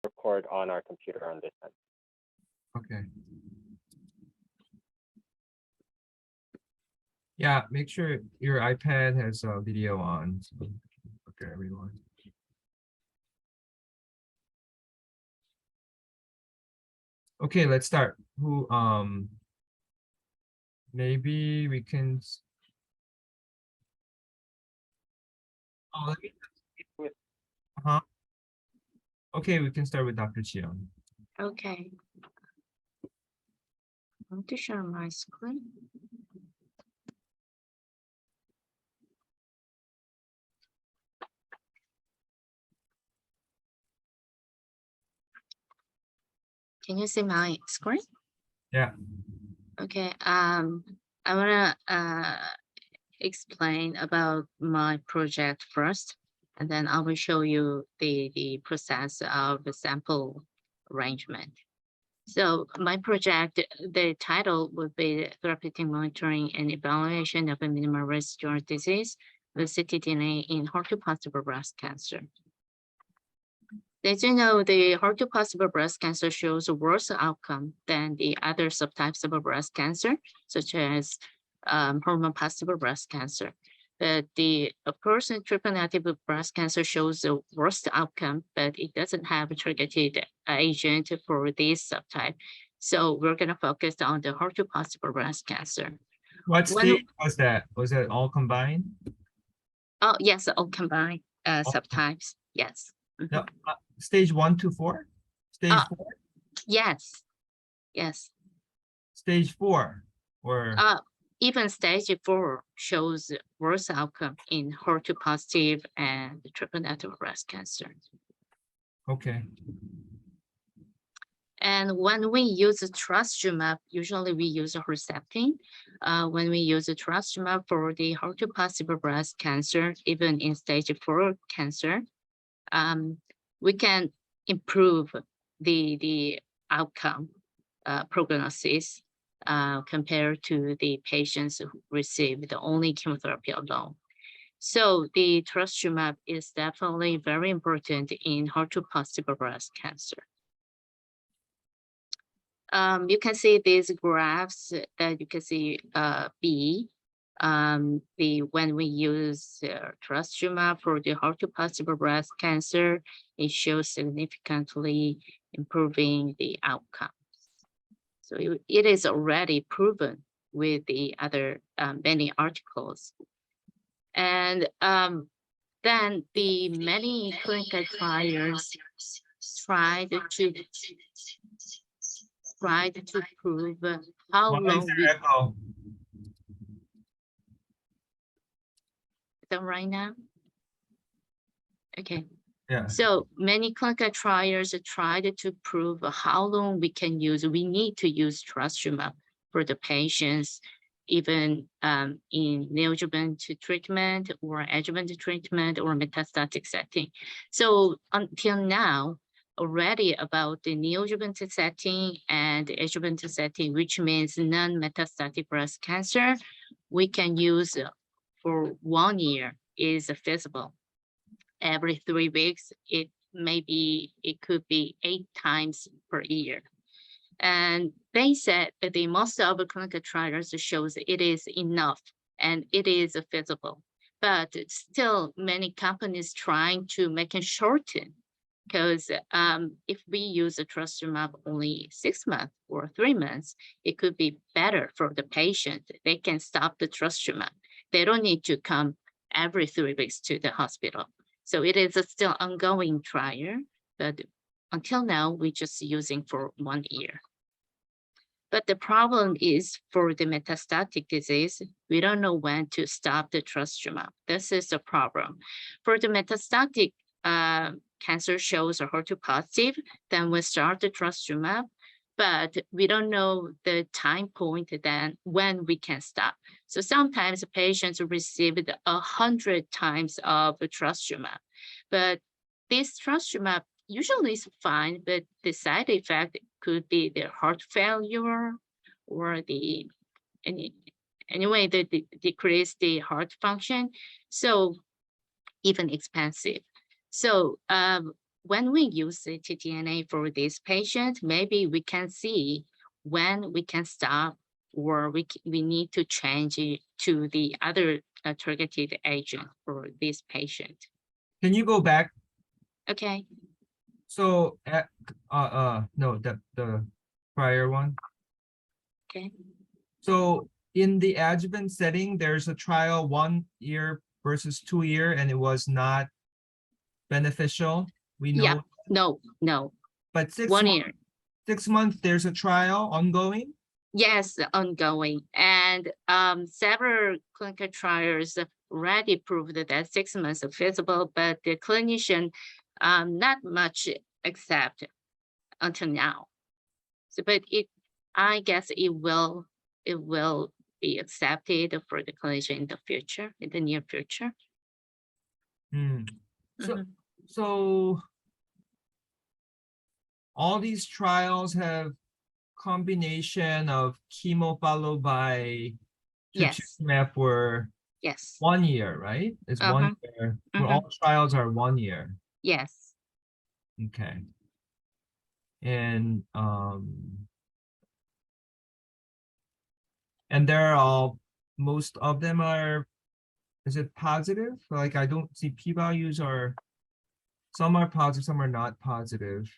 record on our computer on this end. Okay. Yeah, make sure your iPad has a video on. So, okay, everyone. Okay, let's start. Who maybe we can. Oh, let me. Huh? Okay, we can start with Dr. Chiang. Okay. I want to share my screen. Can you see my screen? Yeah. Okay. I wanna explain about my project first, and then I will show you the process of the sample arrangement. So my project, the title would be Therapeutic Monitoring and Evaluation of a Minimal Residual Disease with ctDNA in HER2-positive breast cancer. As you know, the HER2-positive breast cancer shows a worse outcome than the other subtypes of breast cancer, such as hormone-positive breast cancer. But of course, triple-negative breast cancer shows the worst outcome, but it doesn't have a targeted agent for this subtype. So we're going to focus on the HER2-positive breast cancer. What stage was that? Was it all combined? Oh, yes, all combined subtypes. Yes. No, stage 1 to 4? Stage 4? Yes. Yes. Stage 4 or even stage 4 shows worse outcome in HER2-positive and triple-negative breast cancer. Okay. And when we use trastuzumab, usually we use Herceptin. When we use trastuzumab for the HER2-positive breast cancer, even in stage 4 cancer, we can improve the outcome prognosis compared to the patients who received only chemotherapy alone. So the trastuzumab is definitely very important in HER2-positive breast cancer. You can see these graphs that you can see B. When we use trastuzumab for the HER2-positive breast cancer, it shows significantly improving the outcome. So it is already proven with the other many articles. And then the many clinical trials tried to prove how long we echo? them right now. Okay. Yeah. So many clinical trials tried to prove how long we need to use trastuzumab for the patients, even in neoadjuvant treatment or adjuvant treatment or metastatic setting. So until now, already about the neoadjuvant setting and adjuvant setting, which means non-metastatic breast cancer, we can use for 1 year is feasible. Every 3 weeks, it could be 8 times per year. And they said that the most of the clinical trials shows it is enough and it is feasible. But still, many companies trying to make it shorten, because if we use a trastuzumab only 6 months or 3 months, it could be better for the patient. They can stop the trastuzumab. They don't need to come every 3 weeks to the hospital. So it is a still ongoing trial, but until now, we're just using for 1 year. But the problem is for the metastatic disease, we don't know when to stop the trastuzumab. This is the problem. For the metastatic cancer shows are HER2-positive, then we start the trastuzumab, but we don't know the time point then when we can stop. So sometimes patients received 100 times of trastuzumab, but this trastuzumab usually is fine, but the side effect could be the heart failure or anyway, they decrease the heart function. So even expensive. So when we use ctDNA for this patient, maybe we can see when we can stop or we need to change it to the other targeted agent for this patient. Can you go back? Okay. So, no, the prior one. Okay. So in the adjuvant setting, there's a trial 1 year versus 2 year, and it was not beneficial. We know, Yeah. No. but 6 1 months, year. 6 months, there's a trial ongoing. Yes, ongoing. And several clinical trials already proved that 6 months are feasible, but the clinician not much accept until now. So, but I guess it will be accepted for the clinician in the future, in the near future. Hmm. So, Mhm. so all these trials have combination of chemo followed by Yes, trastuzumab for yes. 1 year, right? It's 1 Uh-huh. year. For all trials are 1 year. Yes. Okay. And they're all, most of them are, is it positive? Like I don't see p-values are, some are positive, some are not positive.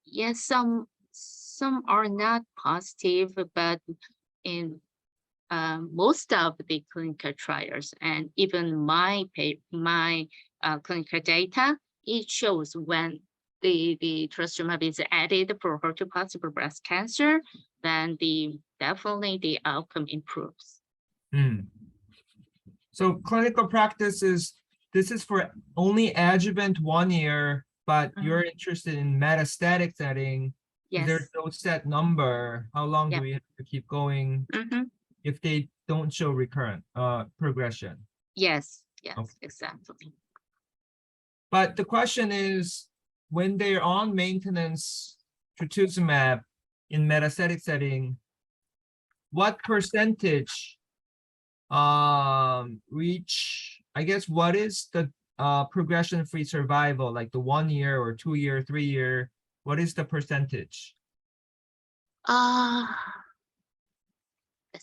Yes, some are not positive, but in most of the clinical trials and even my clinical data, it shows when the trastuzumab is added for HER2-positive breast cancer, then definitely the outcome improves. So clinical practice is, this is for only adjuvant 1 year, but you're interested in metastatic setting. Yes. There's no set number. How long do Yep. we have to keep going if they don't show recurrent progression? Yes. Yes. Okay. Exactly. But the question is, when they're on maintenance trastuzumab in metastatic setting, what percentage reach, I guess, what is the progression-free survival, like the 1 year or 2 year, 3 year, what is the percentage? As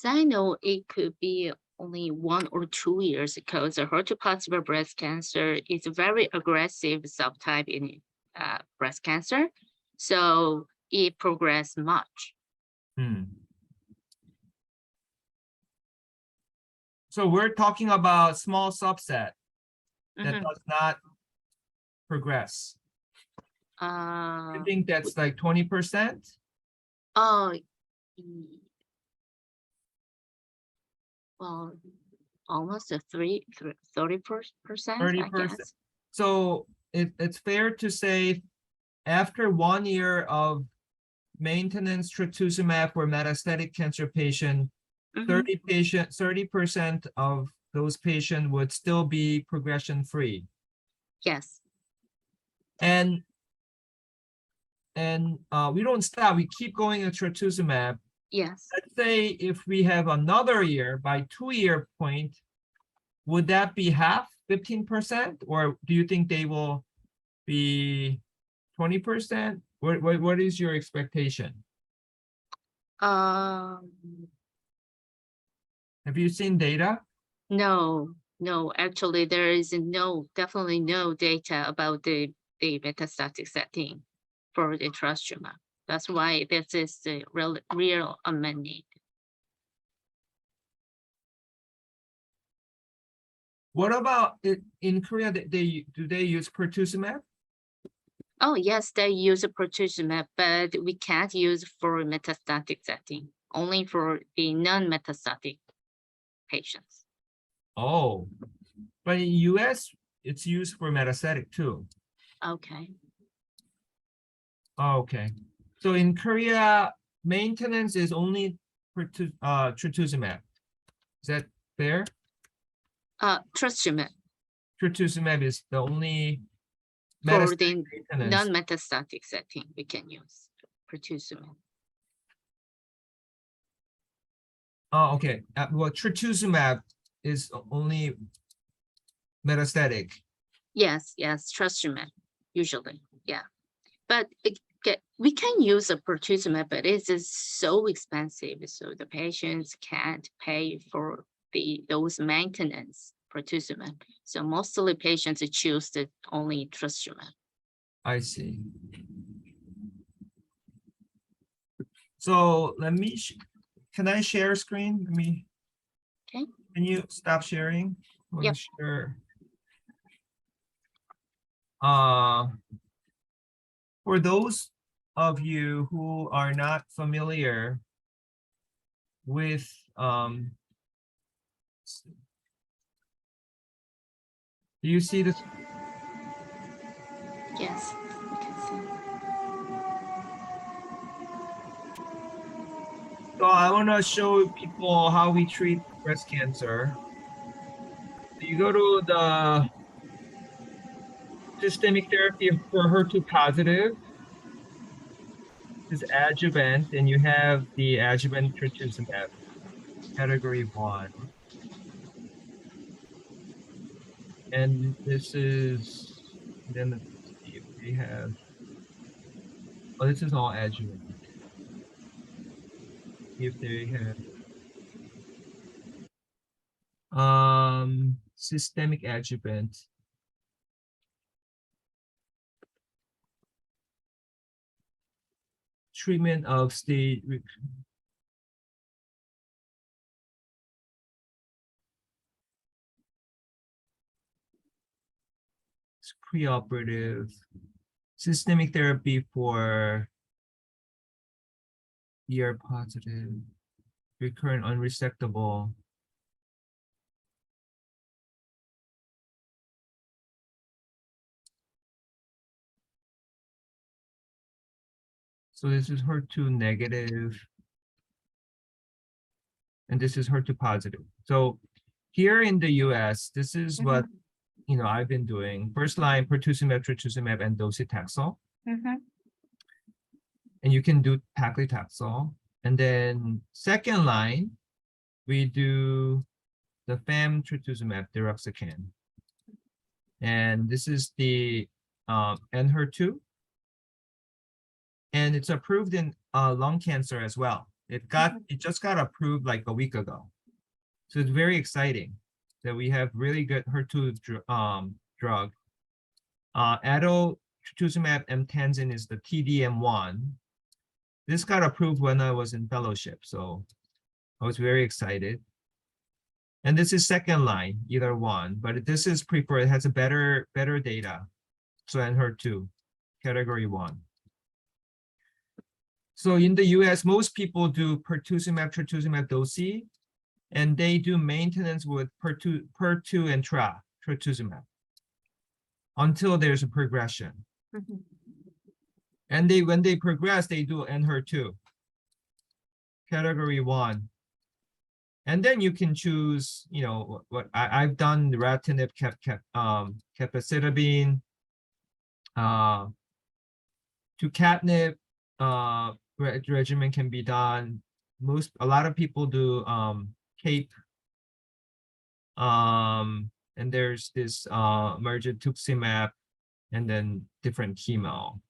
I know, it could be only 1 or 2 years because HER2-positive breast cancer is a very aggressive subtype in breast cancer, so it progressed much. So we're talking about small subset that does not progress. I think that's like 20%. Oh, well, almost a 30%, I 30%. guess. So it's fair to say after 1 year of maintenance trastuzumab for metastatic cancer patient, 30% of those patients would still be progression free. Yes. And we don't stop, we keep going at trastuzumab. Yes. Let's say if we have another year, by 2 year point, would that be half, 15%? Or do you think they will be 20%? What is your expectation? Have you seen data? No, actually there is definitely no data about the metastatic setting for the trastuzumab. That's why this is the real unmet need. What about in Korea? Do they use pertuzumab? Oh yes, they use pertuzumab, but we can't use for metastatic setting. Only for the non-metastatic patients. Oh, but in US, it's used for metastatic too. Okay. Okay. So in Korea, maintenance is only trastuzumab. Is that fair? Trastuzumab Trastuzumab is the only for the maintenance. non-metastatic setting we can use pertuzumab. Oh, okay. Well, trastuzumab is only metastatic. Yes, trastuzumab, usually, yeah. But we can use a pertuzumab, but it is so expensive, so the patients can't pay for those maintenance pertuzumab. So mostly patients choose the only trastuzumab. I see. So let me, can I share screen? Let me. Okay. Can you stop sharing? I wanna Yep. share. For those of you who are not familiar with, do you see this? Yes, you can see. So I want to show people how we treat breast cancer. You go to the systemic therapy for HER2 positive, is adjuvant, and you have the adjuvant trastuzumab, category 1. And this is, then let's see if we have, oh, this is all adjuvant. See if they have systemic adjuvant. Treatment of stage preoperative systemic therapy for ER positive, recurrent unresectable. So this is HER2 negative, and this is HER2 positive. So here in the US, this is what I've been doing. First line, pertuzumab, trastuzumab, and docetaxel. And you can do paclitaxel. And then second line, we do the FAM trastuzumab deruxtecan. And this is the Enhertu. And it's approved in lung cancer as well. It just got approved like a week ago. So it's very exciting that we have really good HER2 drug. Trastuzumab emtansine is the TDM1. This got approved when I was in fellowship, so I was very excited. And this is second line, either one, but this is preferred. It has a better data. So Enhertu, category 1. So in the US, most people do pertuzumab, trastuzumab, dosi, and they do maintenance with per2 and trastuzumab until there's a progression. And when they progress, they do Enhertu, category 1. And then you can choose, what I've done, neratinib, capecitabine, tucatinib regimen can be done. A lot of people do CAPE, and there's this mirvetuximab, and then different chemo.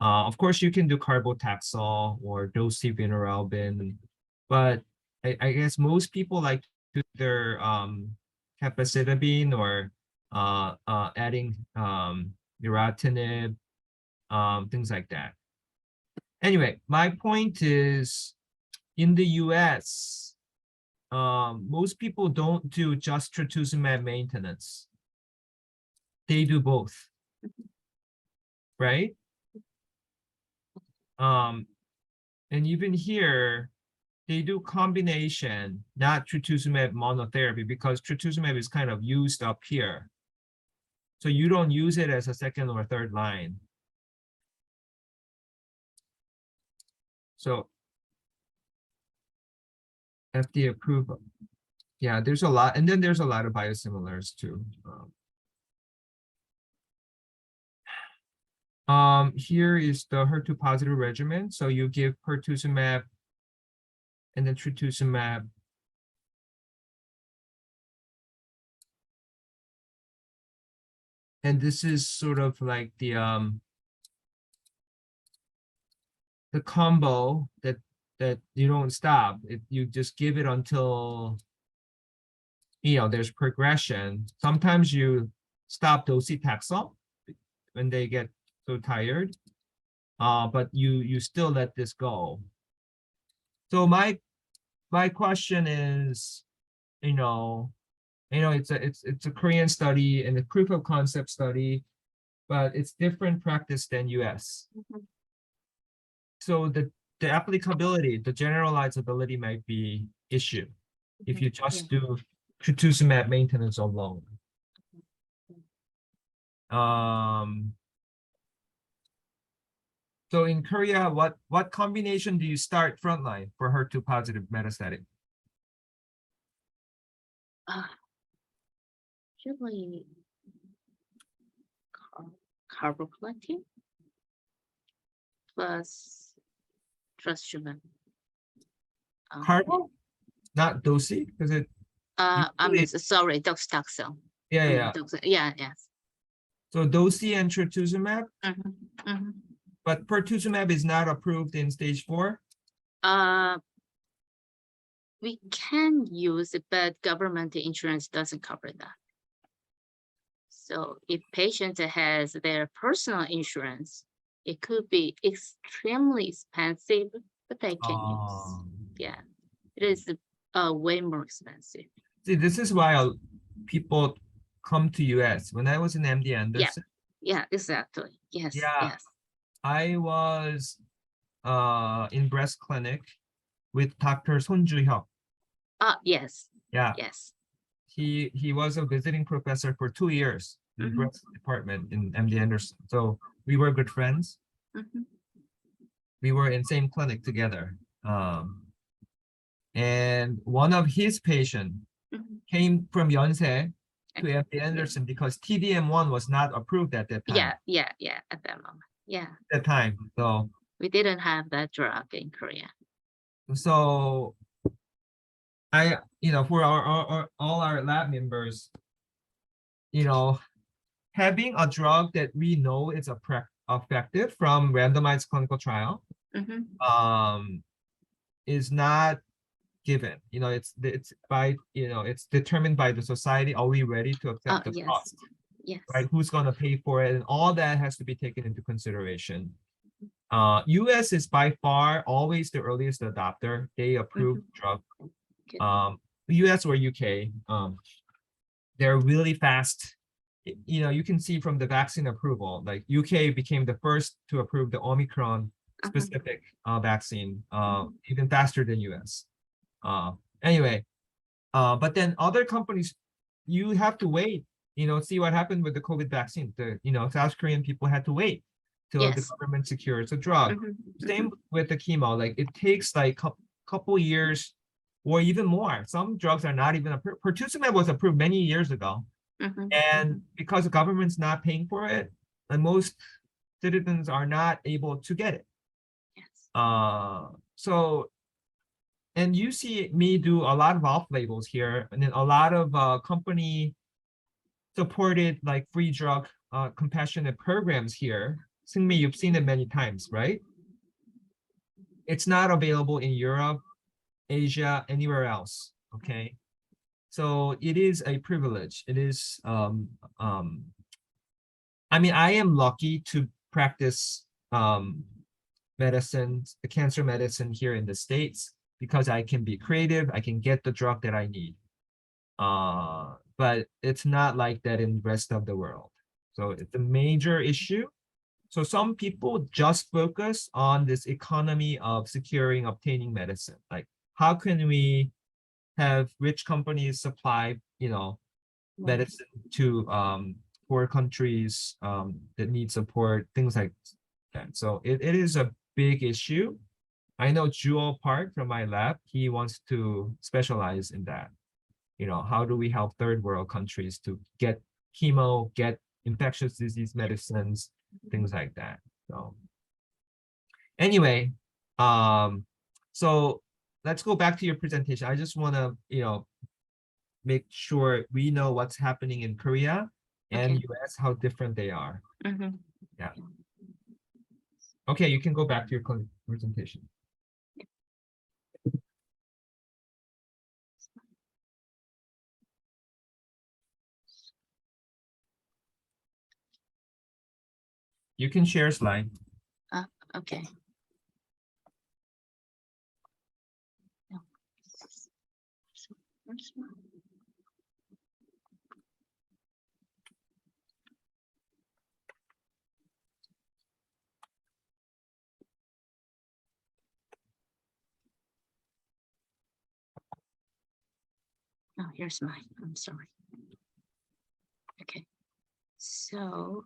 Of course, you can do carbotaxol or docetaxel, but I guess most people like to do their capecitabine or adding neratinib, things like that. Anyway, my point is, in the US, most people don't do just trastuzumab maintenance. They do both, right? And even here, they do combination, not trastuzumab monotherapy, because trastuzumab is kind of used up here. So you don't use it as a second or third line. So FDA approval. Yeah, there's a lot, and then there's a lot of biosimilars too. Here is the HER2 positive regimen. So you give pertuzumab and then trastuzumab. And this is sort of like the combo that you don't stop. You just give it until there's progression. Sometimes you stop docetaxel when they get so tired, but you still let this go. So my question is, it's a Korean study and a proof of concept study, but it's different practice than US. Mhm. So the applicability, the generalizability might be issue if you just do trastuzumab maintenance alone. So in Korea, what combination do you start frontline for HER2 positive metastatic? Usually carboplatin plus trastuzumab. Carbo, not dosi, because it. I usually- mean, sorry, docetaxel. Yeah. Yeah, yes. So dosi and trastuzumab, Mhm, mhm. but pertuzumab is not approved in stage 4. We can use it, but government insurance doesn't cover that. So if patient has their personal insurance, it could be extremely expensive, but they can use. Yeah, it is way more expensive. See, this is why people come to US. When I was in MD Anderson, Yeah, exactly. Yes, Yeah. yes. I was in breast clinic with Dr. Son Ju-hyuk. Yes, Yeah, yes. he was a visiting professor for 2 years in Mhm. breast department in MD Anderson. So we were good friends. Mhm. We were in same clinic together. And one of his patient Mhm. came from Yonsei to Okay. MD Anderson because TDM1 was not approved at that time. Yeah, at that moment. Yeah, At that time. we didn't have that drug in Korea. So for all our lab members, having a drug that we know is effective from randomized clinical trial Mhm. is not given. It's by it's determined by the society. Are we ready to accept the Yes, cost? yes. Right? Who's gonna pay for it? And all that has to be taken into consideration. US is by far always the earliest adopter. They approve drug. Good. US or UK, they're really fast. You can see from the vaccine approval, like UK became the first to approve the Omicron specific vaccine, even faster than US. Anyway, but then other companies, you have to wait, see what happened with the COVID vaccine. South Korean people had to wait till the Yes. government secures a drug. Mhm, Same with the chemo, like it takes like couple years or even more. Some drugs are not even approved. Pertuzumab was approved many years ago. mhm. And because the government's not paying for it, and most citizens are not able to get it. Yes. And you see me do a lot of off labels here, and then a lot of company supported like free drug compassionate programs here. Singmi, you've seen it many times, right? It's not available in Europe, Asia, anywhere else. Okay. So it is a privilege. It is I mean, I am lucky to practice medicine, the cancer medicine here in the States, because I can be creative, I can get the drug that I need. But it's not like that in the rest of the world. So it's a major issue. So some people just focus on this economy of securing, obtaining medicine. Like, how can we have rich companies supply, medicine to poor countries that need support, things like that. So it is a big issue. I know Jewel Park from my lab, he wants to specialize in that. How do we help third world countries to get chemo, get infectious disease medicines, things like that. So anyway, so let's go back to your presentation. I just want to, make sure we know what's happening in Korea and Okay. US, how different they are. Mhm. Okay, you can go back to your presentation. You can share slide. Okay. No. So, where's my- Oh, here's mine. I'm sorry. Okay. So,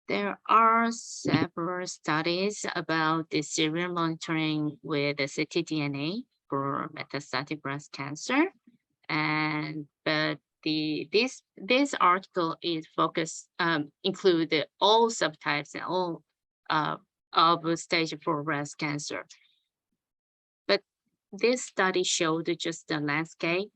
there are several studies about the serial monitoring with the ctDNA for metastatic breast cancer. But this article is focused, include all subtypes and all of stage 4 breast cancer. But this study showed just the landscape.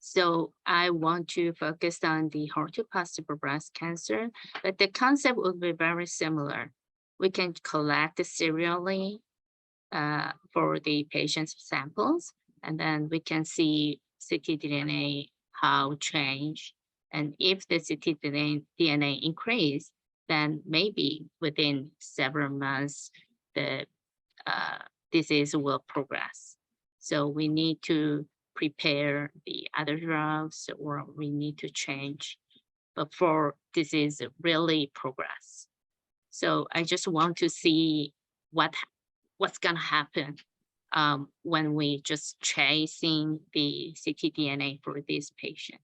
So I want to focus on the HER2-positive breast cancer, but the concept will be very similar. We can collect serially for the patient's samples, and then we can see ctDNA how change. And if the ctDNA increase, then maybe within several months, the disease will progress. So we need to prepare the other drugs, or we need to change before disease really progress. So I just want to see what's gonna happen when we just chasing the ctDNA for this patient.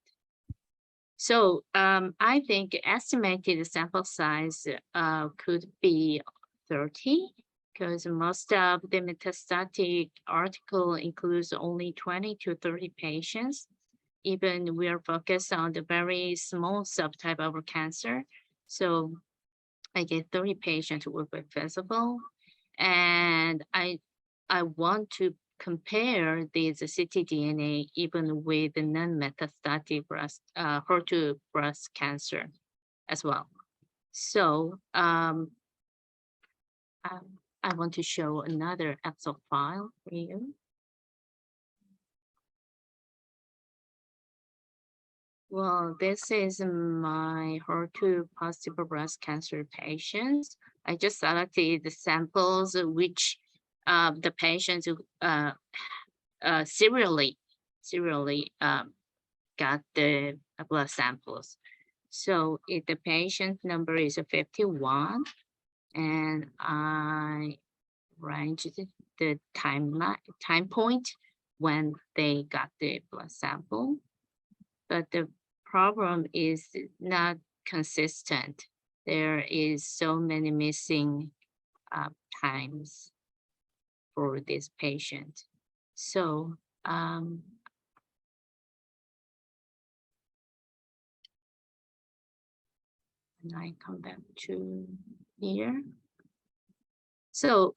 So I think estimated sample size could be 30, because most of the metastatic article includes only 20 to 30 patients. Even we are focused on the very small subtype of cancer. So I get 30 patients will be feasible. And I want to compare these ctDNA even with the non-metastatic breast, HER2 breast cancer as well. So I want to show another Excel file for you. Well, this is my HER2 positive breast cancer patients. I just selected the samples which the patients serially got the blood samples. So if the patient number is 51, and I arranged the time point when they got the blood sample, but the problem is not consistent. There is so many missing times for this patient. So and I come back to here. So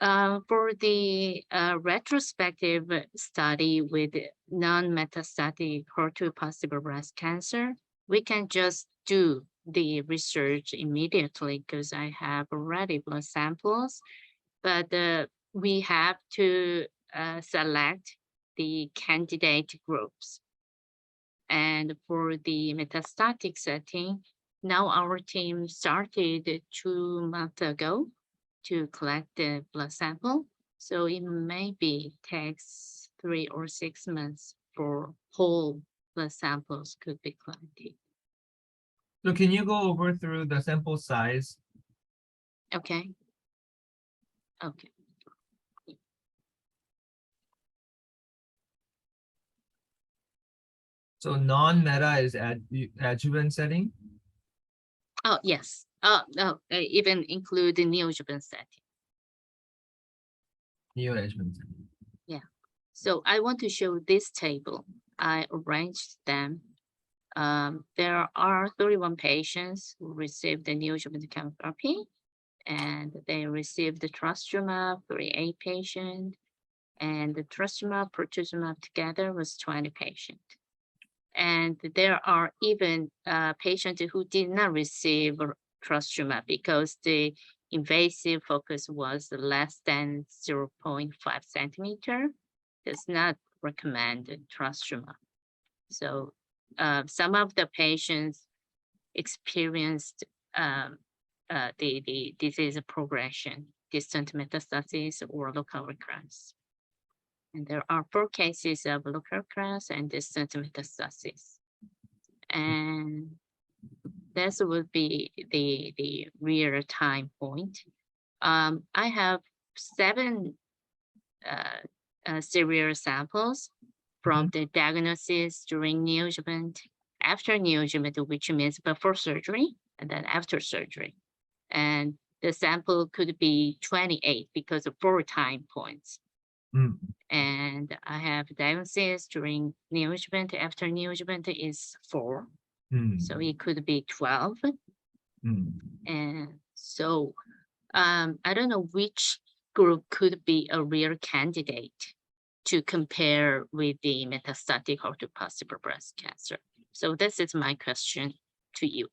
for the retrospective study with non-metastatic HER2 positive breast cancer, we can just do the research immediately because I have already blood samples, but we have to select the candidate groups. And for the metastatic setting, now our team started 2 months ago to collect the blood sample. So it maybe takes 3 or 6 months for whole blood samples could be collected. So can you go over through the sample size? Okay. Okay. So non-meta is adjuvant setting. Oh, yes. No, even include the neoadjuvant setting. Neoadjuvant setting. So I want to show this table. I arranged them. There are 31 patients who received the neoadjuvant chemotherapy, and they received the trastuzumab, 38 patients, and the trastuzumab, pertuzumab together was 20 patients. And there are even patients who did not receive trastuzumab because the invasive focus was less than 0.5 centimeter. Does not recommend trastuzumab. So some of the patients experienced the disease progression, distant metastasis, or local recurrence. And there are 4 cases of local recurrence and distant metastasis. And this would be the real time point. I have 7 serial samples from the diagnosis during neoadjuvant, after neoadjuvant, which means before surgery, and then after surgery. And the sample could be 28 because of 4 time points. Mm. And I have diagnosis during neoadjuvant, after neoadjuvant is 4. Mm. So it could be 12. Mm. And so I don't know which group could be a real candidate to compare with the metastatic HER2-positive breast cancer. So this is my question to you.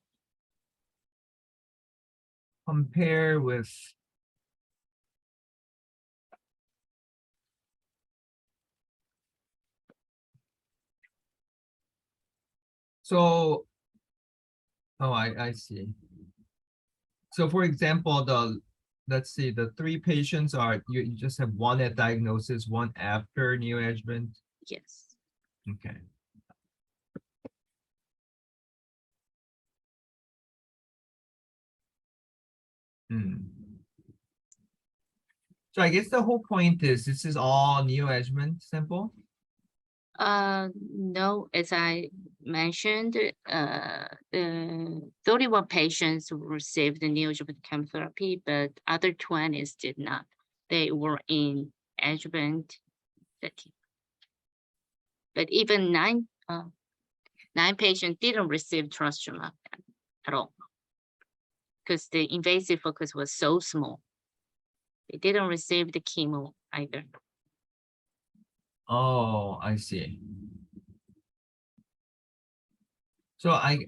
Compare with. So, oh, I see. So for example, let's see, the 3 patients are, you just have 1 at diagnosis, 1 after neoadjuvant. Yes. Okay. So I guess the whole point is this is all neoadjuvant sample. No, as I mentioned, the 31 patients received the neoadjuvant chemotherapy, but other 20 did not. They were in adjuvant setting. But even 9 patients didn't receive trastuzumab at all because the invasive focus was so small. They didn't receive the chemo either. Oh, I see. So I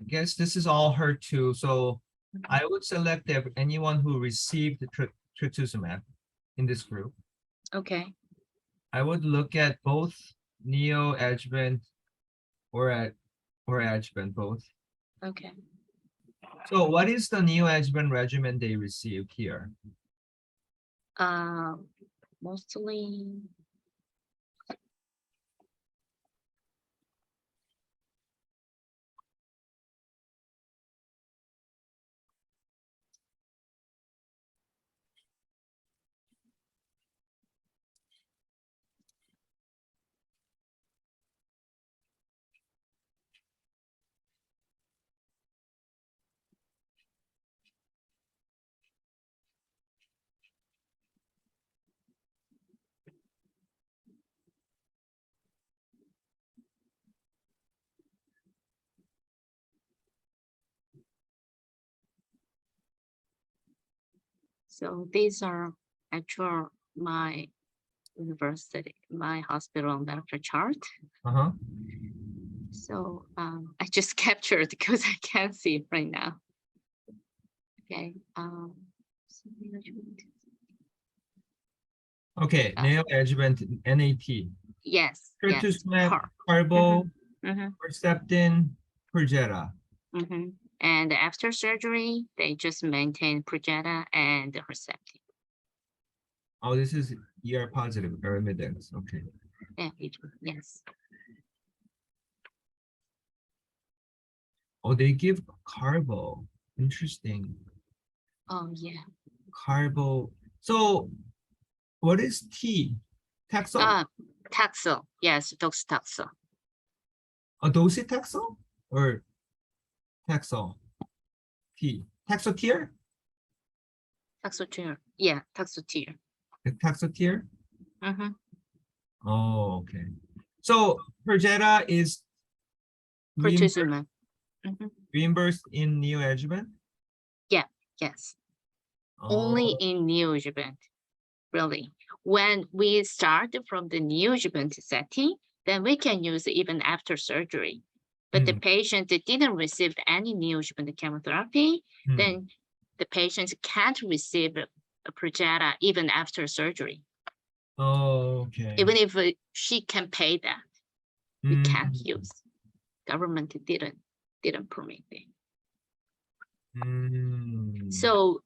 guess this is all HER2. So I would select anyone who received the trastuzumab in this group. Okay. I would look at both neoadjuvant or adjuvant both. Okay. So what is the neoadjuvant regimen they received here? Mostly. So these are actual my university, my hospital medical chart. Uh-huh. So I just captured because I can't see it right now. Okay. Okay, neoadjuvant NAT. Yes. Trastuzumab, Yes. carbo, Mm-hmm. Herceptin, Perjeta. Mm-hmm. And after surgery, they just maintain Perjeta and Herceptin. Oh, this is ER positive, Arimidex. Okay. Yeah, yes. Oh, they give carbo. Interesting. Oh, yeah. Carbo. So what is T? Taxol? Taxol. Yes, docetaxel. Docetaxel or Taxol? T. Taxotere? Taxotere. Yeah, Taxotere. Taxotere? Mm-hmm. Oh, okay. So Perjeta is Pertuzumab. reimbursed in neoadjuvant? Yeah, yes. Only in neoadjuvant, really. When we start from the neoadjuvant setting, then we can use even after surgery. But the Mm. patient that didn't receive any neoadjuvant chemotherapy, Mm. then the patients can't receive a Perjeta even after surgery. Oh, okay. Even if she can pay that, we can't Mm. use. Government didn't permit it. Mm. So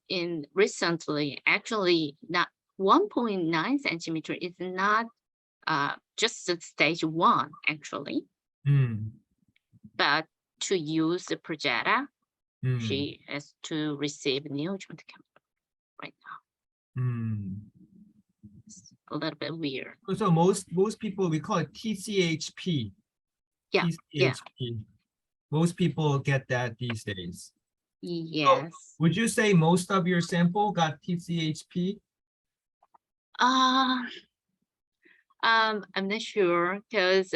in recently, actually not 1.9 centimeter is not just the stage 1 actually, Mm. but to use the Perjeta, Mm. she has to receive neoadjuvant chemotherapy right now. Mm. It's a little bit weird. So most people, we call it TCHP. Yeah, yeah. TCHP. Most people get that these days. Yes. Would you say most of your sample got TCHP? I'm not sure because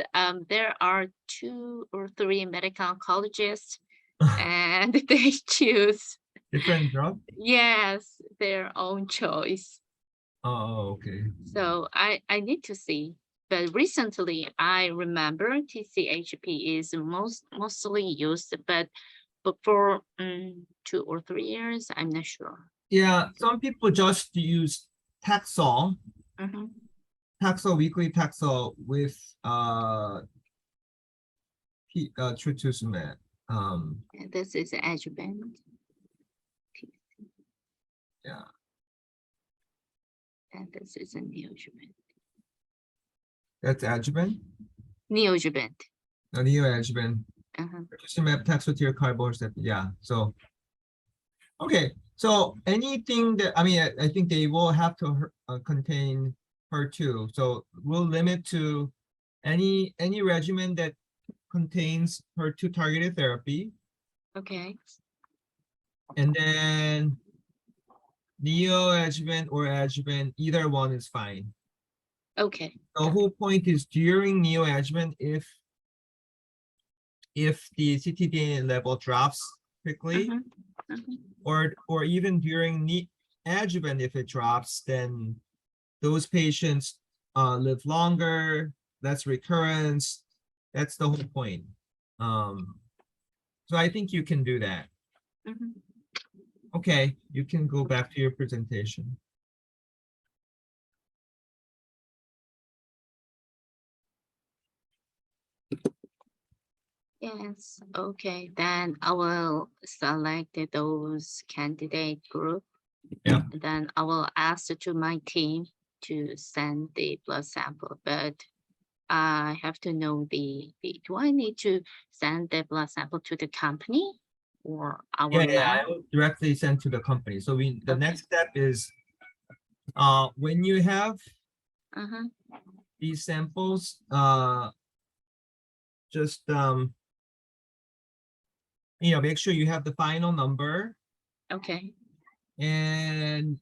there are 2 or 3 medical oncologists and they choose, Different drug? yes, their own choice. Oh, okay. So I need to see. But recently I remember TCHP is mostly used, but for 2 or 3 years, I'm not sure. Yeah, some people just use Taxol, Mhm. weekly Taxol with trastuzumab. And this is adjuvant. Yeah, And this is a neoadjuvant. that's adjuvant. Neoadjuvant. Neoadjuvant. Uh-huh. Trastuzumab, Taxotere, carbohydrate. Yeah. So, okay. So anything that, I mean, I think they will have to contain HER2. So we'll limit to any regimen that contains HER2 targeted therapy, Okay. and then neoadjuvant or adjuvant, either one is fine. Okay. The whole point is during neoadjuvant, if the ctDNA level drops quickly, Mhm, mhm. or even during adjuvant, if it drops, then those patients live longer, less recurrence. That's the whole point. So I think you can do that. Mhm. Okay, you can go back to your presentation. Yes, okay, then I will select those candidate group. Yeah. Then I will ask to my team to send the blood sample, but I have to know do I need to send the blood sample to the company or our Yeah, lab? I will directly send to the company. So the Okay. next step is when you have Uh-huh. these samples, just make sure you have the final number, Okay. and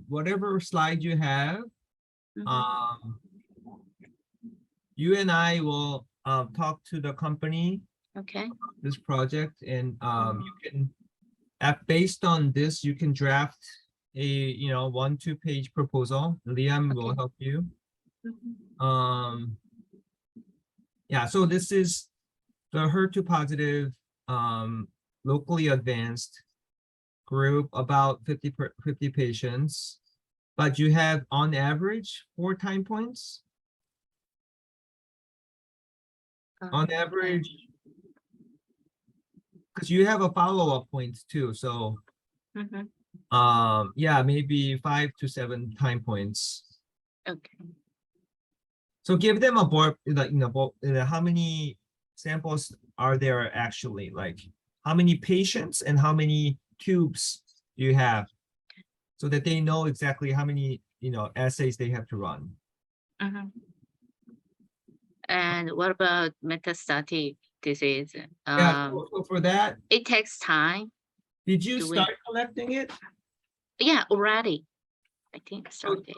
whatever slide you have, Mhm. you and I will talk to the company, Okay. this project, and you can, based on this, you can draft a 1-2 page proposal. Liam will Okay. help you. Mhm. Yeah, so this is the HER2 positive, locally advanced group, about 50 patients, but you have on average 4 time points. On average, because you have a follow-up points too, so Mhm. yeah, maybe 5 to 7 time points. Okay. So give them a board, like, how many samples are there actually, like how many patients and how many tubes you have, so that they know exactly how many assays they have to run. Mhm. And what about metastatic disease? Yeah, so for that, It takes time. did you Do we? start collecting it? Yeah, already. I think started.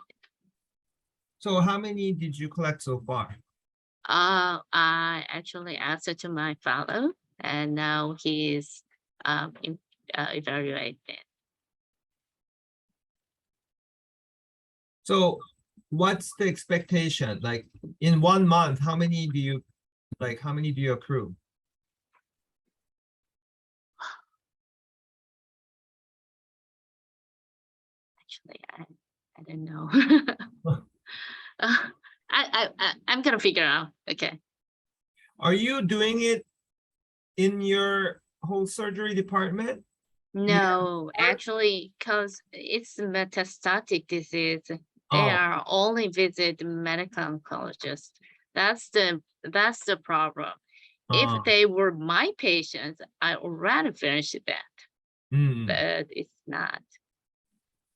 So how many did you collect so far? I actually asked it to my fellow, and now he's evaluated. So what's the expectation? Like in 1 month, how many do you accrue? Actually, I don't know. I'm gonna figure out. Okay. Are you doing it in your whole surgery department? No, have- actually, because it's metastatic disease, they Oh. are only visit medical oncologist. That's the problem. If Oh. they were my patients, I already finished that, Mm. but it's not.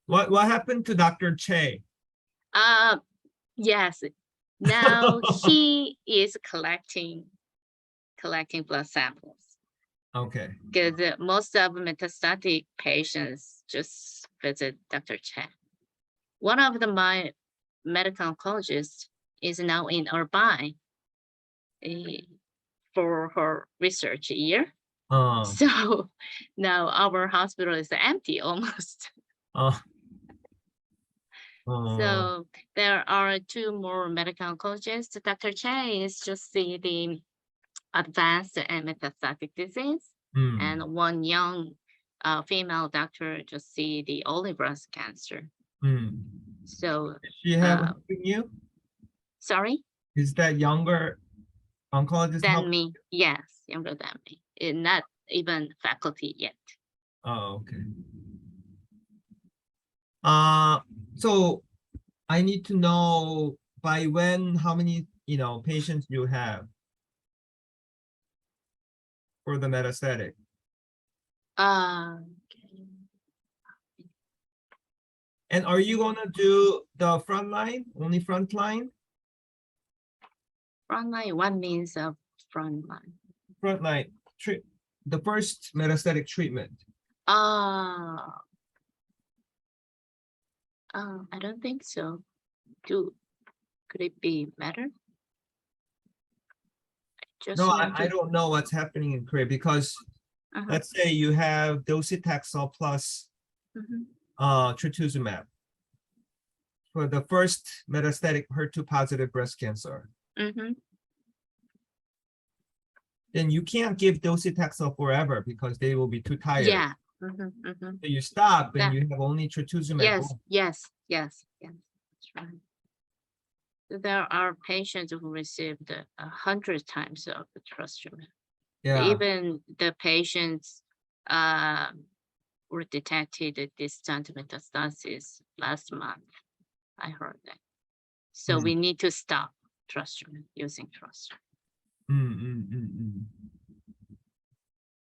What happened to Dr. Che? Yes. Now he is collecting blood samples Okay. because most of metastatic patients just visit Dr. Chen. One of my medical oncologists is now in Irvine for her research year. Uh, So now our hospital is empty almost. uh, So there are 2 more medical oncologists. Dr. Chen is just the advanced and metastatic disease, mm. and one young female doctor just see the only breast cancer. Mm. So Does she have Uh, helping you? sorry, Is that younger oncologist help? than me. Yes, younger than me. Not even faculty yet. Oh, okay. So I need to know by when, how many, patients you have for the metastatic. Okay. And are you gonna do the front line, only front line? Frontline, what means of frontline? Front line, the first metastatic treatment. I don't think so. Could it be better? Just No, want I to- don't know what's happening in Korea because Uh-huh, let's say you have docetaxel plus mhm, trastuzumab for the first metastatic HER2 positive breast cancer. mhm. Then you can't give docetaxel forever because they will be too tired. Yeah. Mhm, mhm. So you stop and That- you have only trastuzumab. Yes, yes, yes, yes. That's right. There are patients who received 100 times of the trastuzumab. Yeah. Even the patients were detected a distant metastasis last month. I heard that. So Mm. we need to stop trastuzumab, using trastuzumab.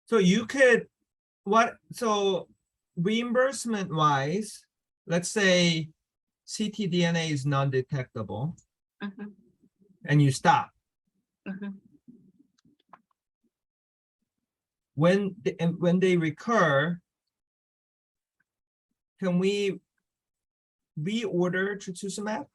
So you could, so reimbursement wise, let's say ctDNA is non-detectable Mhm, and you stop. mhm. When they recur, can we reorder trastuzumab?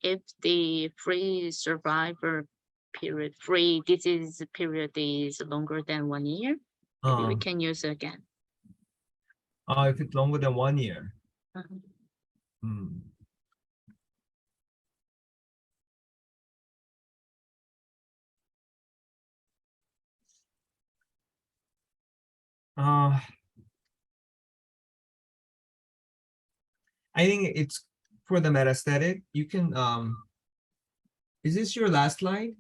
If the free survivor period, free disease period is longer than 1 year, maybe we can use it again. If it's longer than 1 year. Mhm. Hmm. I think it's for the metastatic. You can, is this your last slide?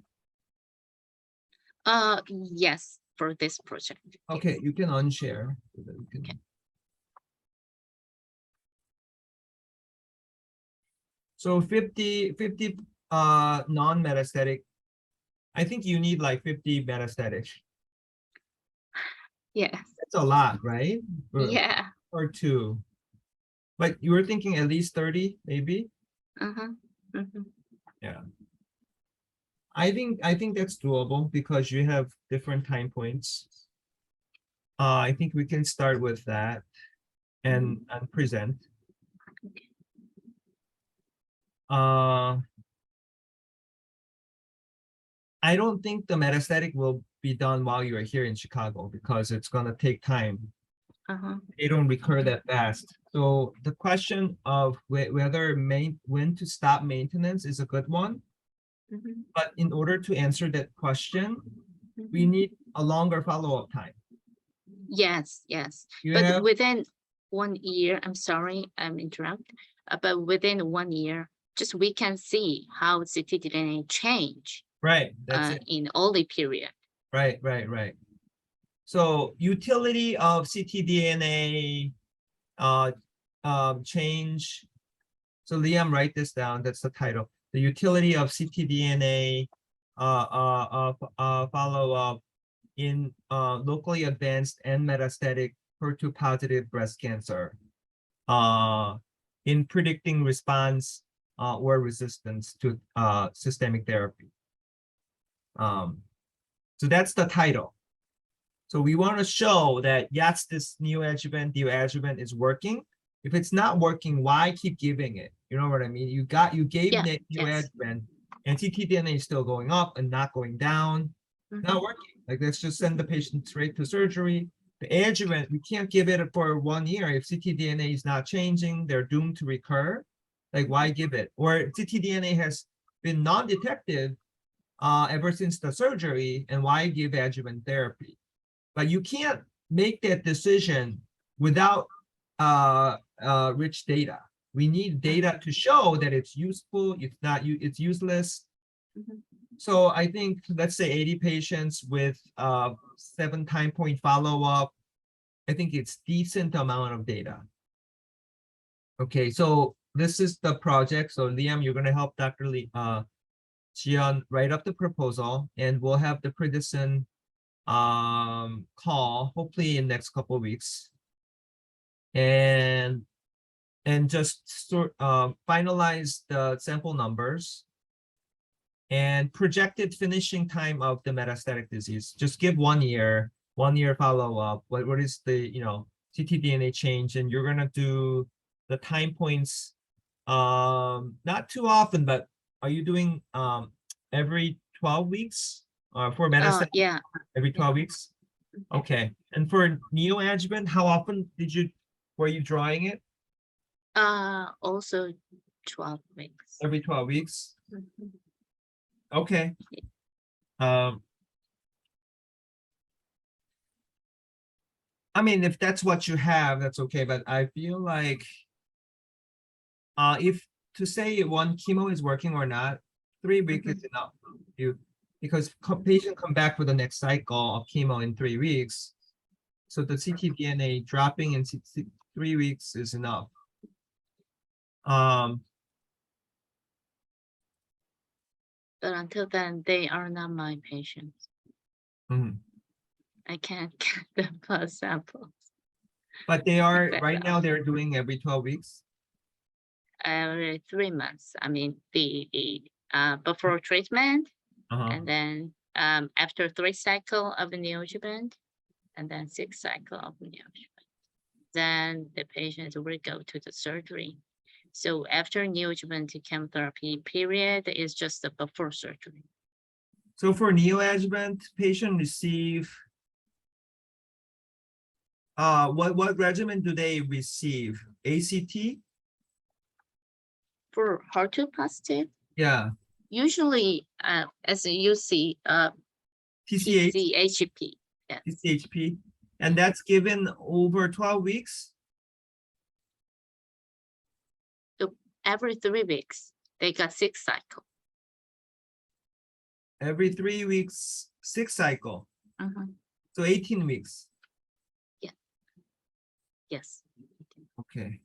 Yes, for this project. Okay, you can unshare. So that we can... Okay. So 50 non-metastatic. I think you need like 50 metastatic. Yes. That's a lot, right? Yeah. Or 2. But you were thinking at least 30, maybe? Uh-huh. Mhm. Yeah. I think that's doable because you have different time points. I think we can start with that and present. Okay. I don't think the metastatic will be done while you're here in Chicago because it's gonna take time. Uh-huh. They don't recur that fast. So the question of whether when to stop maintenance is a good one. Mhm, But in order to answer that question, we mhm. need a longer follow-up time. Yes, yes. You But have, within 1 year, I'm sorry, I'm interrupt. But within 1 year, just we can see how ctDNA change right, that's it. in early period. Right, right, right. So utility of ctDNA change. So Liam, write this down. That's the title. The utility of ctDNA follow-up in locally advanced and metastatic HER2 positive breast cancer in predicting response or resistance to systemic therapy. So that's the title. So we want to show that yes, this neoadjuvant is working. If it's not working, why keep giving it? You know what I mean? You gave Yeah, neoadjuvant, and ctDNA is still going up and not going down. Mhm. Not working. Like, let's just send the patient straight to surgery. The adjuvant, we can't give it for 1 year. If ctDNA is not changing, they're doomed to recur. Like, why give it? Or ctDNA has been non-detective ever since the surgery, and why give adjuvant therapy? But you can't make that decision without rich data. We need data to show that it's useful. It's not, it's useless. Mhm. So I think, let's say 80 patients with 7 time point follow-up. I think it's decent amount of data. Okay, so this is the project. So Liam, you're gonna help Dr. Jian write up the proposal, and we'll have the Predison call hopefully in next couple of weeks. And just finalize the sample numbers and projected finishing time of the metastatic disease. Just give 1 year follow-up. What is the ctDNA change? And you're gonna do the time points not too often, but are you doing every 12 weeks for metastatic? Yeah. Every 12 weeks? Okay. And for neoadjuvant, how often were you drawing it? Also 12 weeks. Every 12 weeks? Mhm. Okay. I mean, if that's what you have, that's okay. But I feel like if to say one chemo is working or not, 3 weeks is enough. Because patient come back for the next cycle of chemo in 3 weeks. So the ctDNA dropping in 3 weeks is enough. But until then, they are not my patients. Mhm. I can't get the blood samples But they are, Back right up. now, they're doing every 12 weeks. every 3 months. I mean, the before treatment, Uh-huh. and then after 3 cycle of the neoadjuvant, and then 6 cycle of neoadjuvant. Then the patient will go to the surgery. So after neoadjuvant chemotherapy period is just the before surgery. So for neoadjuvant, patient receive what regimen do they receive? ACT? For HER2 positive, Yeah. usually as you see, TCH, TCHP. Yes. TCHP, and that's given over 12 weeks. Every 3 weeks, they got 6 cycle. Every 3 weeks, 6 cycle. Mhm. So 18 weeks. Yes. Okay.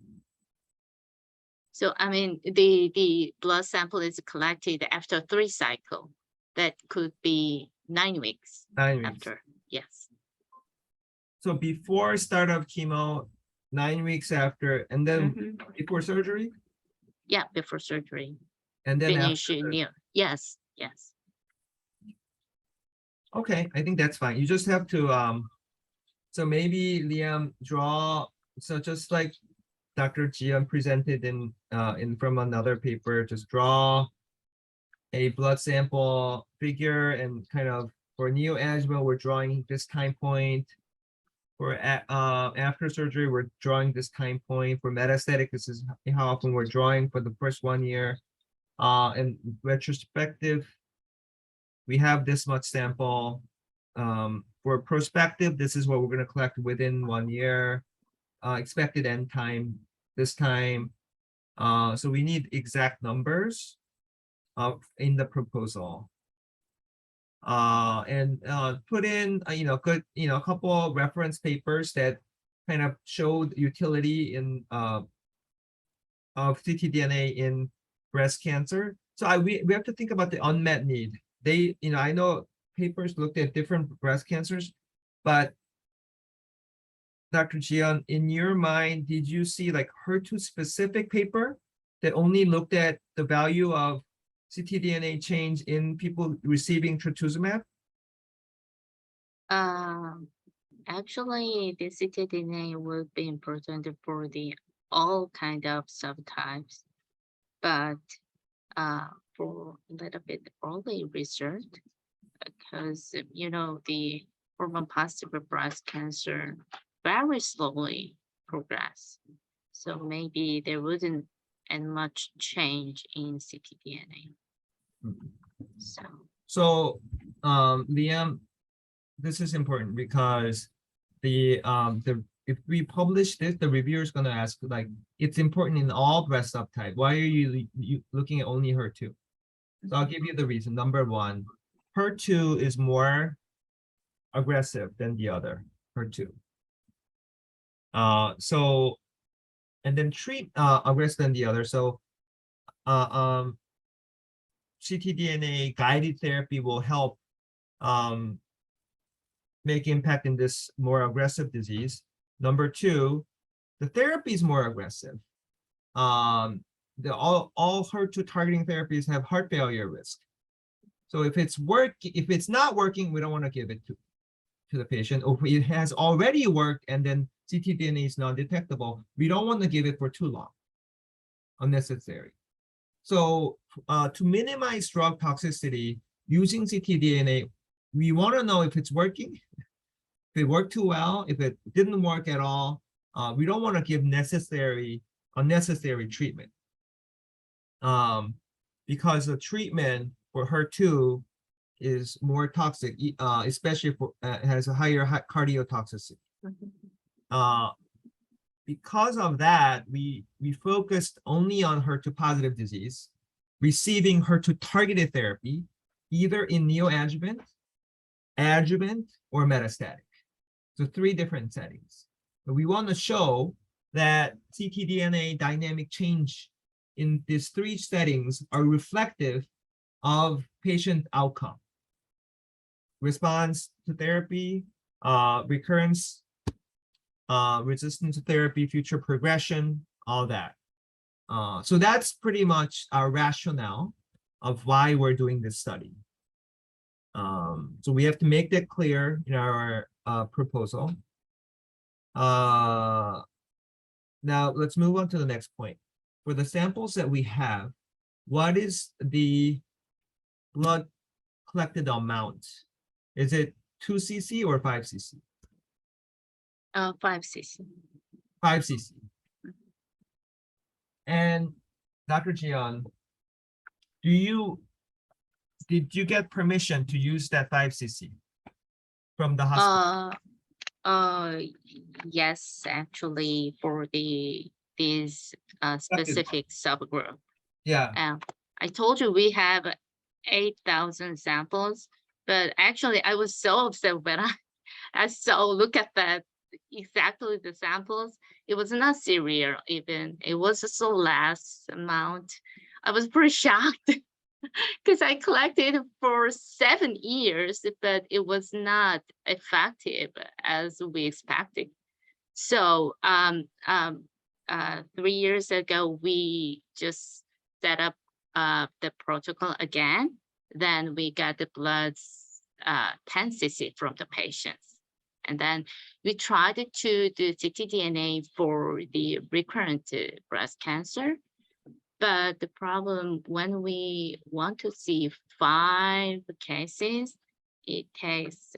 So I mean, the blood sample is collected after 3 cycle. That could be 9 weeks 9 weeks. after. Yes. So before start of chemo, 9 weeks after, and then Mhm. before surgery, Yeah, before surgery. and then Finish after. near. Yes, yes. Okay, I think that's fine. You just have to so maybe Liam draw, so just like Dr. Jian presented in from another paper, just draw a blood sample figure, and kind of for neoadjuvant, we're drawing this time point. For after surgery, we're drawing this time point. For metastatic, this is how often we're drawing for the first 1 year. In retrospective, we have this much sample. For prospective, this is what we're going to collect within 1 year. Expected end time this time. So we need exact numbers in the proposal. And put in good a couple of reference papers that kind of showed utility in of ctDNA in breast cancer. So we have to think about the unmet need. They I know papers looked at different breast cancers, but Dr. Jian, in your mind, did you see like HER2 specific paper that only looked at the value of ctDNA change in people receiving trastuzumab? Actually, the ctDNA will be important for the all kind of subtypes, but for a little bit early research, because the hormone positive breast cancer very slowly progress, so maybe there wouldn't and much change in ctDNA. So Liam, this is important because if we publish this, the reviewer is going to ask, like, it's important in all breast subtype. Why are you looking at only HER2? So I'll give you the reason. Number one, HER2 is more aggressive than the other HER2. And then treat aggressive than the other. So ctDNA guided therapy will help make impact in this more aggressive disease. Number two, the therapy is more aggressive. All HER2 targeting therapies have heart failure risk. So if it's not working, we don't want to give it to the patient. Or if it has already worked and then ctDNA is non-detectable, we don't want to give it for too long, unnecessary. So to minimize drug toxicity using ctDNA, we want to know if it's working, if it worked too well, if it didn't work at all. We don't want to give unnecessary treatment. Because the treatment for HER2 is more toxic, especially for has a higher cardiotoxicity. Because of that, we focused only on HER2 positive disease, receiving HER2 targeted therapy, either in neoadjuvant, adjuvant, or metastatic. So 3 different settings. But we want to show that ctDNA dynamic change in these 3 settings are reflective of patient outcome. Response to therapy, recurrence, resistance to therapy, future progression, all that. So that's pretty much our rationale of why we're doing this study. So we have to make that clear in our proposal. Now let's move on to the next point. For the samples that we have, what is the blood collected amount? Is it 2 cc or 5 cc? 5 cc. 5 cc. And Dr. Jian, did you get permission to use that 5 cc from the hospital? Yes, actually, for these specific subgroup. Yeah. I told you we have 8,000 samples, but actually I was so upset when I saw, look at that, exactly the samples. It was not serial even. It was so less amount. I was pretty shocked because I collected for 7 years, but it was not effective as we expected. So 3 years ago, we just set up the protocol again. Then we got the bloods 10 cc from the patients. And then we tried to do ctDNA for the recurrent breast cancer. But the problem, when we want to see 5 cases, it takes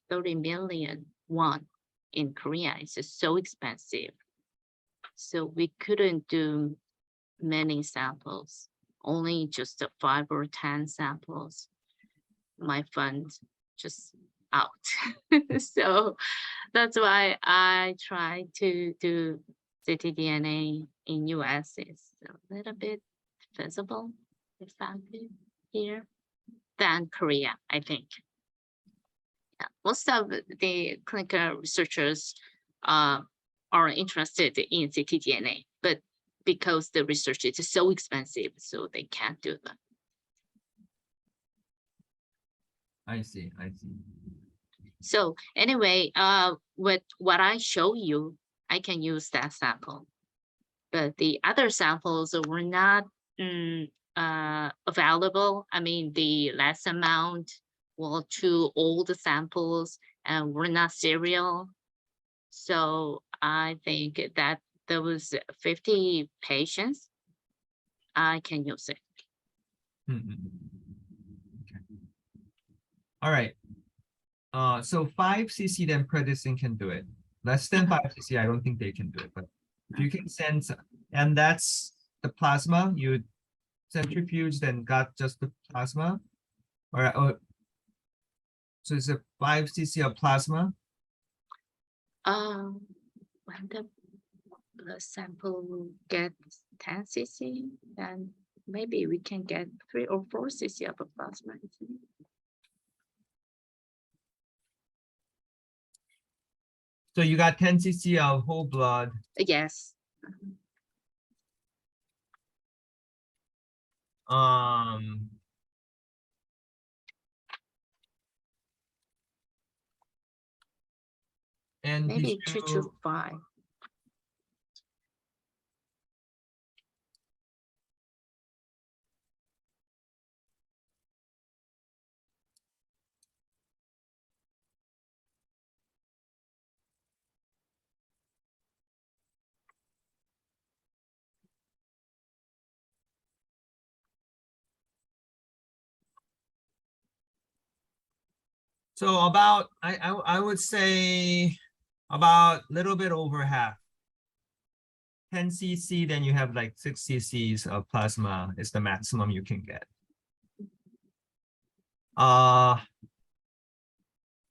30 million won in Korea is so expensive. So we couldn't do many samples, only just 5 or 10 samples. My fund just out. So that's why I try to do ctDNA in US. It's a little bit feasible, effective here than Korea, I think. Yeah, most of the clinical researchers are interested in ctDNA, but because the research is so expensive, so they can't do that. I see. So anyway, with what I show you, I can use that sample. But the other samples were not available. I mean, the less amount were too old samples and were not serial. So I think that there was 50 patients. I can use it. Okay. All right. So 5 cc then Prednisone can do it. Less than 5 cc, I don't think they can do it. But if you can send, and that's the plasma, you centrifuge, then got just the plasma, or so it's a 5 cc of plasma. When the sample gets 10 cc, then maybe we can get 3 or 4 cc of a plasma. So you got 10 cc of whole blood. Yes. And Maybe did 2 to 5. So about, I would say about a little bit over half. 10 cc, then you have like 6 cc's of plasma is the maximum you can get.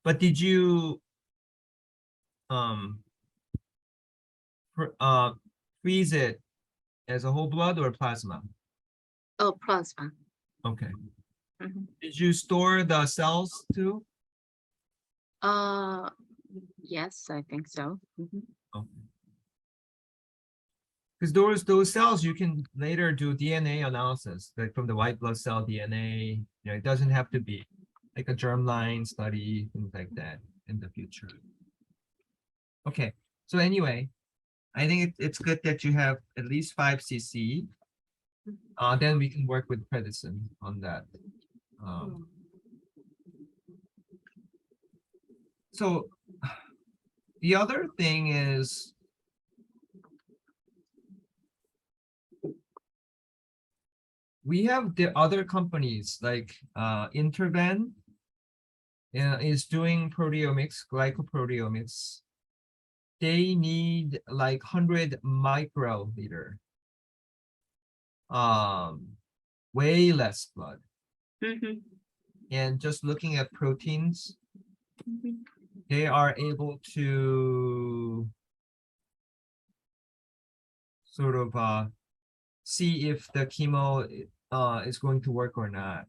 But did you freeze it as a whole blood or plasma? Oh, plasma. Okay. Mhm. Did you store the cells too? Yes, I think so. Mhm. Okay. Because those cells you can later do DNA analysis, like from the white blood cell DNA. You know, it doesn't have to be like a germline study, things like that in the future. Okay, so anyway, I think it's good that you have at least 5 cc. Then we can work with Prednisone on that. So the other thing is, we have the other companies like Interven is doing proteomics, glycoproteomics. They need like 100 microliter. Way less blood. Mhm. And just looking at proteins, Mhm. they are able to sort of see if the chemo is going to work or not.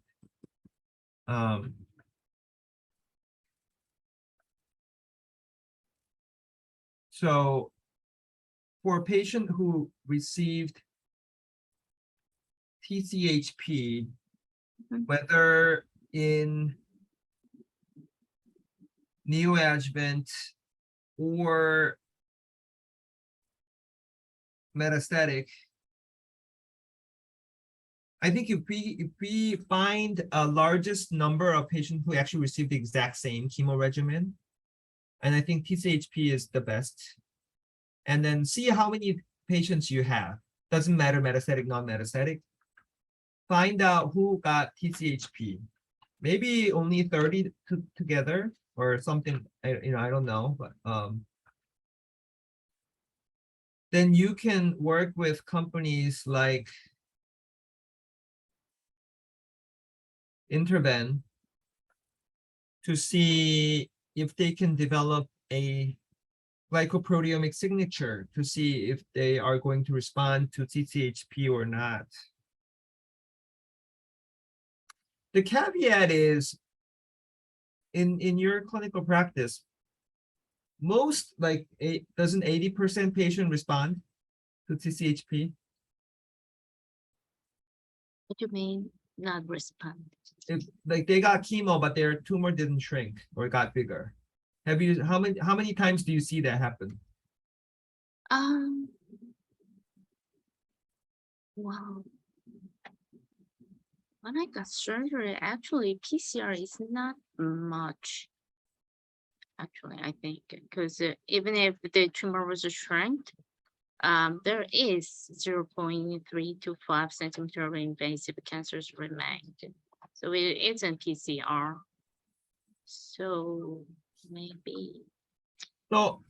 So for a patient who received TCHP, Mhm. whether in neoadjuvant or metastatic, I think if we find a largest number of patients who actually receive the exact same chemo regimen, and I think TCHP is the best, and then see how many patients you have. Doesn't matter metastatic, non-metastatic. Find out who got TCHP. Maybe only 30 together or something. I don't know, but then you can work with companies like Interven to see if they can develop a glycoproteomic signature to see if they are going to respond to TCHP or not. The caveat is, in your clinical practice, most doesn't 80% patient respond to TCHP? What do you mean not respond? If like they got chemo, but their tumor didn't shrink or got bigger. How many times do you see that happen? Wow. When I got surgery, actually PCR is not much. Actually, I think because even if the tumor was shrank, there is 0.3 to 5 centimeter invasive cancers remained. So it isn't PCR. So maybe. So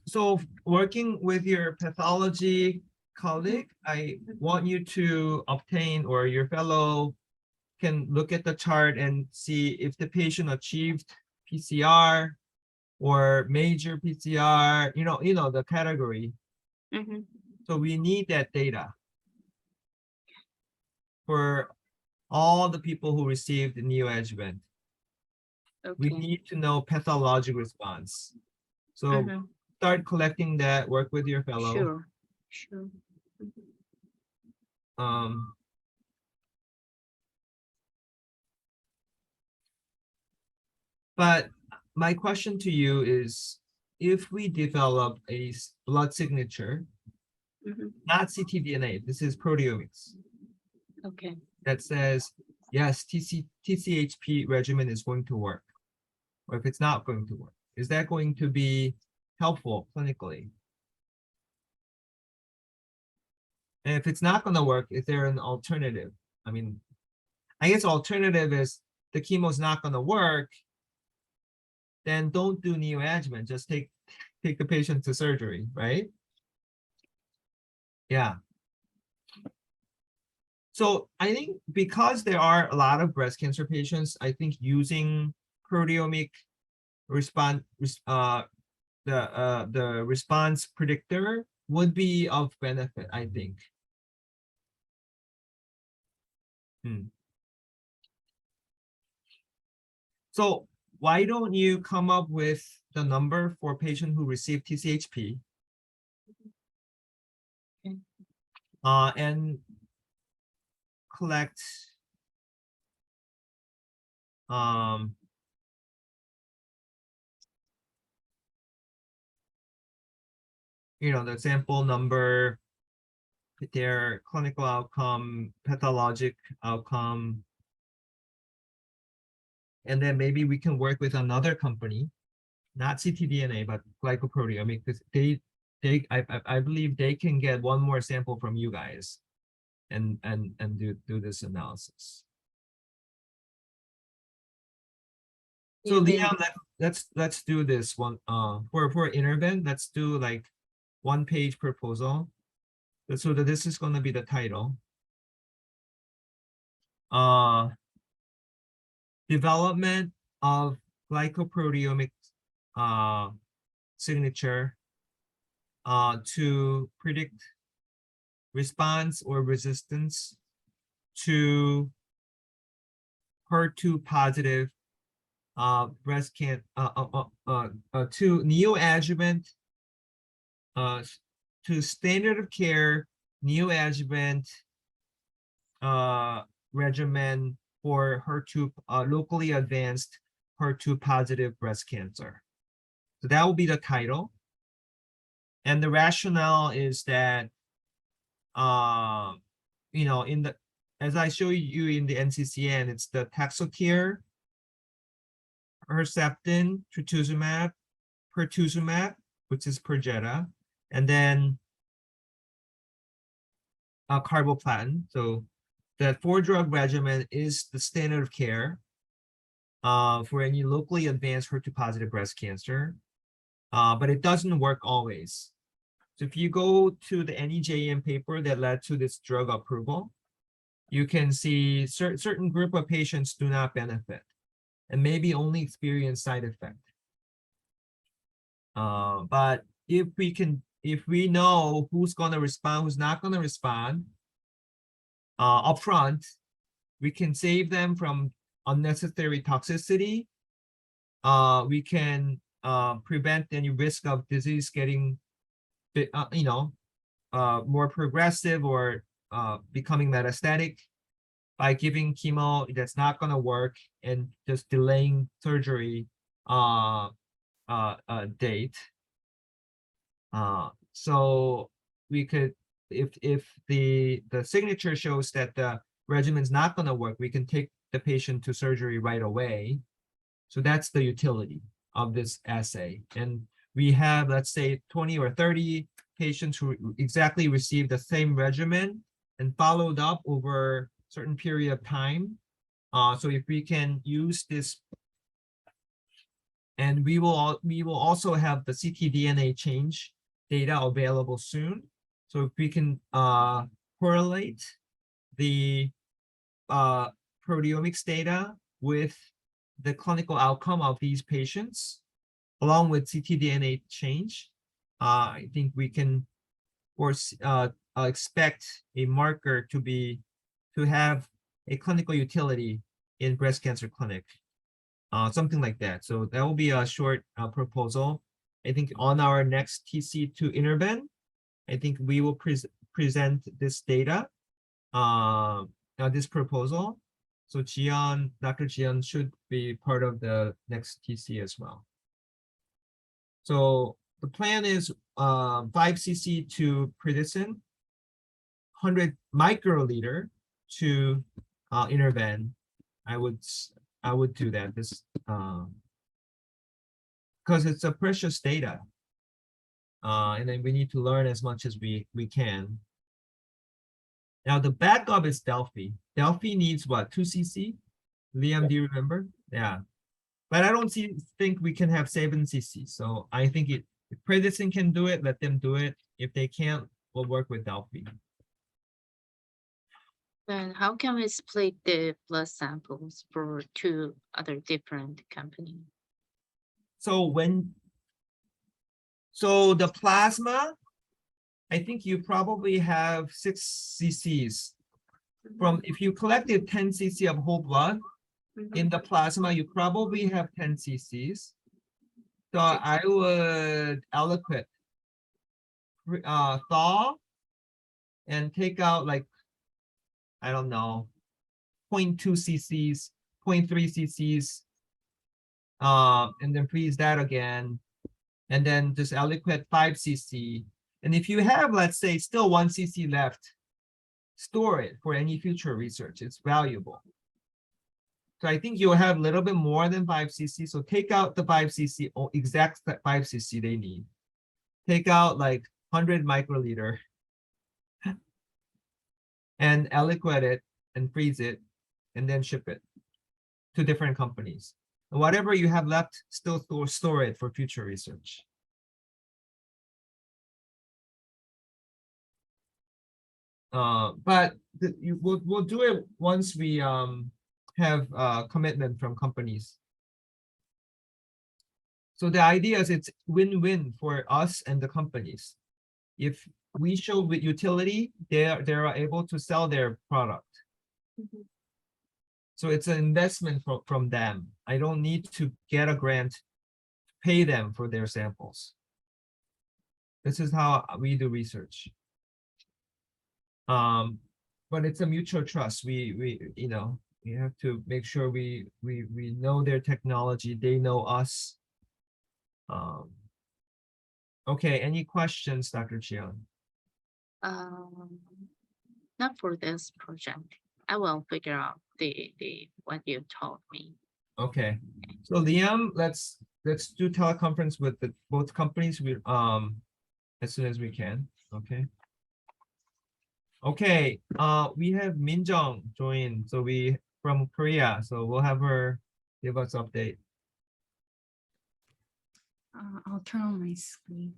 working with your pathology colleague, I want you to obtain, or your fellow can look at the chart and see if the patient achieved PCR or major PCR, you know the category. Mhm. So we need that data for all the people who received neoadjuvant. We Okay. need to know pathologic response. So Mhm. start collecting that, work with your fellow. Sure. Sure. Mhm. But my question to you is, if we develop a blood signature, Mhm. not ctDNA, this is proteomics, Okay. that says, yes, TCHP regimen is going to work, or if it's not going to work, is that going to be helpful clinically? And if it's not going to work, is there an alternative? I mean, I guess alternative is the chemo is not going to work, then don't do neoadjuvant, just take the patient to surgery, right? Yeah. So I think because there are a lot of breast cancer patients, I think using proteomic the response predictor would be of benefit, I think. So why don't you come up with the number for patient who received TCHP? Okay. And collect the sample number, their clinical outcome, pathologic outcome, and then maybe we can work with another company, not ctDNA, but glycoproteomic, because I believe they can get one more sample from you guys and do this analysis. So Leon, let's do this one for Interven. Let's do like 1-page proposal. So that this is going to be the title. Development of glycoproteomic signature to predict response or resistance to HER2 positive breast cancer to neoadjuvant to standard of care neoadjuvant regimen for HER2 locally advanced HER2 positive breast cancer. So that will be the title. And the rationale is that as I show you in the NCCN, it's the Taxotere, Herceptin, trastuzumab, pertuzumab, which is Perjeta, and then carboplatin. So that 4-drug regimen is the standard of care for any locally advanced HER2 positive breast cancer, but it doesn't work always. So if you go to the NEJM paper that led to this drug approval, you can see certain group of patients do not benefit and maybe only experience side effect. But if we know who's gonna respond, who's not gonna respond upfront, we can save them from unnecessary toxicity. We can prevent any risk of disease getting, more progressive or becoming metastatic by giving chemo that's not going to work and just delaying surgery date. So we could, if the signature shows that the regimen is not going to work, we can take the patient to surgery right away. So that's the utility of this assay. And we have, let's say, 20 or 30 patients who exactly received the same regimen and followed up over a certain period of time. So if we can use this, and we will also have the ctDNA change data available soon. So if we can correlate the proteomics data with the clinical outcome of these patients, along with ctDNA change, I think we can expect a marker to have a clinical utility in breast cancer clinic, something like that. So that will be a short proposal. I think on our next TC2 Interven, I think we will present this data, this proposal. So Dr. Jian should be part of the next TC as well. So the plan is 5 cc to prednisone, 100 microliter to Interven. I would do that because it's a precious data, and then we need to learn as much as we can. Now the backup is Delphi. Delphi needs what, 2 cc? Liam, do you remember? Yeah, but I don't think we can have 7 cc. So I think if prednisone can do it, let them do it. If they can't, we'll work with Delphi. Then how can we split the blood samples for 2 other different companies? So the plasma, I think you probably have 6 cc's. From if you collected 10 cc of whole blood in the plasma, you probably have 10 cc's. So I would aliquot, thaw, and take out like, I don't know, 0.2 cc's, 0.3 cc's, and then freeze that again, and then just aliquot 5 cc. And if you have, let's say, still 1 cc left, store it for any future research. It's valuable. So I think you'll have a little bit more than 5 cc. So take out the 5 cc, exact 5 cc they need. Take out like 100 microliter and aliquot it and freeze it and then ship it to different companies. And whatever you have left, still store it for future research. But we'll do it once we have commitment from companies. So the idea is it's win-win for us and the companies. If we show with utility, they are able to sell their product. Mhm. So it's an investment from them. I don't need to get a grant, pay them for their samples. This is how we do research. But it's a mutual trust. We have to make sure we know their technology, they know us. Okay, any questions, Dr. Chiang? Not for this project. I will figure out the what you told me. Okay, so Liam, let's do teleconference with both companies as soon as we can. Okay. Okay, we have Minjung join, so from Korea, so we'll have her give us update. I'll turn on my screen.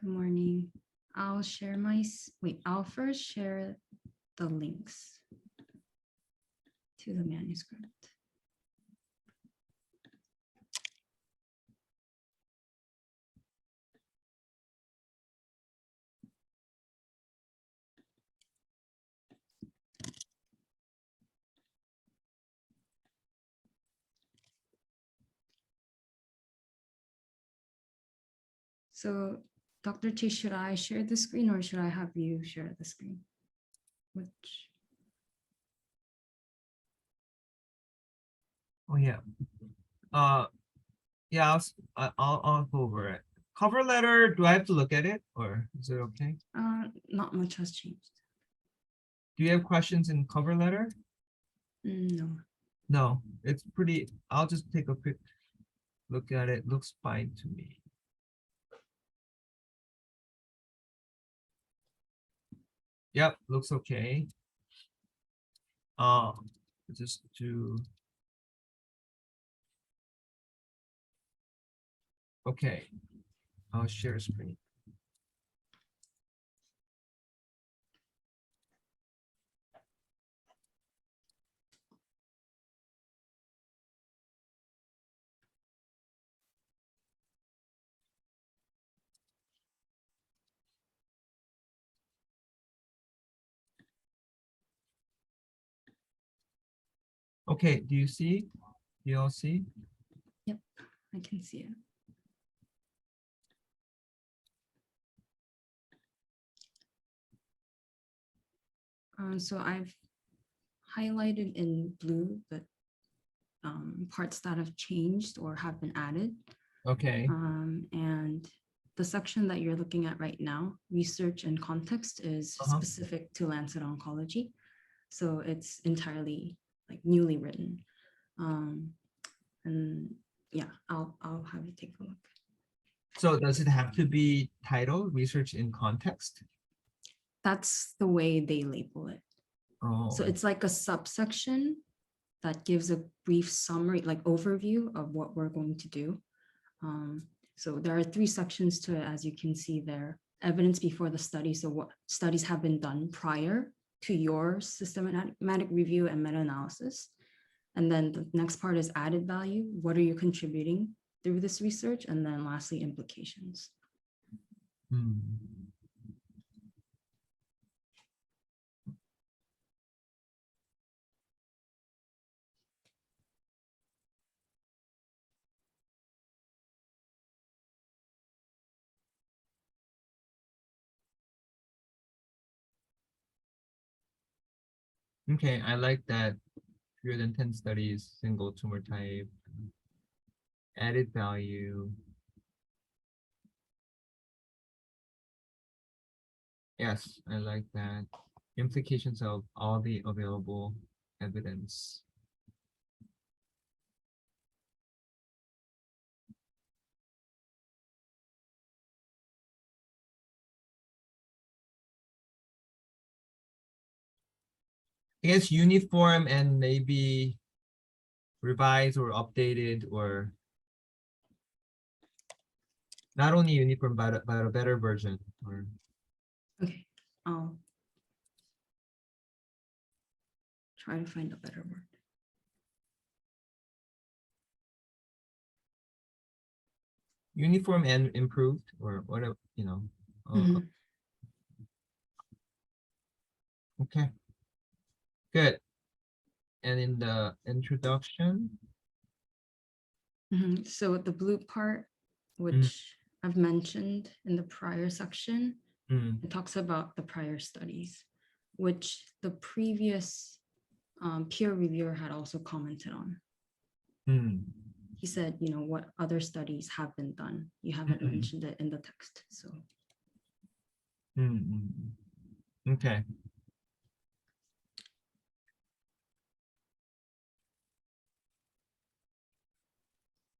Good morning. I'll share I'll first share the links to the manuscript. So, Dr. T, should I share the screen or should I have you share the screen? Which, Oh, yeah. Yeah, I'll go over it. Cover letter, do I have to look at it or is it okay? not much has changed. Do you have questions in cover letter? No. No, it's pretty, I'll just take a quick look at it. Looks fine to me. Yep, looks okay. Just to. Okay, I'll share screen. Okay, do you see? Do you all see? I can see it. So I've highlighted in blue the parts that have changed or have been added. Okay, And the section that you're looking at right now, research and context, is specific to Lancet Oncology. So it's entirely like newly written. And yeah, I'll have you take a look. so does it have to be titled research in context? That's the way they label it. Oh, So it's like a subsection that gives a brief summary, like overview of what we're going to do. So there are 3 sections to it, as you can see there. Evidence before the study, so what studies have been done prior to your systematic review and meta-analysis. And then the next part is added value. What are you contributing through this research? And then lastly, implications. hmm. Okay, I like that. Fewer than 10 studies, single tumor type, added value. Yes, I like that. Implications of all the available evidence. I guess uniform and maybe revised or updated, or not only uniform but a better version. Or Okay, I'll try to find a better word. uniform and improved, or whatever, you know. Mhm. Okay, good. And in the introduction, So the blue part, which I've mentioned in the prior section, it talks about the prior studies, which the previous peer reviewer had also commented on. He said, you know, what other studies have been done? You haven't mentioned it in the text, so. Okay.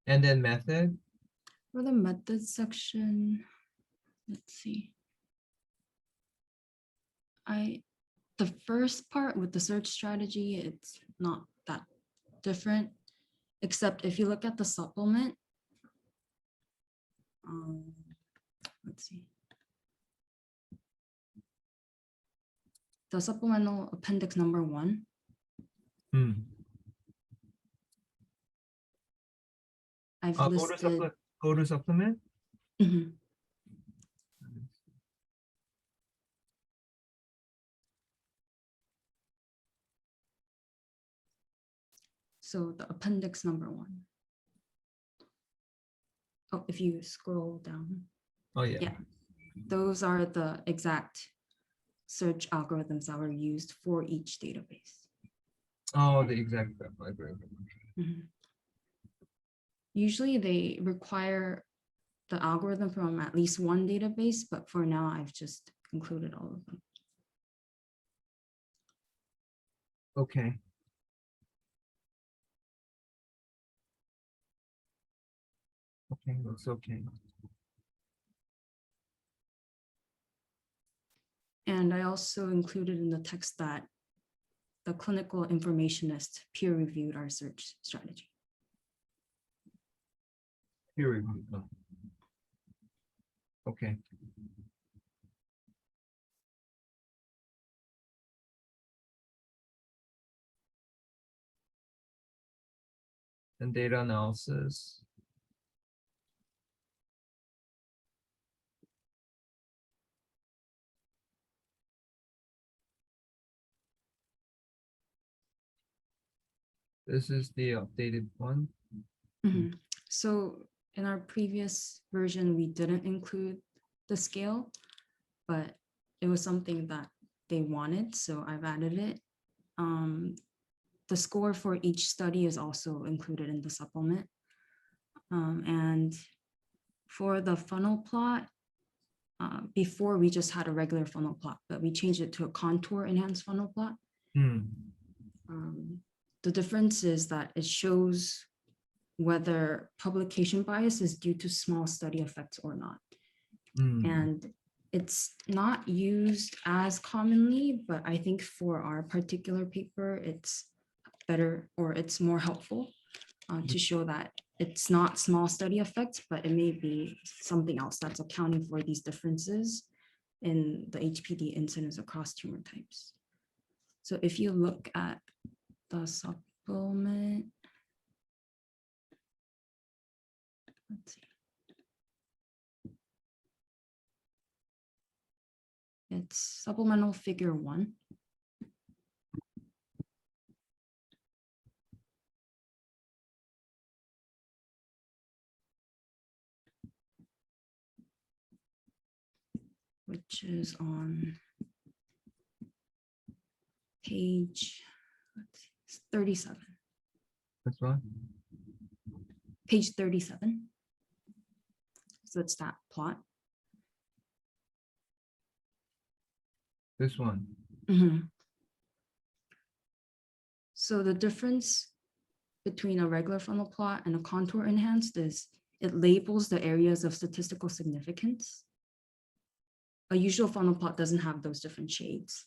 And then method. For the method section, let's see. The first part with the search strategy, it's not that different, except if you look at the supplement, let's see. the supplemental appendix number 1. Hmm. I've Go to listed. go to supplement. Mhm. So the appendix number 1. Oh, if you scroll down, Oh, yeah. yeah, those are the exact search algorithms that were used for each database. Oh, the exact. I agree. Mhm. Usually they require the algorithm from at least one database, but for now I've just included all of them. Okay. Okay, looks okay. And I also included in the text that the clinical informationist peer reviewed our search strategy. Here we go. Okay. And data analysis. This is the updated one. Mhm. So in our previous version, we didn't include the scale, but it was something that they wanted, so I've added it. The score for each study is also included in the supplement. And for the funnel plot, before we just had a regular funnel plot, but we changed it to a contour enhanced funnel plot. Hmm. The difference is that it shows whether publication bias is due to small study effects or not. Hmm. And it's not used as commonly, but I think for our particular paper, it's better or it's more helpful to show that it's not small study effects, but it may be something else that's accounting for these differences in the HPD incidence across tumor types. So if you look at the supplement, let's see. It's supplemental figure 1. Which is on page, let's see, 37. This one. Page 37. So it's that plot. This one. Mhm. So the difference between a regular funnel plot and a contour enhanced is it labels the areas of statistical significance. A usual funnel plot doesn't have those different shades.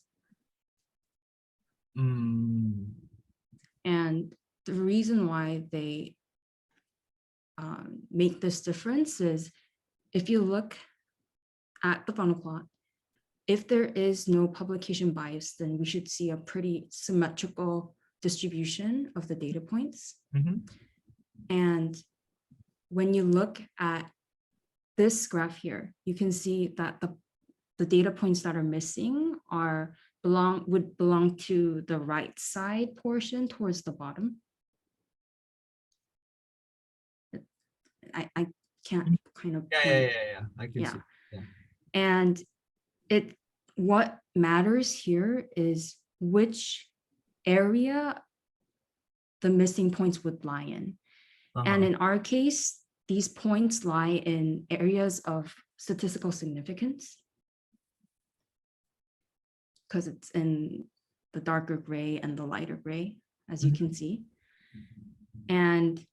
Hmm. And the reason why they make this difference is if you look at the funnel plot, if there is no publication bias, then we should see a pretty symmetrical distribution of the data points. Mhm. And when you look at this graph here, you can see that the data points that are missing would belong to the right side portion towards the bottom. I can't kind of point. Yeah. I can see. Yeah. And what matters here is which area the missing points would lie in. And in our case, these points lie in areas of statistical significance because it's in the darker gray and the lighter gray, as you can see. And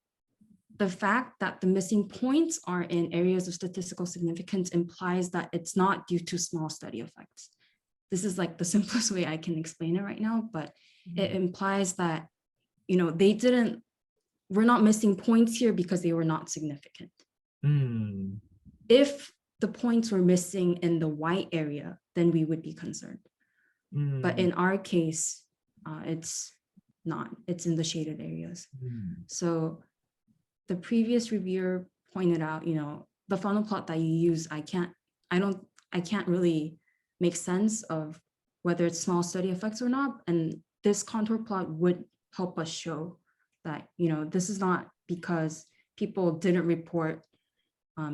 the fact that the missing points are in areas of statistical significance implies that it's not due to small study effects. This is like the simplest way I can explain it right now, but it implies that, we're not missing points here because they were not significant. Hmm. If the points were missing in the white area, then we would be concerned. But Mm, in our case, it's not, it's in the shaded areas. So the previous reviewer pointed out, the funnel plot that you use, I can't really make sense of whether it's small study effects or not. And this contour plot would help us show that, this is not because people didn't report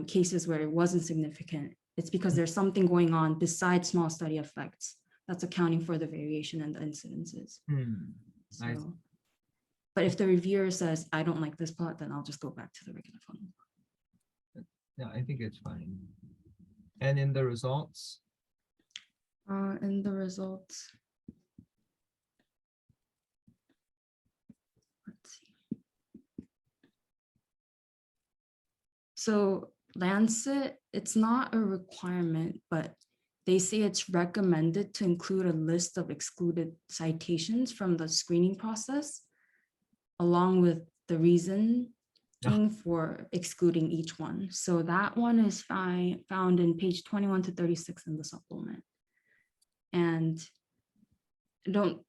cases where it wasn't significant. It's because there's something going on besides small study effects that's accounting for the variation and the incidences. I see. So, but if the reviewer says, I don't like this plot, then I'll just go back to the regular funnel. Yeah, I think it's fine. And in the results, And the results. Let's see. So Lancet, it's not a requirement, but they say it's recommended to include a list of excluded citations from the screening process, along with the reason for excluding each one. So that one is found in page 21 to 36 in the supplement. And I don't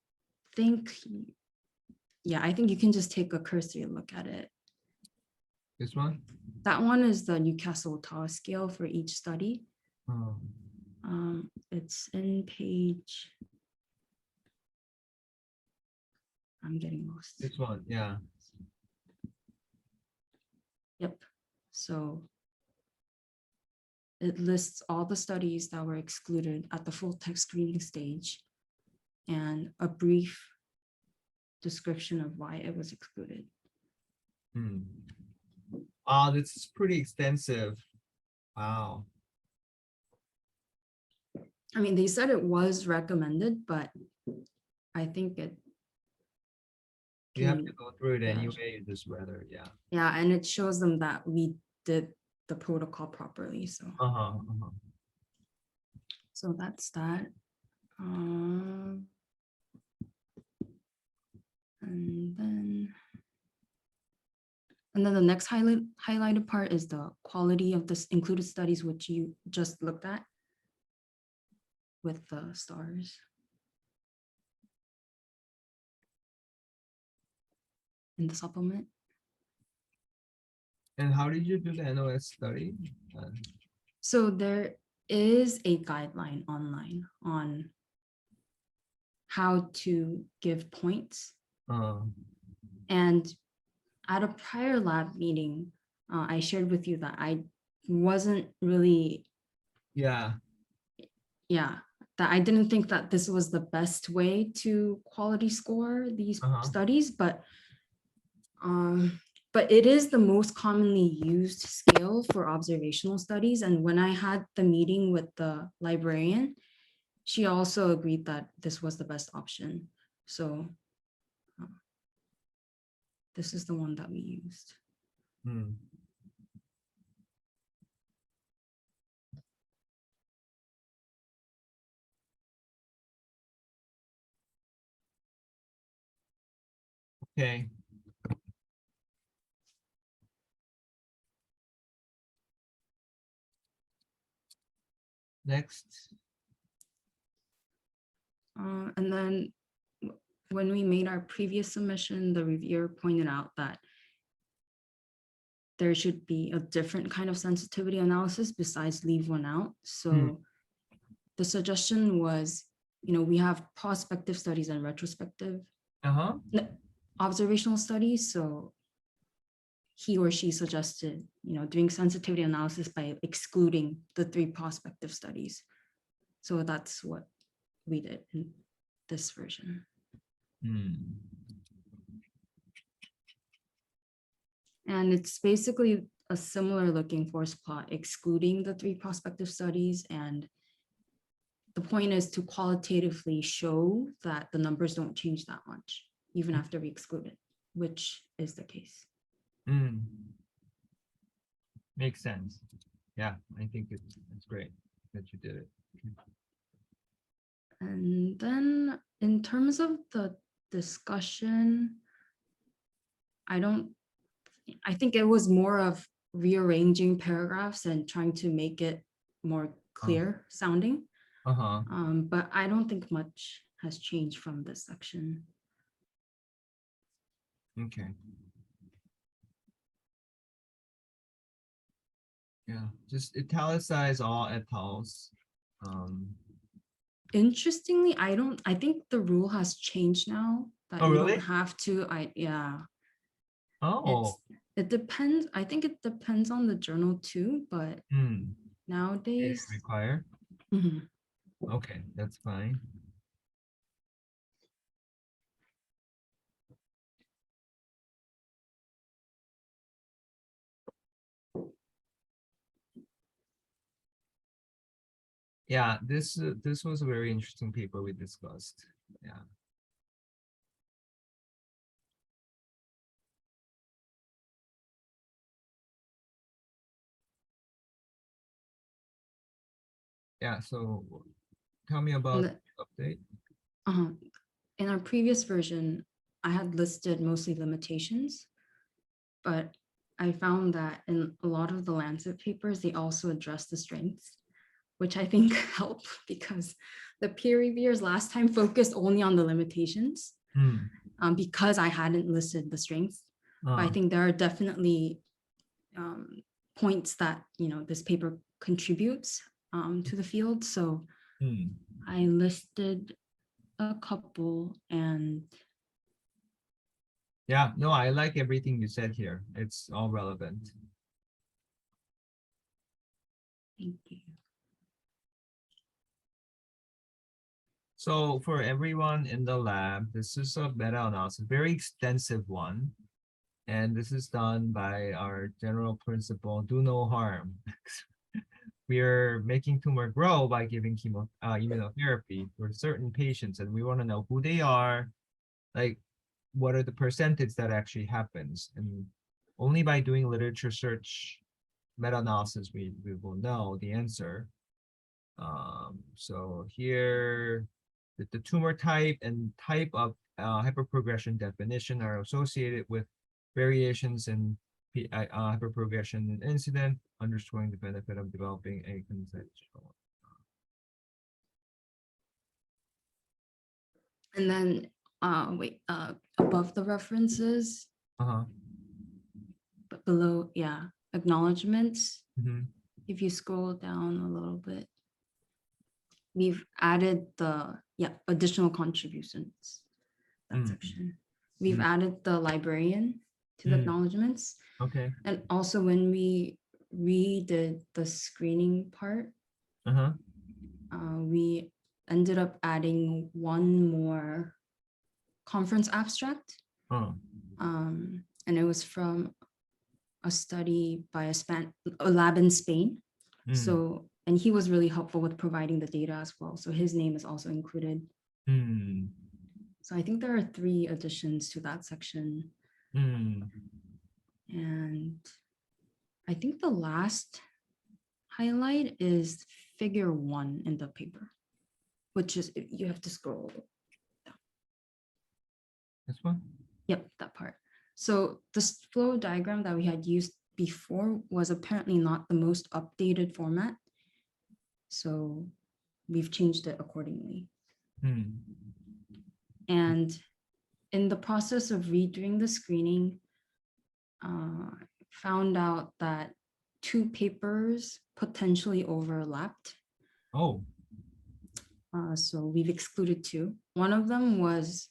think, yeah, I think you can just take a cursory look at it. this one. That one is the Newcastle-Ottawa scale for each study. Oh, It's in page, I'm getting lost. this one, yeah. Yep. So it lists all the studies that were excluded at the full text screening stage and a brief description of why it was excluded. This is pretty extensive. Wow. I mean, they said it was recommended, but I think it. You have can- to go through it yeah. anyway, just rather, yeah. Yeah, and it shows them that we did the protocol properly, so. So that's that. And then the next highlighted part is the quality of this included studies, which you just looked at with the stars. In the supplement. And how did you do the NOS study? So there is a guideline online on how to give points. And at a prior lab meeting, I shared with you that I wasn't really, Yeah, that I didn't think that this was the best way to quality score these studies, but it is the most commonly used scale for observational studies. And when I had the meeting with the librarian, she also agreed that this was the best option. So this is the one that we used. Okay. Next. And then when we made our previous submission, the reviewer pointed out that there should be a different kind of sensitivity analysis besides leave one out. So the suggestion was, we have prospective studies and retrospective observational studies. So he or she suggested, doing sensitivity analysis by excluding the 3 prospective studies. So that's what we did in this version. And it's basically a similar looking force plot, excluding the 3 prospective studies. And the point is to qualitatively show that the numbers don't change that much, even after we exclude it, which is the case. Makes sense. Yeah, I think it's great that you did it. And then in terms of the discussion, I think it was more of rearranging paragraphs and trying to make it more clear sounding. Uh-huh. But I don't think much has changed from this section. Okay. Yeah, just italicize all etals. Interestingly, I think the rule has changed now that Oh, you really? don't have to, yeah. Oh, It depends. I think it depends on the journal too, but it's nowadays, required. mhm. Okay, that's fine. Yeah, this was a very interesting paper we discussed. Yeah. Yeah, so tell me about the- the update. uh-huh. In our previous version, I had listed mostly limitations, but I found that in a lot of the Lancet papers, they also address the strengths, which I think help because the peer reviewers last time focused only on the limitations Hmm. because I hadn't listed the strengths. But I Uh, think there are definitely points that, this paper contributes to the field. So hmm. I listed a couple and Yeah, no, I like everything you said here. It's all relevant. thank you. So for everyone in the lab, this is a meta-analysis, very extensive one. And this is done by our general principle, do no harm. We are making tumor grow by giving immunotherapy for certain patients, and we want to know who they are, like what are the percentage that actually happens. And only by doing literature search meta-analysis, we will know the answer. So here, the tumor type and type of hyperprogression definition are associated with variations in hyperprogression incident, underscoring the benefit of developing a consensual. And then above the references, Uh-huh. but below, yeah, acknowledgements. Mhm. If you scroll down a little bit, we've added the additional contributions, that Mm. section. We've Mm. added the librarian to the Mm. acknowledgements. Okay. And also when we redid the screening part, Uh-huh. we ended up adding one more conference abstract. Oh. And it was from a study by a lab in Spain. Mm. So, and he was really helpful with providing the data as well. So his name is also included. Mm. So I think there are 3 additions to that section. Mm. And I think the last highlight is figure 1 in the paper, which is, you have to scroll. This one? Yep, that part. So this flow diagram that we had used before was apparently not the most updated format. So we've changed it accordingly. Mm. And in the process of redoing the screening, found out that 2 papers potentially overlapped. Oh. So we've excluded 2. One of them was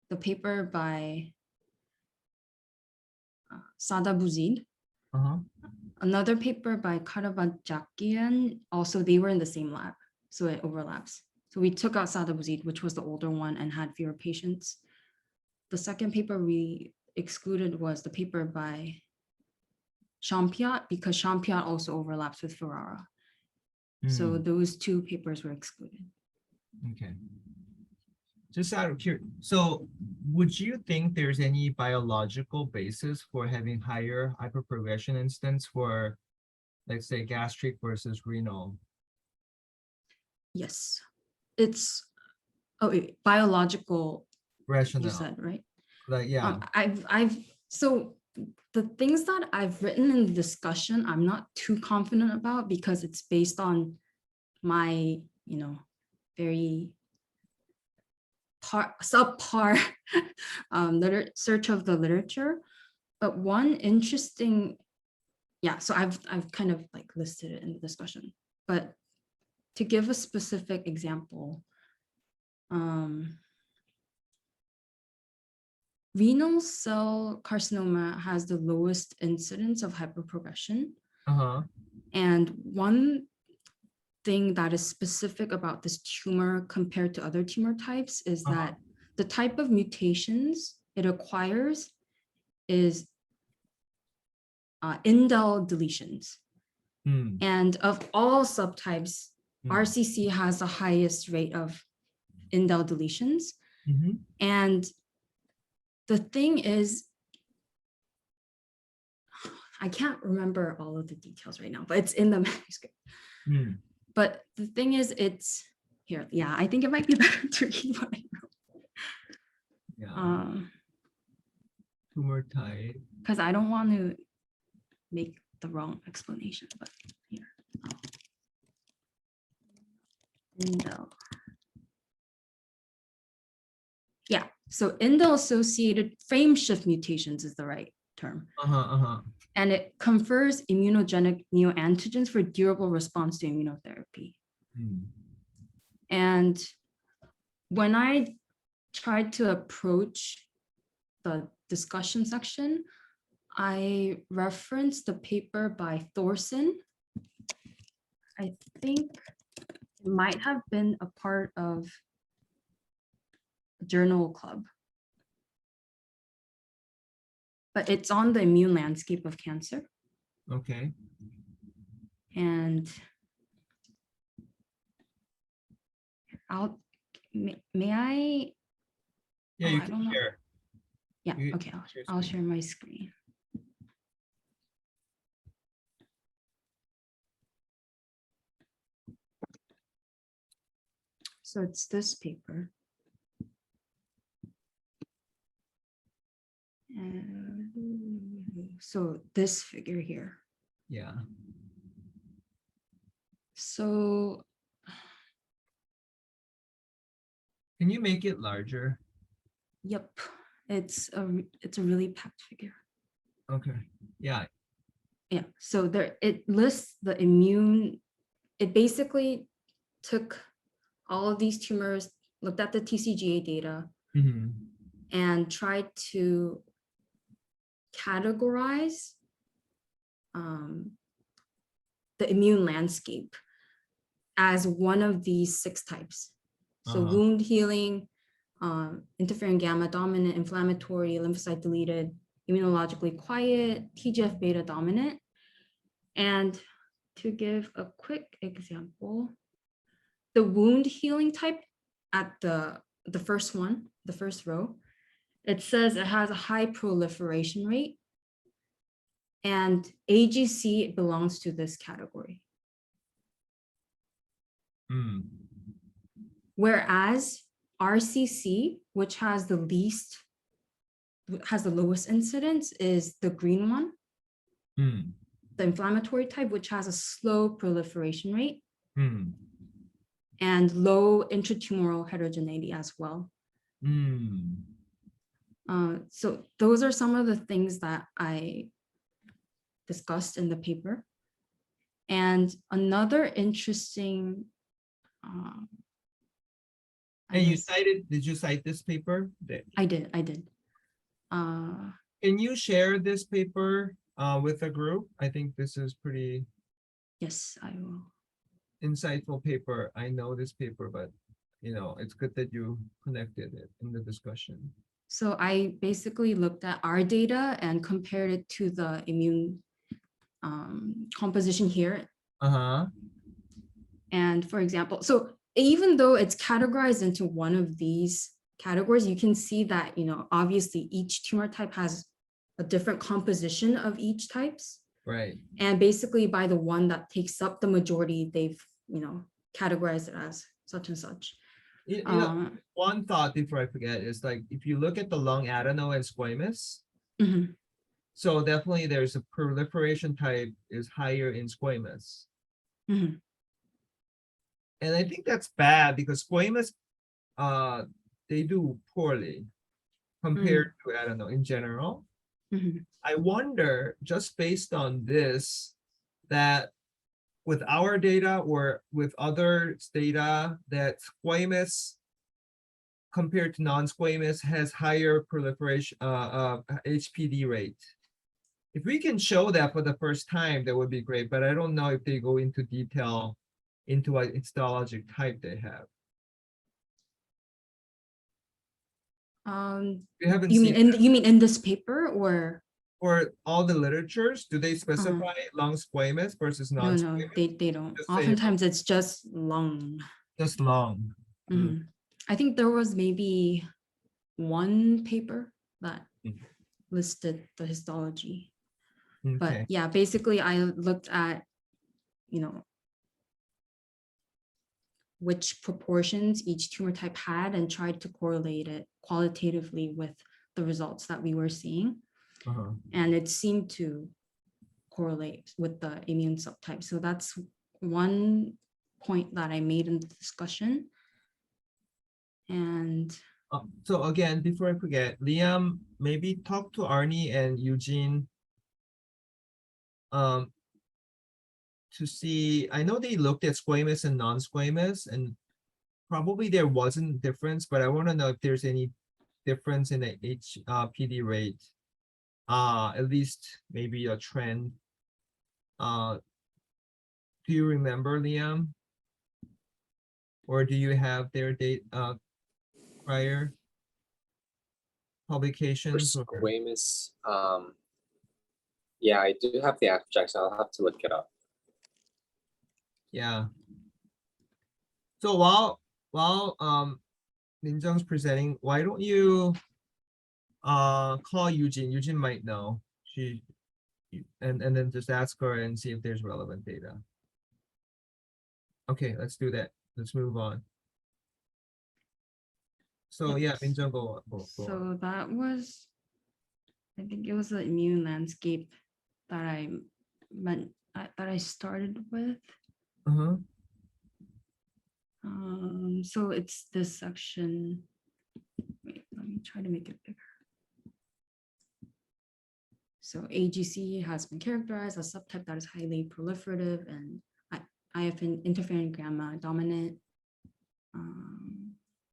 the paper by Sada Bouzid. Uh-huh. Another paper by Karabajakian, also they were in the same lab, so it overlaps. So we took out Sada Bouzid, which was the older one and had fewer patients. The second paper we excluded was the paper by Champiat, because Champiat also overlaps with Ferrara. So Mm. those 2 papers were excluded. Okay. Just out of curiosity, so would you think there's any biological basis for having higher hyperprogression instance for, let's say, gastric versus renal? Yes, it's biological, you Rationale, said, right? like, yeah. So the things that I've written in the discussion, I'm not too confident about because it's based on my, very subpar search of the literature. But one interesting, yeah, so I've kind of like listed it in the discussion, but to give a specific example, renal cell carcinoma has the lowest incidence of hyperprogression. Uh-huh. And one thing that is specific about this tumor compared to other tumor types is that the type of mutations it acquires is indel deletions. And of all subtypes, RCC has the highest rate of indel deletions. And the thing is, I can't remember all of the details right now, but it's in the manuscript. But the thing is, it's here. Yeah, I think it might be better to read what I wrote. Yeah. Tumor type. Because I don't want to make the wrong explanation, but here. Indel. Yeah, so indel-associated frame shift mutations is the right term. And it confers immunogenic neoantigens for durable response to immunotherapy. And when I tried to approach the discussion section, I referenced the paper by Thorson. I think it might have been a part of a journal club. But it's on the immune landscape of cancer. Okay. And may I? Yeah, Oh, you I can don't know. share. Yeah, You- okay, share I'll screen. share my screen. So it's this paper. And so this figure here. Yeah. So Can you make it larger? yep, it's a really packed figure. Okay. Yeah. Yeah, so there it lists the immune, it basically took all of these tumors, looked at the TCGA data, and tried to categorize the immune landscape as one of these 6 types. So wound healing, interferon gamma dominant, inflammatory, lymphocyte deleted, immunologically quiet, TGF beta dominant. And to give a quick example, the wound healing type at the first one, the first row, it says it has a high proliferation rate, and AGC belongs to this category. Whereas RCC, which has the lowest incidence, is the green one, the inflammatory type, which has a slow proliferation rate and low intratumoral heterogeneity as well. So those are some of the things that I discussed in the paper. And another interesting, And you cited, did you cite this paper? I did. Can you share this paper with a group? I think this is pretty Yes, I will. insightful paper. I know this paper, but you know, it's good that you connected it in the discussion. So I basically looked at our data and compared it to the immune composition here. And for example, so even though it's categorized into one of these categories, you can see that, you know, obviously each tumor type has a different composition of each types. Right. And basically by the one that takes up the majority, they've, you know, categorized it as such and such. You know, one thought before I forget is like, if you look at the lung adeno and squamous, so definitely there's a proliferation type is higher in squamous. And I think that's bad because squamous, they do poorly compared to, I don't know, in general. Mhm. I wonder, just based on this, that with our data or with others' data, that squamous compared to non-squamous has higher proliferation, HPD rate. If we can show that for the first time, that would be great, but I don't know if they go into detail into what histologic type they have. We haven't You mean seen you mean in this paper or? for all the literatures, do they specify lung squamous versus No, non-squamous? they don't. Just say Oftentimes it's just lung. Just lung. Mhm. I think there was maybe one paper that Mhm. listed the histology. Okay. But yeah, basically I looked at, you know, which proportions each tumor type had and tried to correlate it qualitatively with the results that we were seeing. Uh-huh. And it seemed to correlate with the immune subtype. So that's one point that I made in the discussion. And So again, before I forget, Liam, maybe talk to Arnie and Eugene to see, I know they looked at squamous and non-squamous, and probably there wasn't difference, but I want to know if there's any difference in the PD rate. At least maybe a trend. Do you remember, Liam? Or do you have their date prior For publications? Or squamous, yeah, I do have the abstracts. I'll have to look it up. yeah. So while Minjung's presenting, why don't you call Eugene? Eugene might know. And then just ask her and see if there's relevant data. Okay, let's do that. Let's move on. So yeah, Yes. Minjung, go on. so that was, I think it was the immune landscape that I meant that I started with. Uh-huh. So it's this section. Wait, let me try to make it bigger. So AGC has been characterized as a subtype that is highly proliferative and IFN interferon gamma dominant.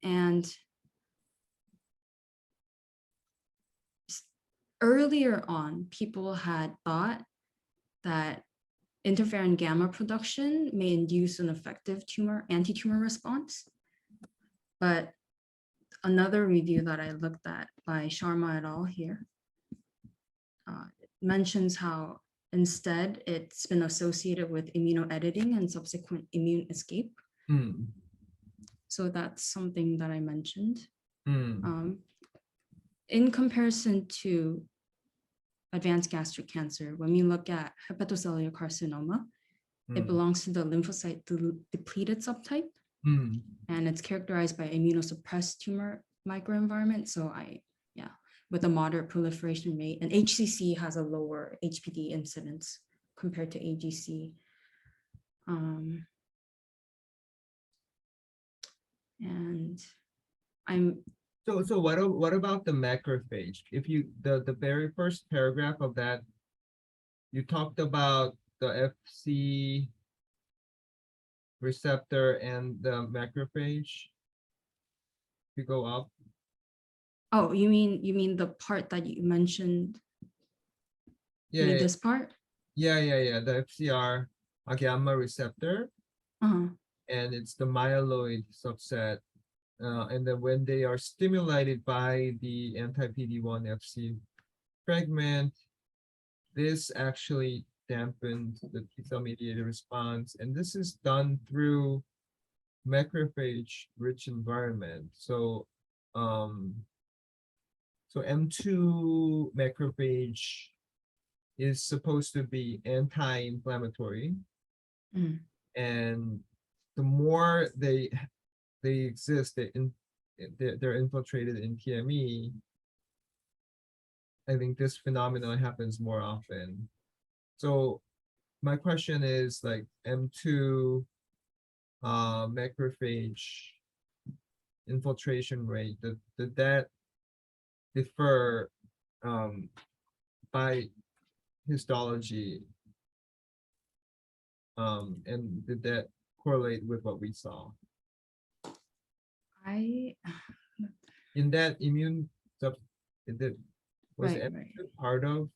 And earlier on, people had thought that interferon gamma production may induce an effective anti-tumor response. But another review that I looked at by Sharma et al. Here mentions how instead it's been associated with immunoediting and subsequent immune escape. Mm. So that's something that I mentioned. Mm. In comparison to advanced gastric cancer, when we look at hepatocellular carcinoma, it Mm. belongs to the lymphocyte depleted subtype, Mm. and it's characterized by immunosuppressed tumor microenvironment. So with a moderate proliferation rate, and HCC has a lower HPD incidence compared to AGC. And So what about the macrophage? If you the very first paragraph of that, you talked about the FC receptor and the macrophage. If you go up. oh, you mean the part that you mentioned? Yeah, You mean yeah, this part? yeah. The FCR gamma receptor, Uh-huh. and it's the myeloid subset. And then when they are stimulated by the anti-PD-1 FC fragment, this actually dampens the T-cell mediated response. And this is done through macrophage-rich environment. So M2 macrophage is supposed to be anti-inflammatory. Mm. And the more they exist, they're infiltrated in TME. I think this phenomenon happens more often. So my question is, like, M2 macrophage infiltration rate, did that differ by histology? And did that correlate with what we saw I, in that immune sub? Was Right, it right. part of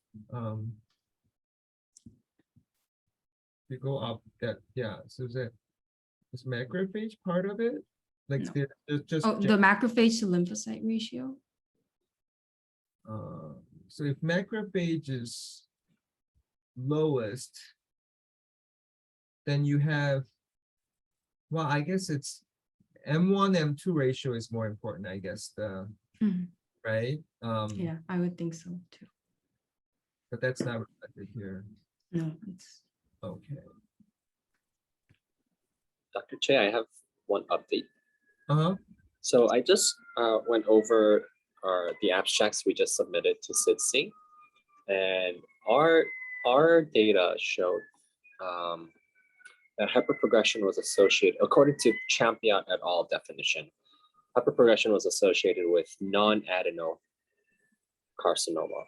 to go up that, yeah, so is macrophage part of it? Like No. there's just oh, the macrophage to lymphocyte ratio? so if macrophage is lowest, then you have, well, I guess it's M1, M2 ratio is more important, I guess, Mhm. right? Yeah, I would think so too. But that's not reflected here. No, it's, Okay. Dr. Che, I have one update. Uh-huh. So I just went over the abstracts we just submitted to SIDSI, and our data showed that hyperprogression was associated, according to Champion et al. Definition, hyperprogression was associated with non-adenocarcinoma,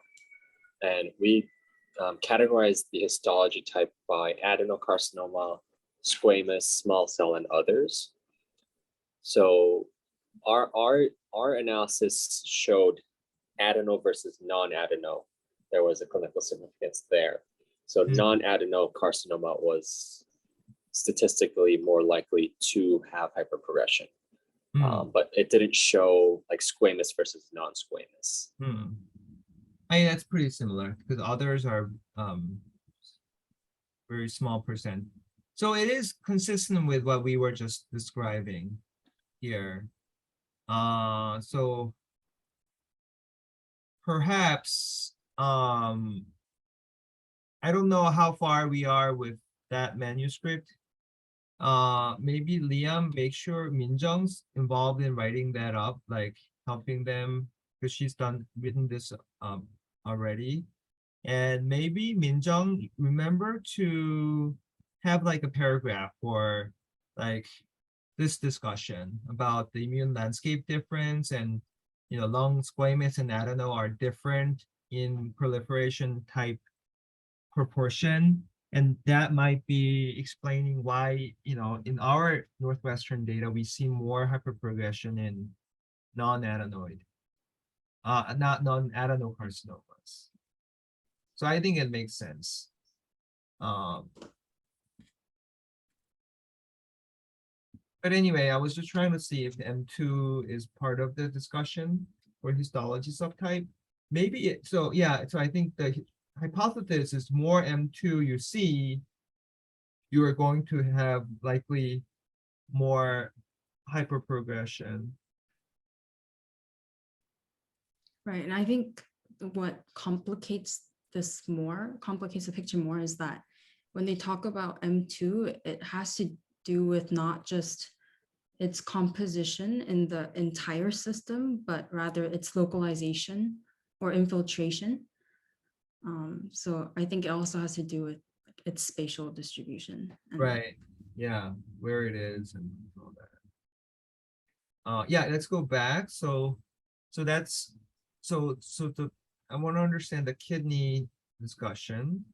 and we categorized the histology type by adenocarcinoma, squamous, small cell, and others. So our analysis showed adeno versus non-adeno. There was a clinical significance there. So non-adenocarcinoma was statistically more likely to have hyperprogression, but it didn't show like squamous versus non-squamous. I mean, that's pretty similar because others are very small percent. So it is consistent with what we were just describing here. So perhaps I don't know how far we are with that manuscript. Maybe Liam, make sure Minjung's involved in writing that up, like helping them, because she's written this already. And maybe Minjung, remember to have like a paragraph for like this discussion about the immune landscape difference, and lung squamous and adeno are different in proliferation type proportion. And that might be explaining why, in our Northwestern data, we see more hyperprogression in non-adenoid, not non-adenocarcinomas. So I think it makes sense. But anyway, I was just trying to see if the M2 is part of the discussion for histology subtype. Maybe so yeah, so I think the hypothesis is more M2 you see, you are going to have likely more hyperprogression. right, and I think what complicates the picture more is that when they talk about M2, it has to do with not just its composition in the entire system, but rather its localization or infiltration. So I think it also has to do with its spatial distribution. Right, yeah, where it is and all that. Yeah, let's go back. So that's I want to understand the kidney discussion.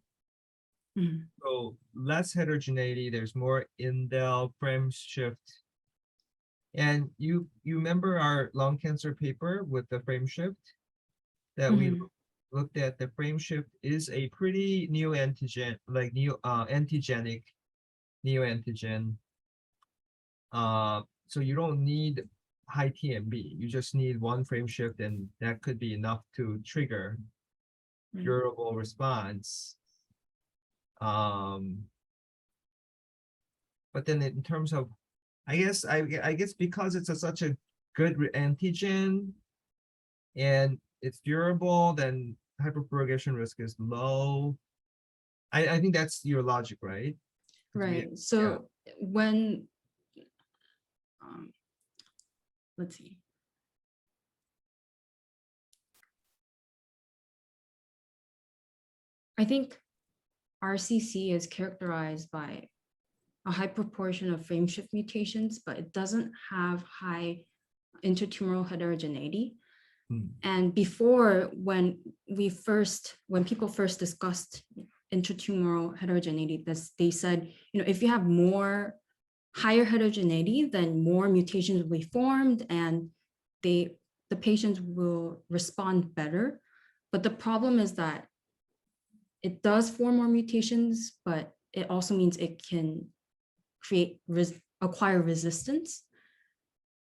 Mhm. So less heterogeneity, there's more indel frame shift. And you remember our lung cancer paper with the frame shift that we looked at? The frame shift is a pretty neoantigen, like antigenic neoantigen. So you don't need high TMB, you just need one frame shift, and that could be enough to trigger durable response. But then in terms of, I guess because it's such a good antigen and it's durable, then hyperprogression risk is low. I think that's your logic, right? Right. So when, let's see. I think RCC is characterized by a high proportion of frame shift mutations, but it doesn't have high intertumoral heterogeneity. And before, when people first discussed intertumoral heterogeneity, they said, if you have more higher heterogeneity, then more mutations will be formed and the patients will respond better. But the problem is that it does form more mutations, but it also means it can acquire resistance.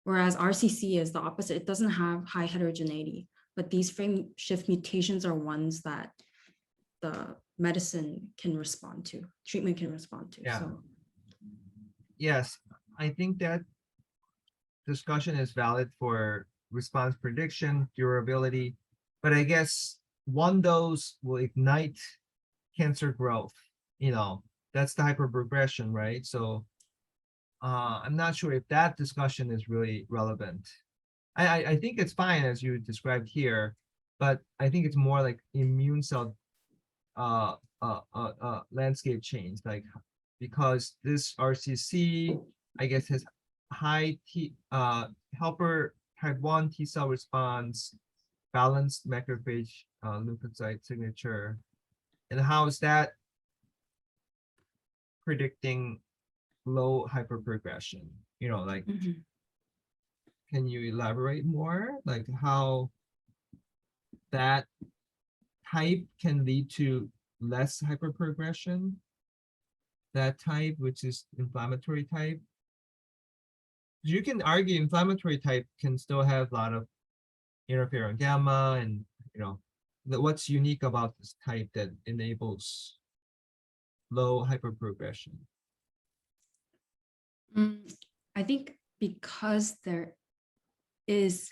Whereas RCC is the opposite. It doesn't have high heterogeneity, but these frame shift mutations are ones that the medicine can respond to, treatment can respond to. Yeah. So Yes, I think that discussion is valid for response prediction, durability, but I guess one dose will ignite cancer growth, that's the hyperprogression, right? So I'm not sure if that discussion is really relevant. I think it's fine as you described here, but I think it's more like immune cell landscape change, like because this RCC, I guess, has high helper type 1 T cell response, balanced macrophage leukocyte signature, and how is that predicting low hyperprogression? Like, mhm. can you elaborate more, like how that type can lead to less hyperprogression? That type, which is inflammatory type. You can argue inflammatory type can still have a lot of interferon gamma, and what's unique about this type that enables low hyperprogression? I think because there is,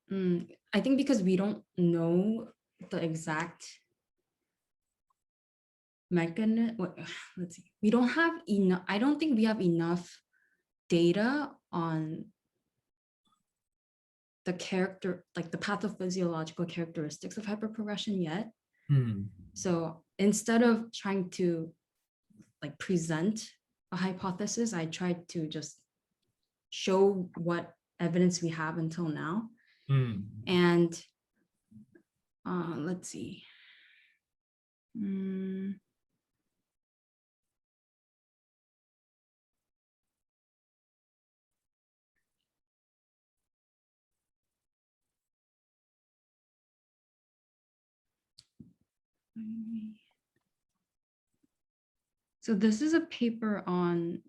I think because we don't know the exact mechanism, let's see, we don't have enough, I don't think we have enough data on the like the pathophysiological characteristics of hyperprogression yet. So instead of trying to like present a hypothesis, I tried to just show what evidence we have until now. And let's see. So this is a paper on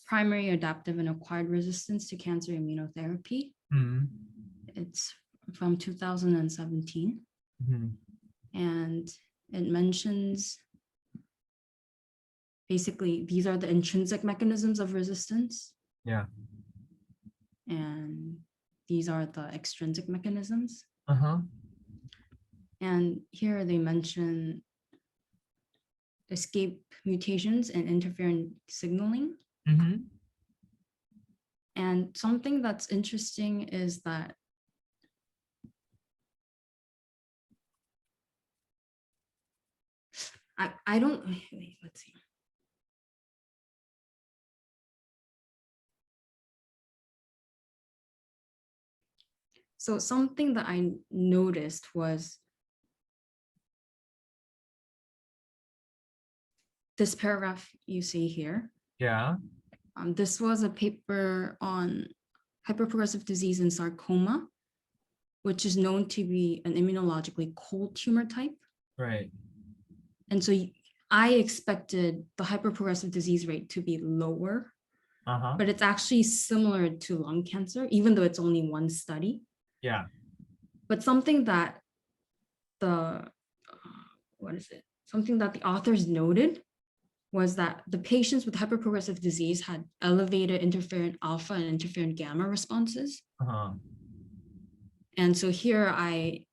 primary adaptive and acquired resistance to cancer immunotherapy. It's from 2017. And it mentions basically these are the intrinsic mechanisms of resistance. Yeah. And these are the extrinsic mechanisms. Uh-huh. And here they mention escape mutations and interferon signaling. And something that's interesting is that I don't, wait, let's see. So something that I noticed was this paragraph you see here. Yeah. This was a paper on hyperprogressive disease in sarcoma, which is known to be an immunologically cold tumor type. Right. And so I expected the hyperprogressive disease rate to be lower, but it's actually similar to lung cancer, even though it's only one study. Yeah. But something that something that the authors noted was that the patients with hyperprogressive disease had elevated interferon alpha and interferon gamma responses. And so here I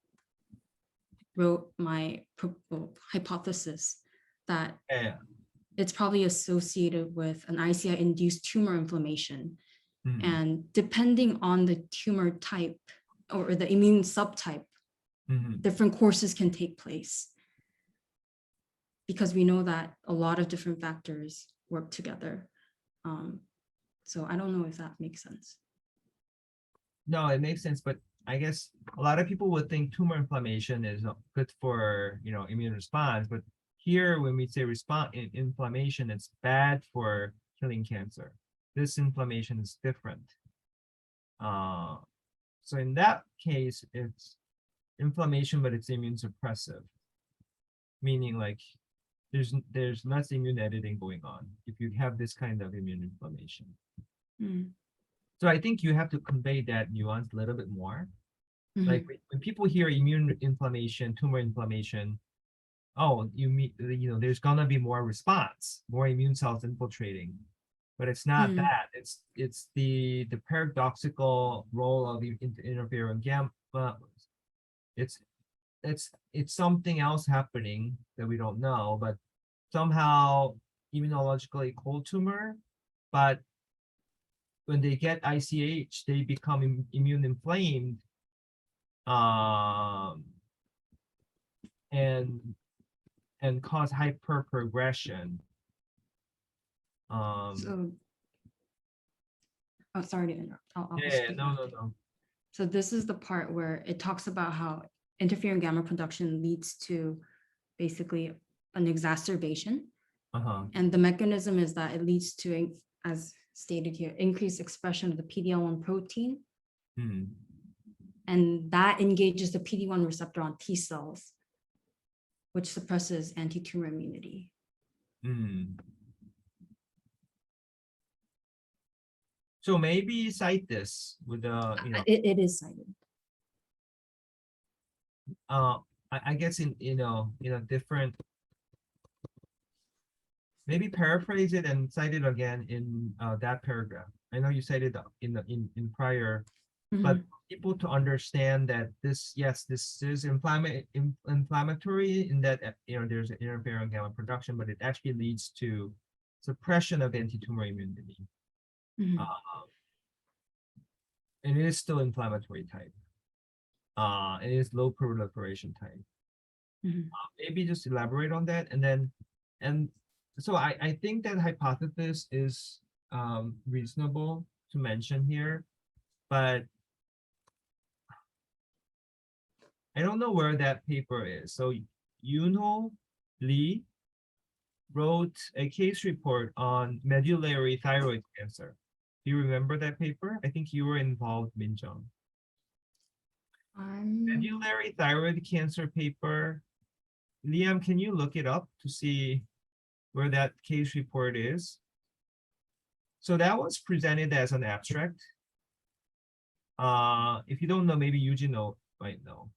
wrote my hypothesis that it's probably associated with an ICI-induced tumor inflammation. And depending on the tumor type or the immune subtype, different courses can take place. because we know that a lot of different factors work together. So I don't know if that makes sense. No, it makes sense, but I guess a lot of people would think tumor inflammation is good for, immune response, but here when we say inflammation, it's bad for killing cancer. This inflammation is different. So in that case, it's inflammation, but it's immune suppressive, meaning like there's less immune editing going on if you have this kind of immune inflammation. Mm, So I think you have to convey that nuance a little bit more. Like mhm, when people hear immune inflammation, tumor inflammation, oh, there's gonna be more response, more immune cells infiltrating. But it's not Mm. that. It's the paradoxical role of interferon gamma. It's it's something else happening that we don't know, but somehow immunologically cold tumor, but when they get ICH, they become immune inflamed, and cause hyperprogression. So, oh, sorry to interrupt. I'll Yeah, speak no, after. no. So this is the part where it talks about how interferon gamma production leads to basically an exacerbation. Uh-huh. And the mechanism is that it leads to, as stated here, increased expression of the PD-L1 protein. Hmm. And that engages the PD-1 receptor on T cells, which suppresses anti-tumor immunity. Hmm. So maybe cite this with It is cited. I guess in a different, maybe paraphrase it and cite it again in that paragraph. I know you cited in prior, but Mhm, people to understand that this is inflammatory in that there's an interferon gamma production, but it actually leads to suppression of anti-tumor immunity. mhm. And it is still inflammatory type. It is low proliferation type. Mhm. Maybe just elaborate on that, and so I think that hypothesis is reasonable to mention here, but I don't know where that paper is. So Yuno Lee wrote a case report on medullary thyroid cancer. Do you remember that paper? I think you were involved, Minjung. Medullary thyroid cancer paper. Liam, can you look it up to see where that case report is? So that was presented as an abstract. If you don't know, maybe Eugene might know.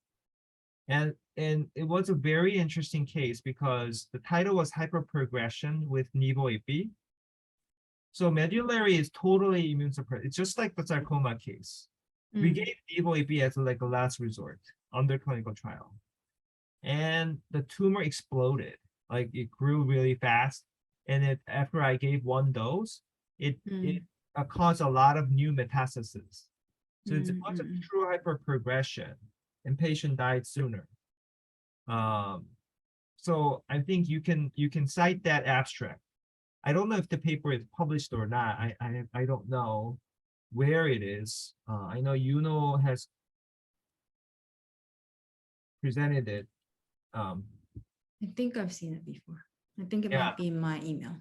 And it was a very interesting case because the title was hyperprogression with nivo-ipi. So medullary is totally immune suppressed. It's just like the sarcoma case. We Mm. gave nivo-ipi as like a last resort under clinical trial. And the tumor exploded. Like it grew really fast. And after I gave one dose, it caused a lot of new metastases. So it's a bunch of true hyperprogression, and patient died sooner. So I think you can cite that abstract. I don't know if the paper is published or not. I don't know where it is. I know Yuno has presented it. I think I've seen it before. I think it Yeah. might be in my email.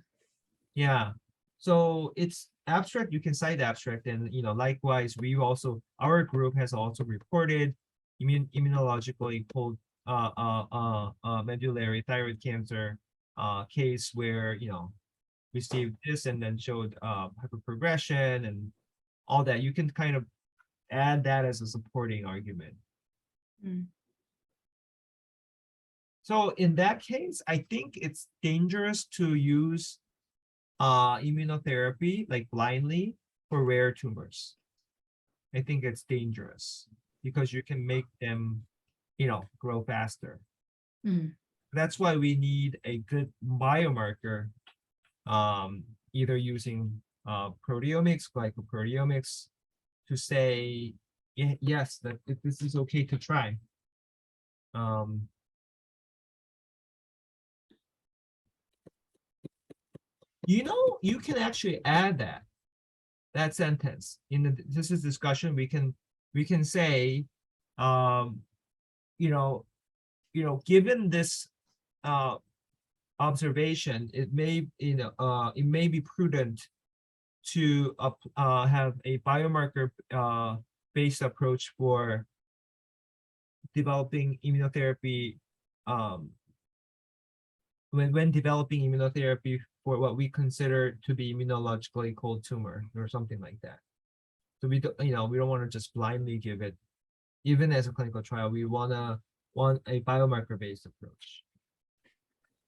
Yeah. So it's abstract, you can cite abstract, and likewise, our group has also reported immunologically cold medullary thyroid cancer case where received this and then showed hyperprogression and all that. You can kind of add that as a supporting argument. Mm. So in that case, I think it's dangerous to use immunotherapy like blindly for rare tumors. I think it's dangerous because you can make them, grow faster. Mm. That's why we need a good biomarker, either using proteomics, glycoproteomics, to say yes, that this is okay to try. You know, you can actually add that sentence in this is discussion. We can say, you know, given this observation, it may it may be prudent to have a biomarker based approach for developing immunotherapy when developing immunotherapy for what we consider to be immunologically cold tumor or something like that. So we don't, we don't want to just blindly give it, even as a clinical trial. We want a biomarker based approach.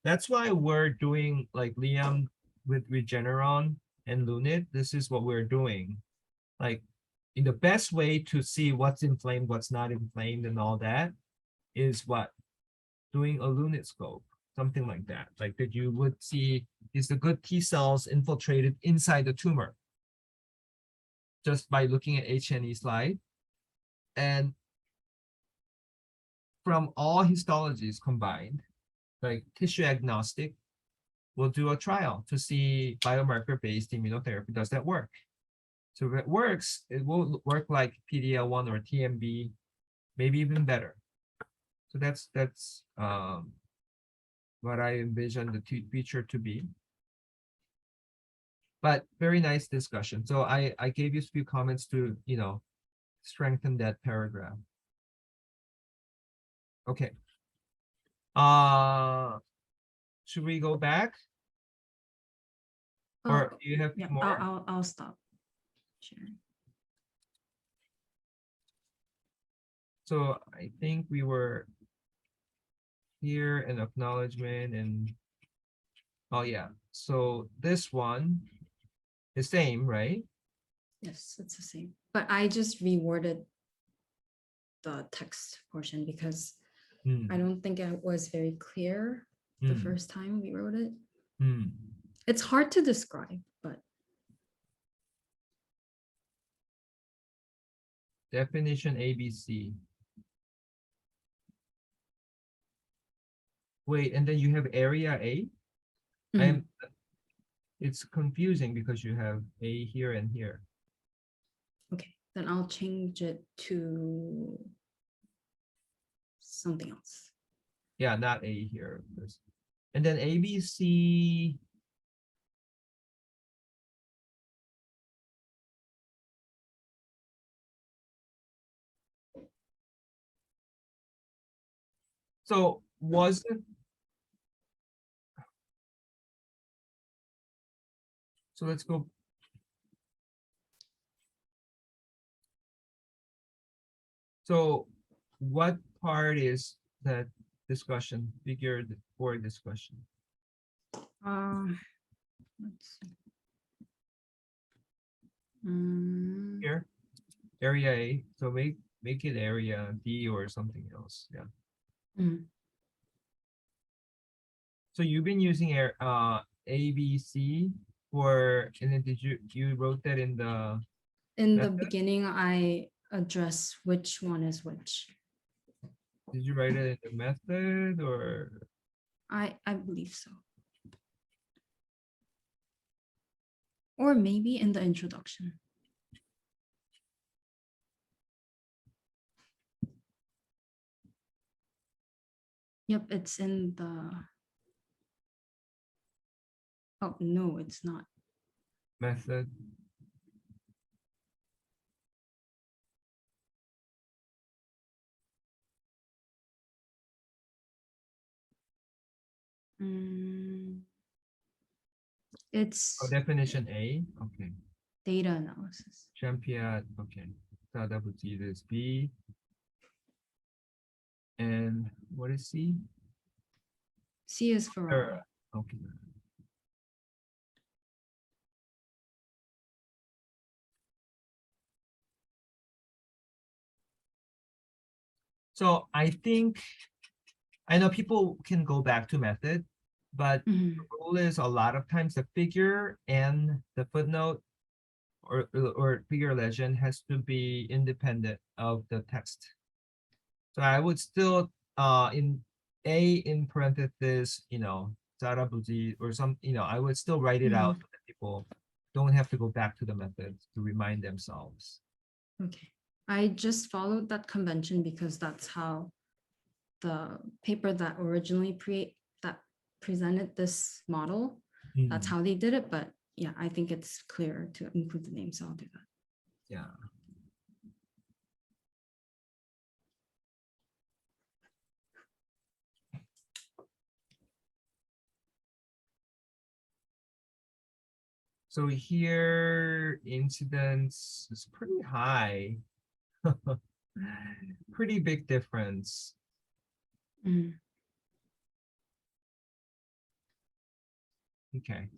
That's why we're doing like Liam with Regeneron and Lunit. This is what we're doing. Like, in the best way to see what's inflamed, what's not inflamed, and all that is what? Doing a Lunit scope, something like that. Like that you would see, is the good T cells infiltrated inside the tumor? Just by looking at H&E slide. And from all histologies combined, like tissue agnostic, we'll do a trial to see biomarker-based immunotherapy. Does that work? So if it works, it will work like PD-L1 or TMB, maybe even better. So that's what I envision the future to be. But very nice discussion. So I gave you a few comments to, strengthen that paragraph. Okay. Should we go back? Or Oh, do you have yeah, more? I'll stop sharing. So I think we were here in acknowledgement and, oh yeah. So this one, the same, right? Yes, it's the same. But I just reworded the text portion because Hmm, I don't think it was very clear the hmm, first time we wrote it. hmm. It's hard to describe, but Definition ABC. Wait, and then you have area A? mhm. It's confusing because you have A here and here. Okay, then I'll change it to something else. Yeah, not A here. And then ABC. So was it? So let's go. So what part is that discussion, figure for discussion? Let's see. Mm, Here, area A, so make it area D or something else, yeah. mm. So you've been using ABC for, and then you wrote that in the, In the method? beginning, I address which one is which. Did you write it in the method or? I believe so. Or maybe in the introduction. Yep, it's in the. Oh, no, it's not. Method? Mm, It's Oh, definition A, okay. data analysis. Champion, okay. So that would be this B. And what is C? C is for Or, okay. So I think, I know people can go back to method, but Mhm. the rule is a lot of times the figure and the footnote or figure legend has to be independent of the text. So I would still in A in parenthesis, Zarabuzi or some, I would still write it out so that people don't have to go back to the method to remind themselves. Okay, I just followed that convention because that's how the paper that originally presented this model, that's Mm, how they did it, but yeah, I think it's clear to include the name, so I'll do that. yeah. So here incidence is pretty high. Pretty big difference. Mhm. Okay.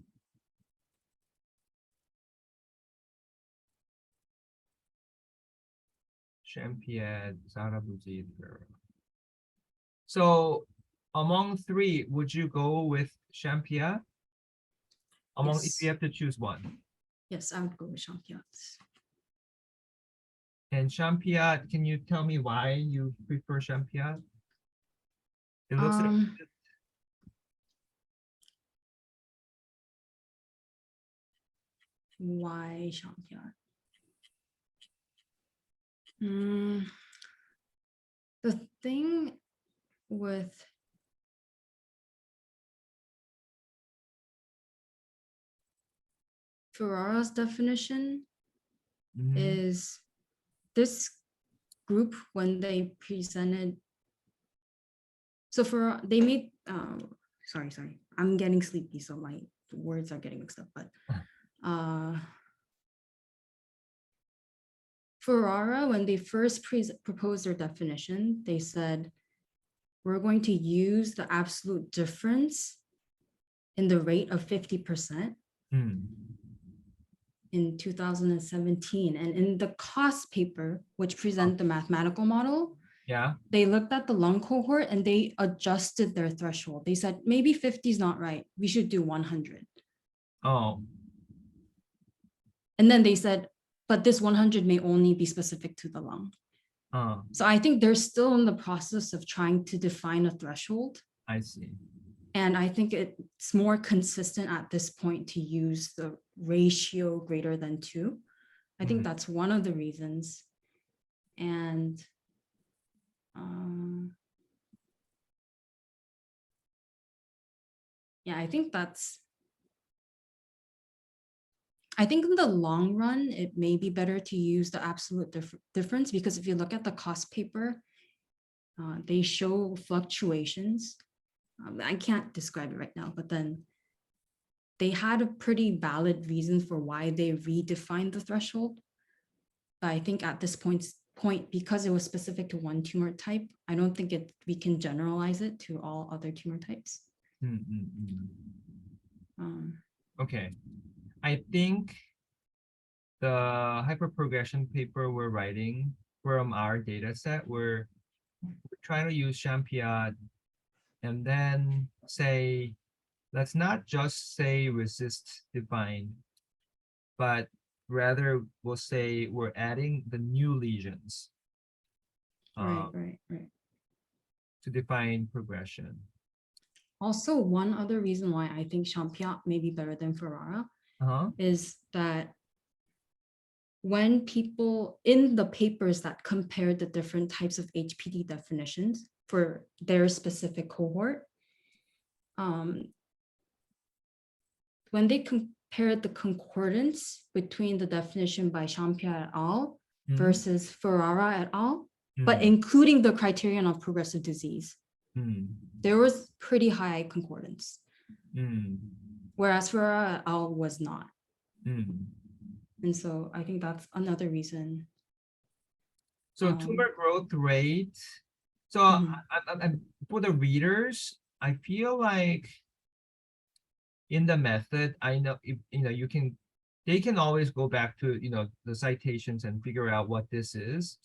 Champion, Zarabuzi. So among three, would you go with Champia? If Yes. you have to choose one. Yes, I would go with Champions. And Champia, can you tell me why you prefer Champia? It looks like Why Champion? Mm, the thing with Ferrara's definition Mhm. is this group when they presented. So they made, sorry, I'm getting sleepy, so my words are getting mixed up, but Ferrara, when they first proposed their definition, they said, we're going to use the absolute difference in the rate of 50% Mm. in 2017. And in the cost paper, which present the mathematical model, Yeah. they looked at the lung cohort and they adjusted their threshold. They said, maybe 50 is not right. We should do 100. Oh. And then they said, but this 100 may only be specific to the lung. So I think they're still in the process of trying to define a threshold. I see. And I think it's more consistent at this point to use the ratio greater than 2. I think Mhm. that's one of the reasons. And yeah, I think in the long run, it may be better to use the absolute difference, because if you look at the cost paper, they show fluctuations. I can't describe it right now, but then they had a pretty valid reason for why they redefined the threshold. But I think at this point, because it was specific to one tumor type, I don't think we can generalize it to all other tumor types. Mm, mm, mm. Okay. I think the hyperprogression paper we're writing from our data set, we're trying to use Champion and then say, let's not just say resist define, but rather we'll say we're adding the new lesions Right. to define progression. Also, one other reason why I think Champion may be better than Ferrara is that when people in the papers that compared the different types of HPD definitions for their specific cohort, when they compared the concordance between the definition by Champion et al. Versus Ferrara et al., but including the criterion of progressive disease, there was pretty high concordance, whereas Ferrara et al. Was not. And so I think that's another reason. So tumor growth rate. So for the readers, I feel like in the method, I know they can always go back to the citations and figure out what this is.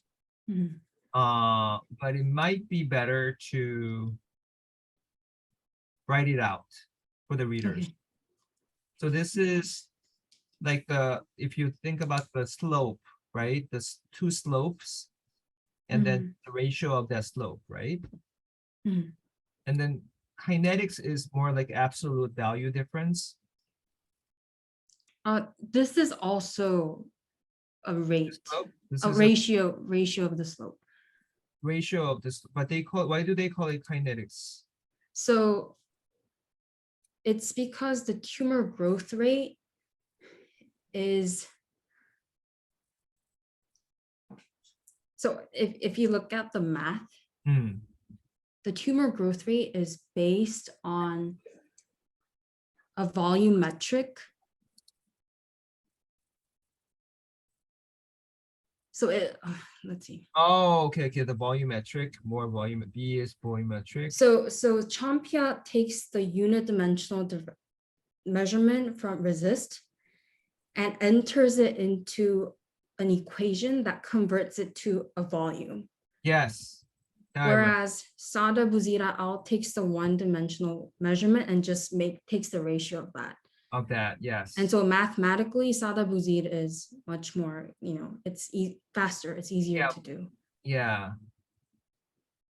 But it might be better to write it out for the readers. Okay. So this is like if you think about the slope, right? The two slopes, and then the ratio of that slope, right? And then kinetics is more like absolute value difference. This is also a rate, Slope? This a is ratio of the slope. ratio of this, but why do they call it kinetics? So it's because the tumor growth rate is, so if you look at the math, Hmm, the tumor growth rate is based on a volume metric. So let's see. oh, okay, the volumetric, more volume, B is volumetric. So Champia takes the unit dimensional measurement from resist and enters it into an equation that converts it to a volume. Yes. Now I Whereas Sada Buzira al takes the one-dimensional measurement and just takes the ratio of that. of that, yes. And so mathematically, Sada Buzir is much more, it's faster, it's easier Yeah. to do. Yeah.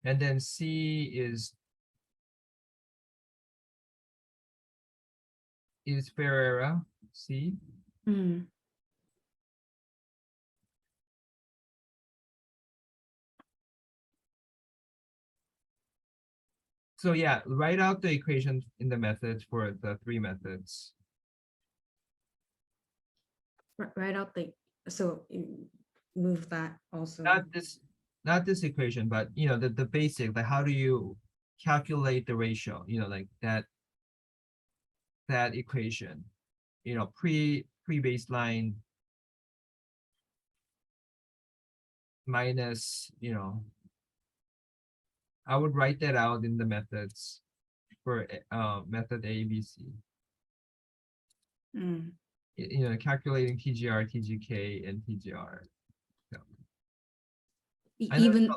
And then C is Ferreira, C. Mm. So yeah, write out the equation in the methods for the three methods. Right out so you move that also. Not this equation, but the basic, like how do you calculate the ratio, like that equation, pre-baseline minus, I would write that out in the methods for method A, B, C. Mm. Calculating TGR, TGK, and TGR. I know Even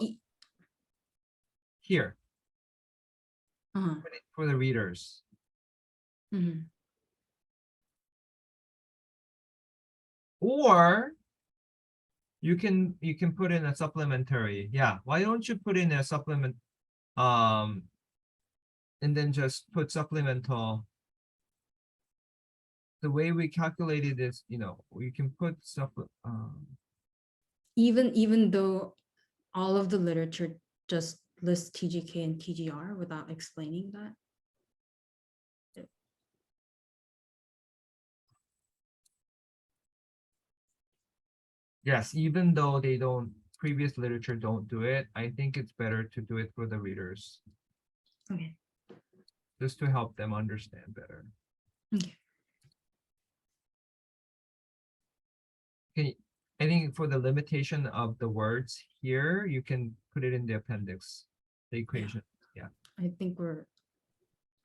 here uh-huh. for the readers. Mhm. Or you can put in a supplementary. Yeah, why don't you put in a supplement and then just put supplemental. The way we calculated this, you can put Even though all of the literature just lists TGK and TGR without explaining that. yes, even though previous literature don't do it, I think it's better to do it for the readers. Okay. Just to help them understand better. Okay. I think for the limitation of the words here, you can put it in the appendix, the equation. Yeah. I think we're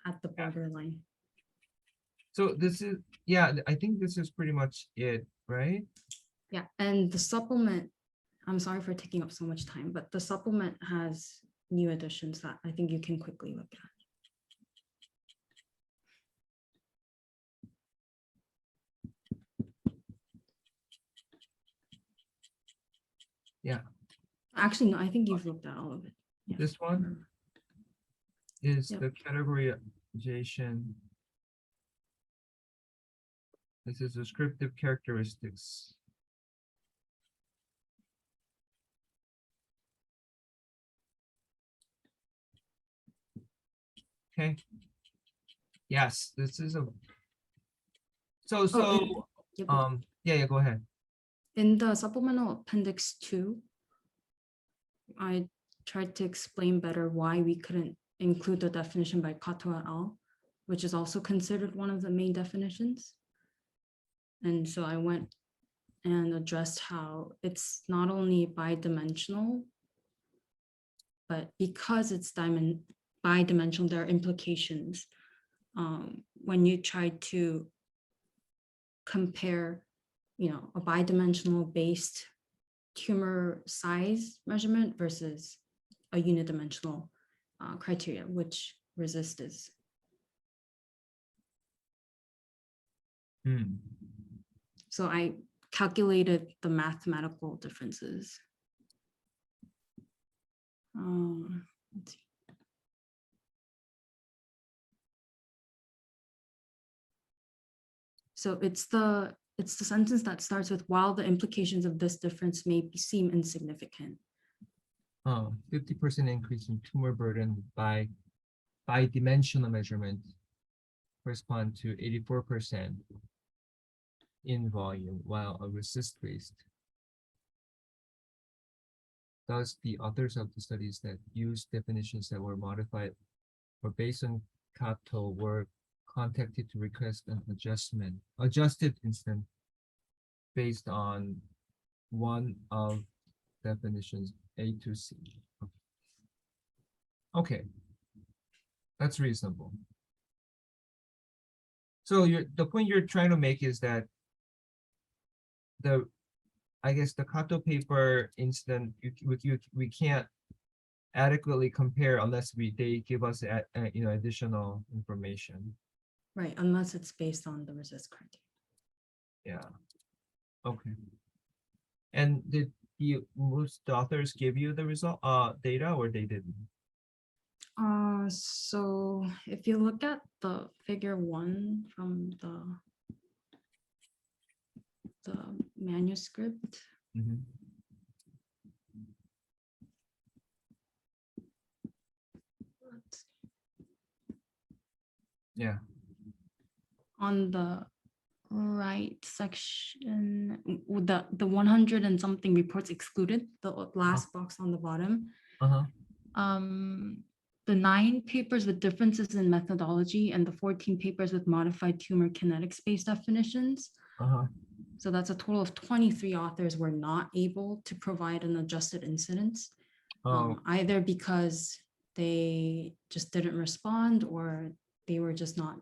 at the Yeah. borderline. So this is, yeah, I think this is pretty much it, right? Yeah, and the supplement, I'm sorry for taking up so much time, but the supplement has new additions that I think you can quickly look at. Yeah. Actually, no, I think you've looked at all of it. Yeah. This one is Yep. the categorization. This is descriptive characteristics. Okay. Yes, this is a. So, Yep. yeah, go ahead. In the supplemental appendix 2, I tried to explain better why we couldn't include the definition by Kato et al., which is also considered one of the main definitions. And so I went and addressed how it's not only bidimensional, but because it's bidimensional, there are implications when you try to compare, a bidimensional based tumor size measurement versus a unidimensional criteria, which RESIST is. So I calculated the mathematical differences. Let's see. So it's the sentence that starts with, while the implications of this difference seem insignificant. 50% increase in tumor burden by dimensional measurement correspond to 84% in volume, while a RECIST-based. Thus, the authors of the studies that used definitions that were modified or based on Kato were contacted to request an adjusted instance based on one of definitions A to C. Okay, that's reasonable. So the point you're trying to make is that I guess the Kato paper incident, we can't adequately compare unless they give us additional information. Right, unless it's based on the RECIST criteria. Yeah. Okay. And did most authors give you the result data, or they didn't? So if you look at the figure 1 from the manuscript, Mhm. let's- Yeah. on the right section, the 100 and something reports excluded, the last box on the bottom. Uh-huh. The 9 papers with differences in methodology and the 14 papers with modified tumor kinetics-based definitions. Uh-huh. So that's a total of 23 authors were not able to provide an adjusted incidence, Oh, either because they just didn't respond or they were just not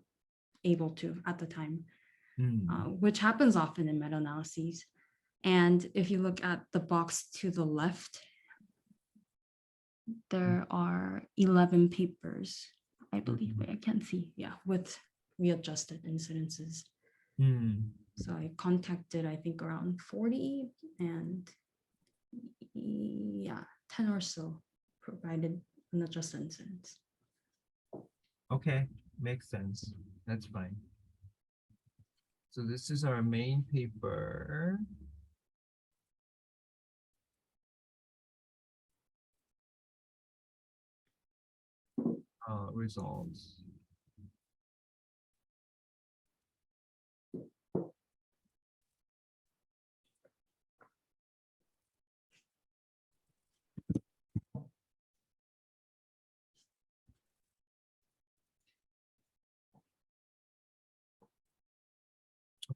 able to at the time, which happens often in meta-analyses. And if you look at the box to the left, there are 11 papers, I believe. Wait, I can't see. Yeah, with readjusted incidences. So I contacted, I think, around 40, and yeah, 10 or so provided an adjusted incidence. Okay, makes sense. That's fine. So this is our main paper. Results.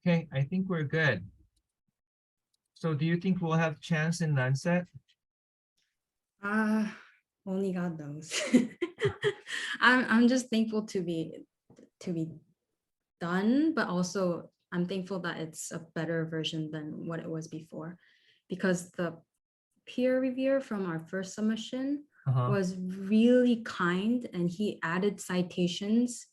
Okay, I think we're good. So do you think we'll have chance in Lancet? Only God knows. I'm just thankful to be done, but also I'm thankful that it's a better version than what it was before, because the peer reviewer from our first submission was really kind, and he added citations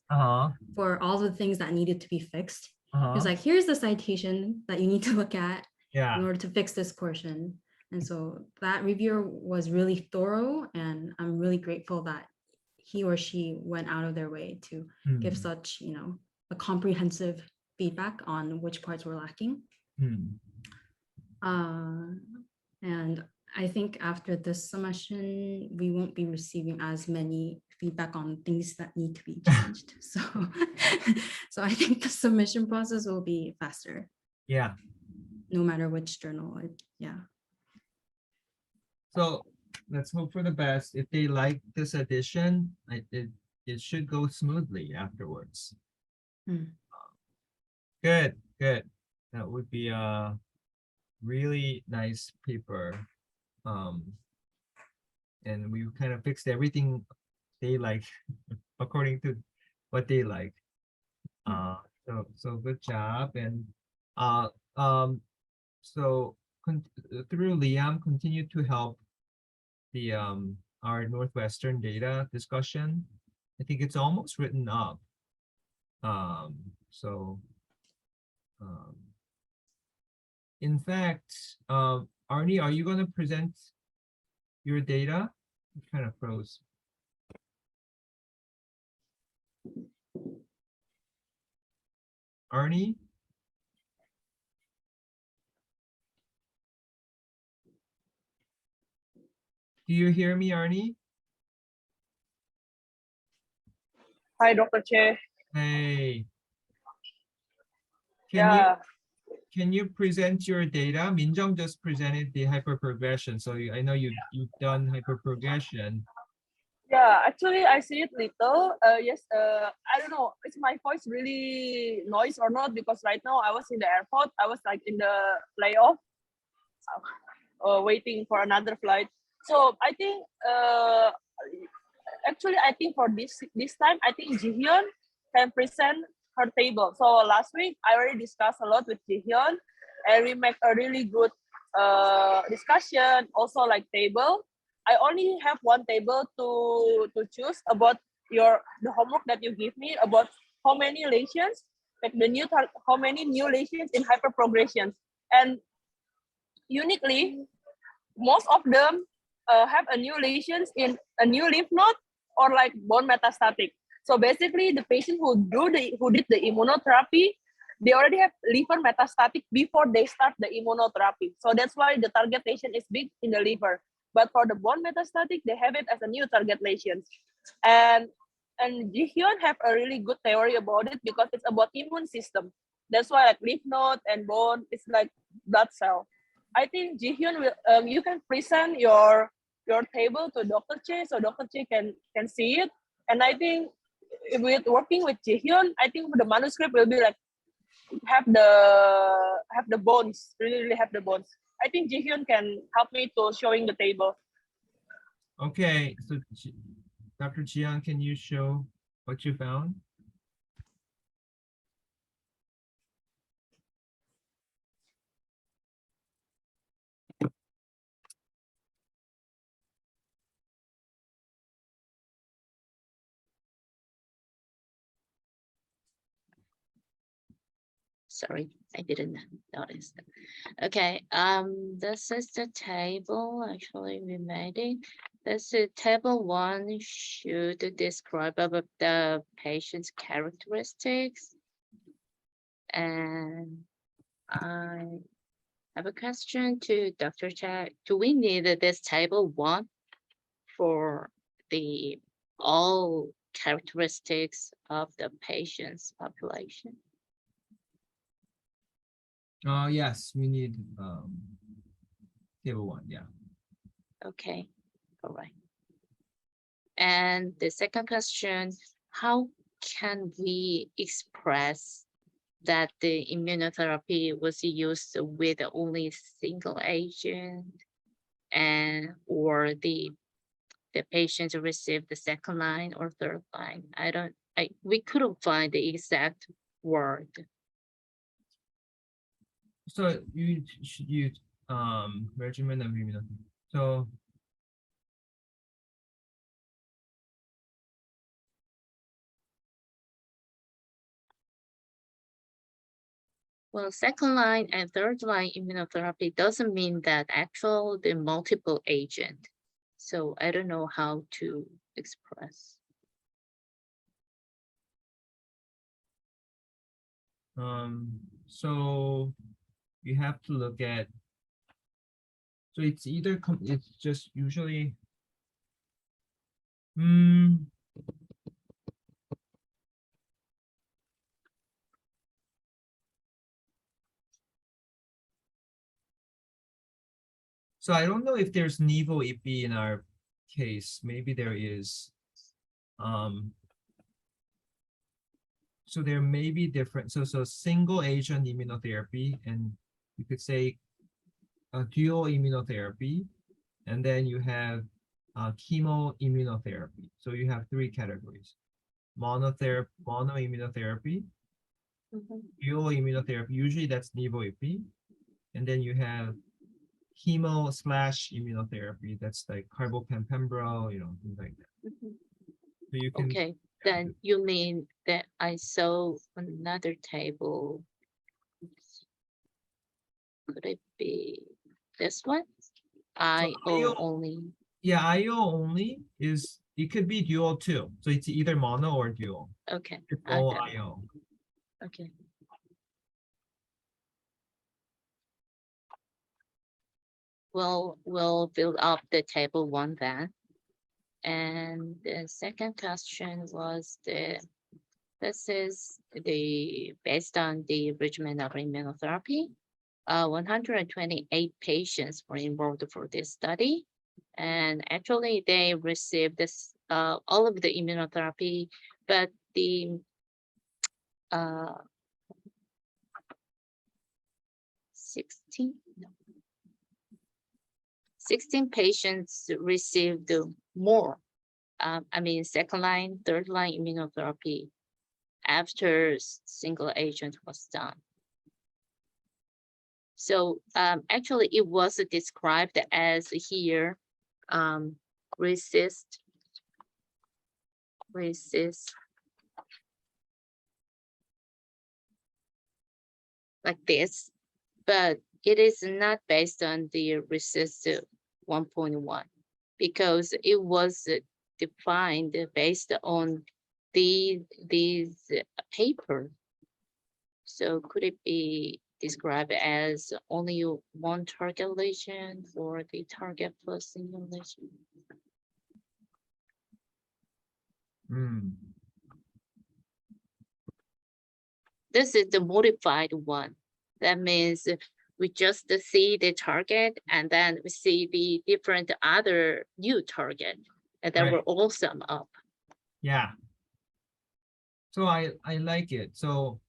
for all the things that needed to be fixed. He was like, here's the citation that you need to look at in order to fix this portion. And so that reviewer was really thorough, and I'm really grateful that he or she went out of their way to give such, a comprehensive feedback on which parts were lacking. And I think after this submission, we won't be receiving as many feedback on things that need to be changed. So, so I think the submission process will be faster. Yeah. No matter which journal. Yeah. So let's hope for the best. If they like this edition, it should go smoothly afterwards. Good, good. That would be a really nice paper. And we kind of fixed everything they like according to what they like. So good job. And so through Liam, continue to help the our Northwestern data discussion. I think it's almost written up. In fact, Arnie, are you going to present your data? It kind of froze. Arnie? Do you hear me, Arnie? Hi, Dr. Che. Hey. Yeah, Can you present your data? Minjung just presented the hyperprogression. So I know you've done hyperprogression. yeah. Actually, I see it little. Yes. I don't know. Is my voice really noise or not? Because right now I was in the airport. I was like in the layoff, waiting for another flight. So I think, actually, I think for this time, I think Jihyun can present her table. So last week I already discussed a lot with Jihyun, and we make a really good discussion. Also like table. I only have one table to choose about the homework that you give me about how many lesions, like how many new lesions in hyperprogressions, and uniquely most of them have a new lesions in a new lymph node or like bone metastatic. So basically, the patient who did the immunotherapy, they already have liver metastatic before they start the immunotherapy. So that's why the target lesion is big in the liver. But for the bone metastatic, they have it as a new target lesions. And Jihyun have a really good theory about it because it's about immune system. That's why like lymph node and bone is like blood cell. I think Jihyun will. You can present your table to Dr. Che, so Dr. Che can see it. And I think with working with Jihyun, I think the manuscript will be like have the bones, really have the bones. I think Jihyun can help me to showing the table. Okay, so Dr. Jian, can you show what you found? Sorry, I didn't notice. Okay, this is the table. Actually, we made it. This is table 1 should describe about the patient's characteristics. And I have a question to Dr. Che. Do we need this table 1 for the all characteristics of the patient's population? Yes, we need table 1, yeah. Okay, all right. And the second question, how can we express that the immunotherapy was used with only single agent and or the patient received the second line or third line? We couldn't find the exact word. So you should use regimen of immunotherapy. So Well, second line and third line immunotherapy doesn't mean that the multiple agent. So I don't know how to express. so you have to look at, so it's either it's just usually so I don't know if there's Nivo Ipi in our case. Maybe there is. So there may be different. So single agent immunotherapy, and you could say a dual immunotherapy, and then you have chemo immunotherapy. So you have 3 categories: mono immunotherapy, dual immunotherapy. Usually that's Nivo-Ipi, and then you have chemo/immunotherapy. That's like carbopen pembro, things like that. So you can. Okay, then you mean that I saw another table. Oops. Could it be this one? IO only. Yeah, IO only is, it could be dual too. So it's either mono or dual. Okay. It's I all got it. IO. Okay. we'll build up the table 1 then. And the second question was this is based on the regimen of immunotherapy. 128 patients were enrolled for this study. And actually they received this, all of the immunotherapy, but the 16 patients received more, second line, third line immunotherapy after single agent was done. So actually it was described as resist like this, but it is not based on the resist 1.1 because it was defined based on these paper. So could it be described as only one target lesion or the target plus single lesion? This is the modified one. That means we just see the target and then we see the different other new target and then Right. we're all sum up. Yeah. So I like it. So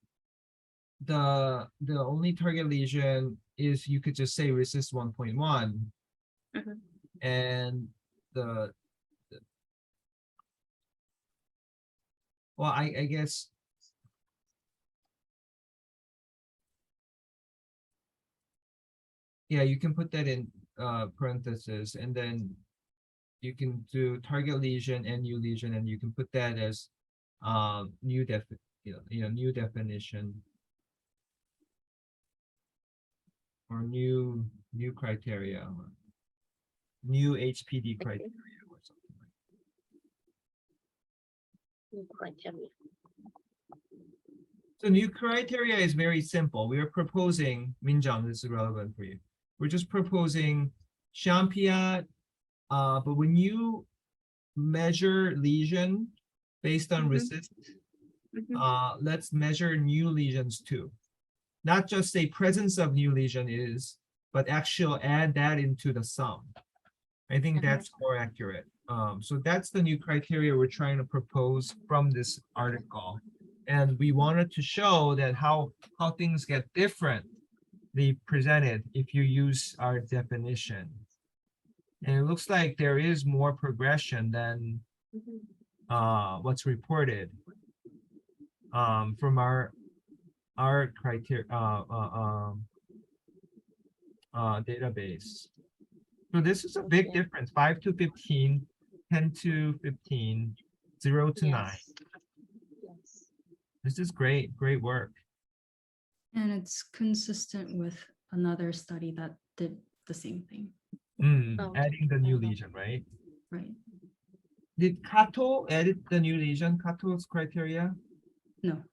the only target lesion is you could just say resist 1.1 Mhm. and well, I guess yeah, you can put that in parentheses and then you can do target lesion and new lesion and you can put that as new new definition or new criteria or new HPD criteria or something like New criteria. So new criteria is very simple. We are proposing, Minjang, this is relevant for you. We're just proposing Champion, but when you measure lesion based on Mhm. resist, Mhm. let's measure new lesions too. Not just say presence of new lesion is, but actually add that into the sum. I think Mhm. that's more accurate. So that's the new criteria we're trying to propose from this article. And we wanted to show that how things get differently presented if you use our definition. And it looks like there is more progression than Mhm. what's reported from our criteria database. So this is a big Okay. difference, 5 to 15, 10 to 15, 0 to 9. Yes. Yes. This is great work. And it's consistent with another study that did the same thing, Okay. Adding the new lesion, right? right? Did Kato edit the new lesion, Kato's criteria? No,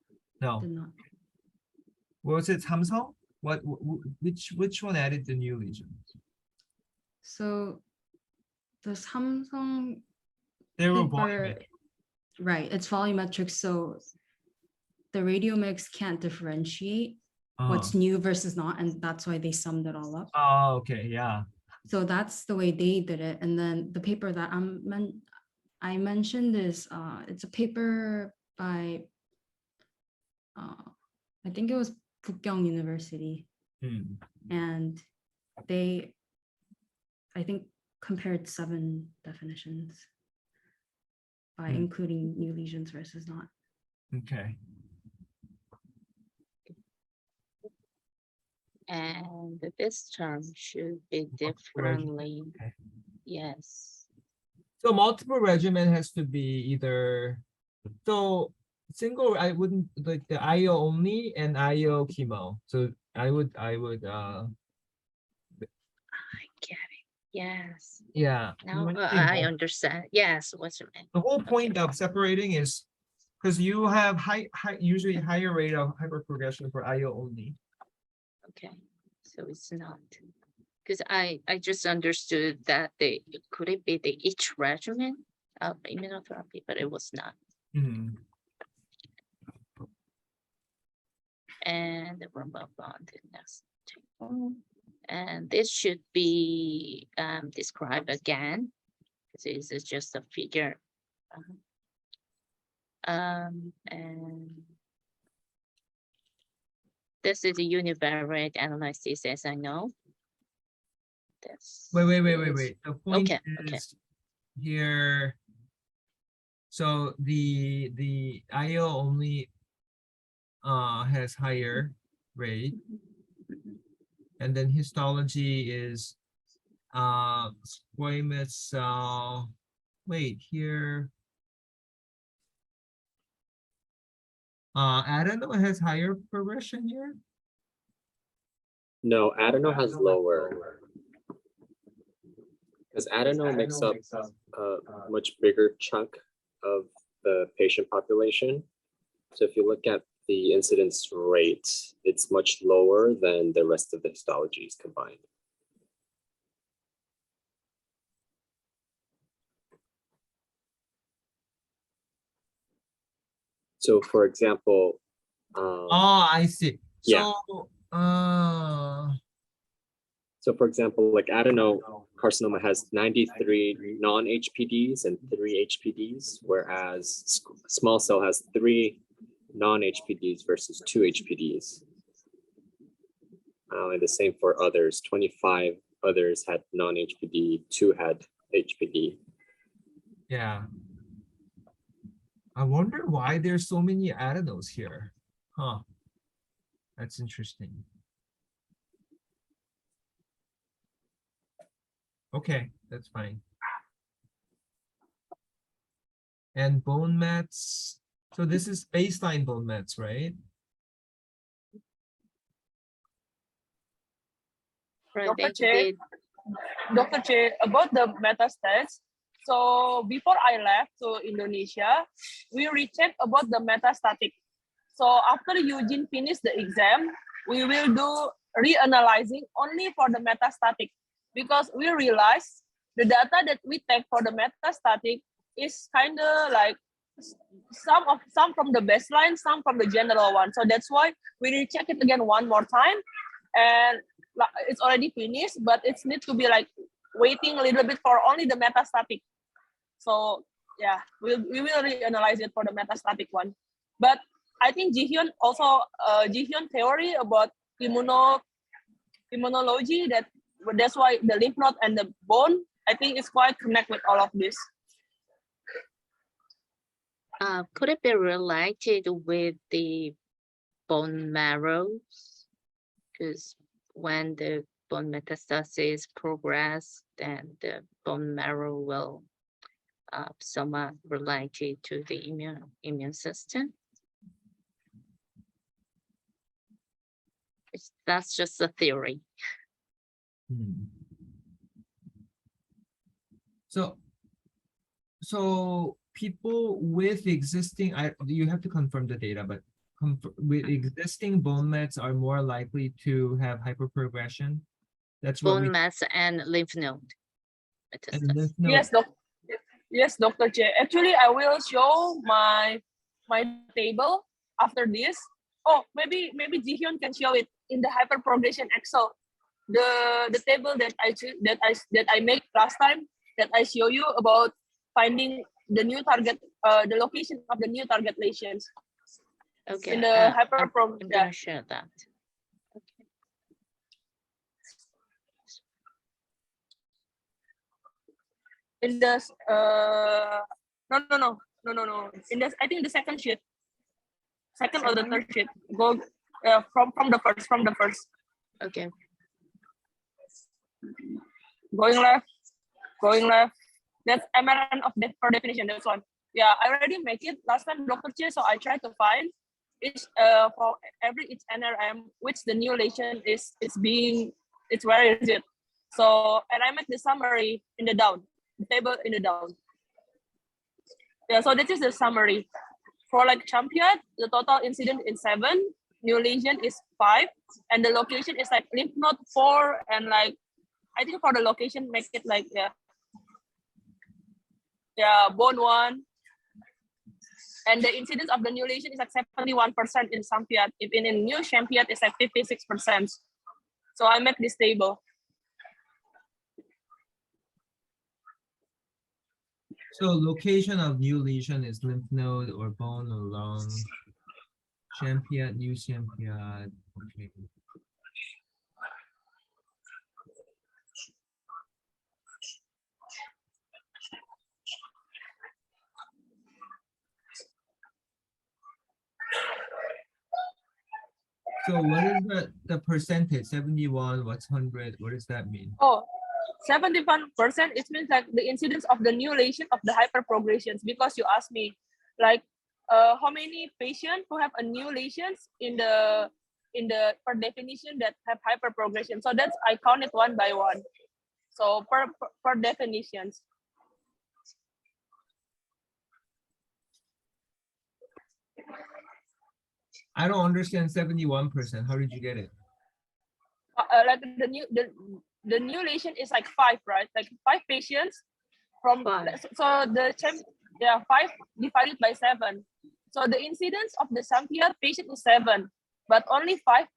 No. did not. Was it Samsung? Which one added the new lesion? So the Samsung They were paper, volumetric. right, it's volumetric, so the Radiomix can't differentiate what's new versus not, and that's why they summed it all up. Oh, okay, yeah. So that's the way they did it. And then the paper that I mentioned is it's a paper by I think it was Pukyong University, and they I think compared 7 definitions by including new lesions versus not. Okay. And this term should be regimen, differently. okay. Yes. So multiple regimen has to be either, so single, I wouldn't like the IO only and IO chemo. So I would I get it. Yes. yeah. Now when you say I both, understand. Yes, what's your name? the whole point of separating is because you have usually higher rate of hyperprogression for IO only. Okay, so it's not. Because I just understood that could it be each regimen of immunotherapy, but it was not. Mhm. And we'll move on to the next table. And this should be described again, because this is just a figure. And this is a univariate analysis, as I know. This Wait. is- The point Okay, okay. is here. So the IO only has higher rate, and then histology is squamous cell. Wait, here. Adeno has higher progression here. No, adeno has lower. Because adeno makes up a much bigger chunk of the patient population. So if you look at the incidence rate, it's much lower than the rest of the histologies combined. So for example, Oh, I see. Yeah. So, so for example, like adenocarcinoma has 93 non-HPDs and 3 HPDs, whereas small cell has 3 non-HPDs versus 2 HPDs. And the same for others. 25 others had non-HPD, 2 had HPD. yeah. I wonder why there's so many adenos here. Huh. That's interesting. Okay, that's fine. And bone mets. So this is baseline bone mets, right? Right, Dr. they Che? did. Dr. Che, about the metastasis. So before I left to Indonesia, we rechecked about the metastatic. So after Eugene finished the exam, we will do reanalyzing only for the metastatic, because we realized the data that we take for the metastatic is kind of like some from the baseline, some from the general one. So that's why we recheck it again one more time, and it's already finished, but it's need to be like waiting a little bit for only the metastatic. So yeah, we will reanalyze it for the metastatic one. But I think Jihyun also Jihyun theory about immunology, that's why the lymph node and the bone, I think is quite connect with all of this. Could it be related with the bone marrows? Because when the bone metastasis progress, then the bone marrow will somewhat related to the immune system. That's just a theory. Hmm. So people with existing, you have to confirm the data, but with existing bone mets are more likely to have hyperprogression. That's what Bone mass and lymph node and metastasis. lymph node. Yes, Dr. J. Actually, I will show my table after this. Oh, maybe Jihyun can show it in the hyperprogression Excel. The table that I make last time, that I show you about finding the new target, the location of the new target lesions. Okay. In the I'm hyperprogression. gonna share that. Okay. In the no. In this, I think the second sheet, second or the third sheet. Go from the first. Okay. Going left. That's MRN of per definition. That's one. Yeah, I already make it last time, Dr. Che. So I try to find each for each NRM which the new lesion is being. It's where is it? So and I make the summary in the down. The table in the down. Yeah, so this is the summary. For like champion, the total incident is 7, new lesion is 5, and the location is like lymph node 4 and like I think for the location, make it like, bone one. And the incidence of the new lesion is like 71% in Sampiat. If in a new Champiat, it's like 56%. So I make this table. So location of new lesion is lymph node or bone or lung. Champiat, new Champiat. Okay. So what is the percentage? 71, what's 100? What does that mean? Oh, 71%, it means like the incidence of the new lesion of the hyperprogressions, because you asked me like how many patients who have a new lesions in the per definition that have hyperprogression. So that's, I count it one by one. So per definitions. I don't understand 71%. How did you get it? Like the new lesion is like 5, right? Like 5 patients from 5. So the 5 divided by 7. So the incidence of the Sampiat patient is 7, but only 5%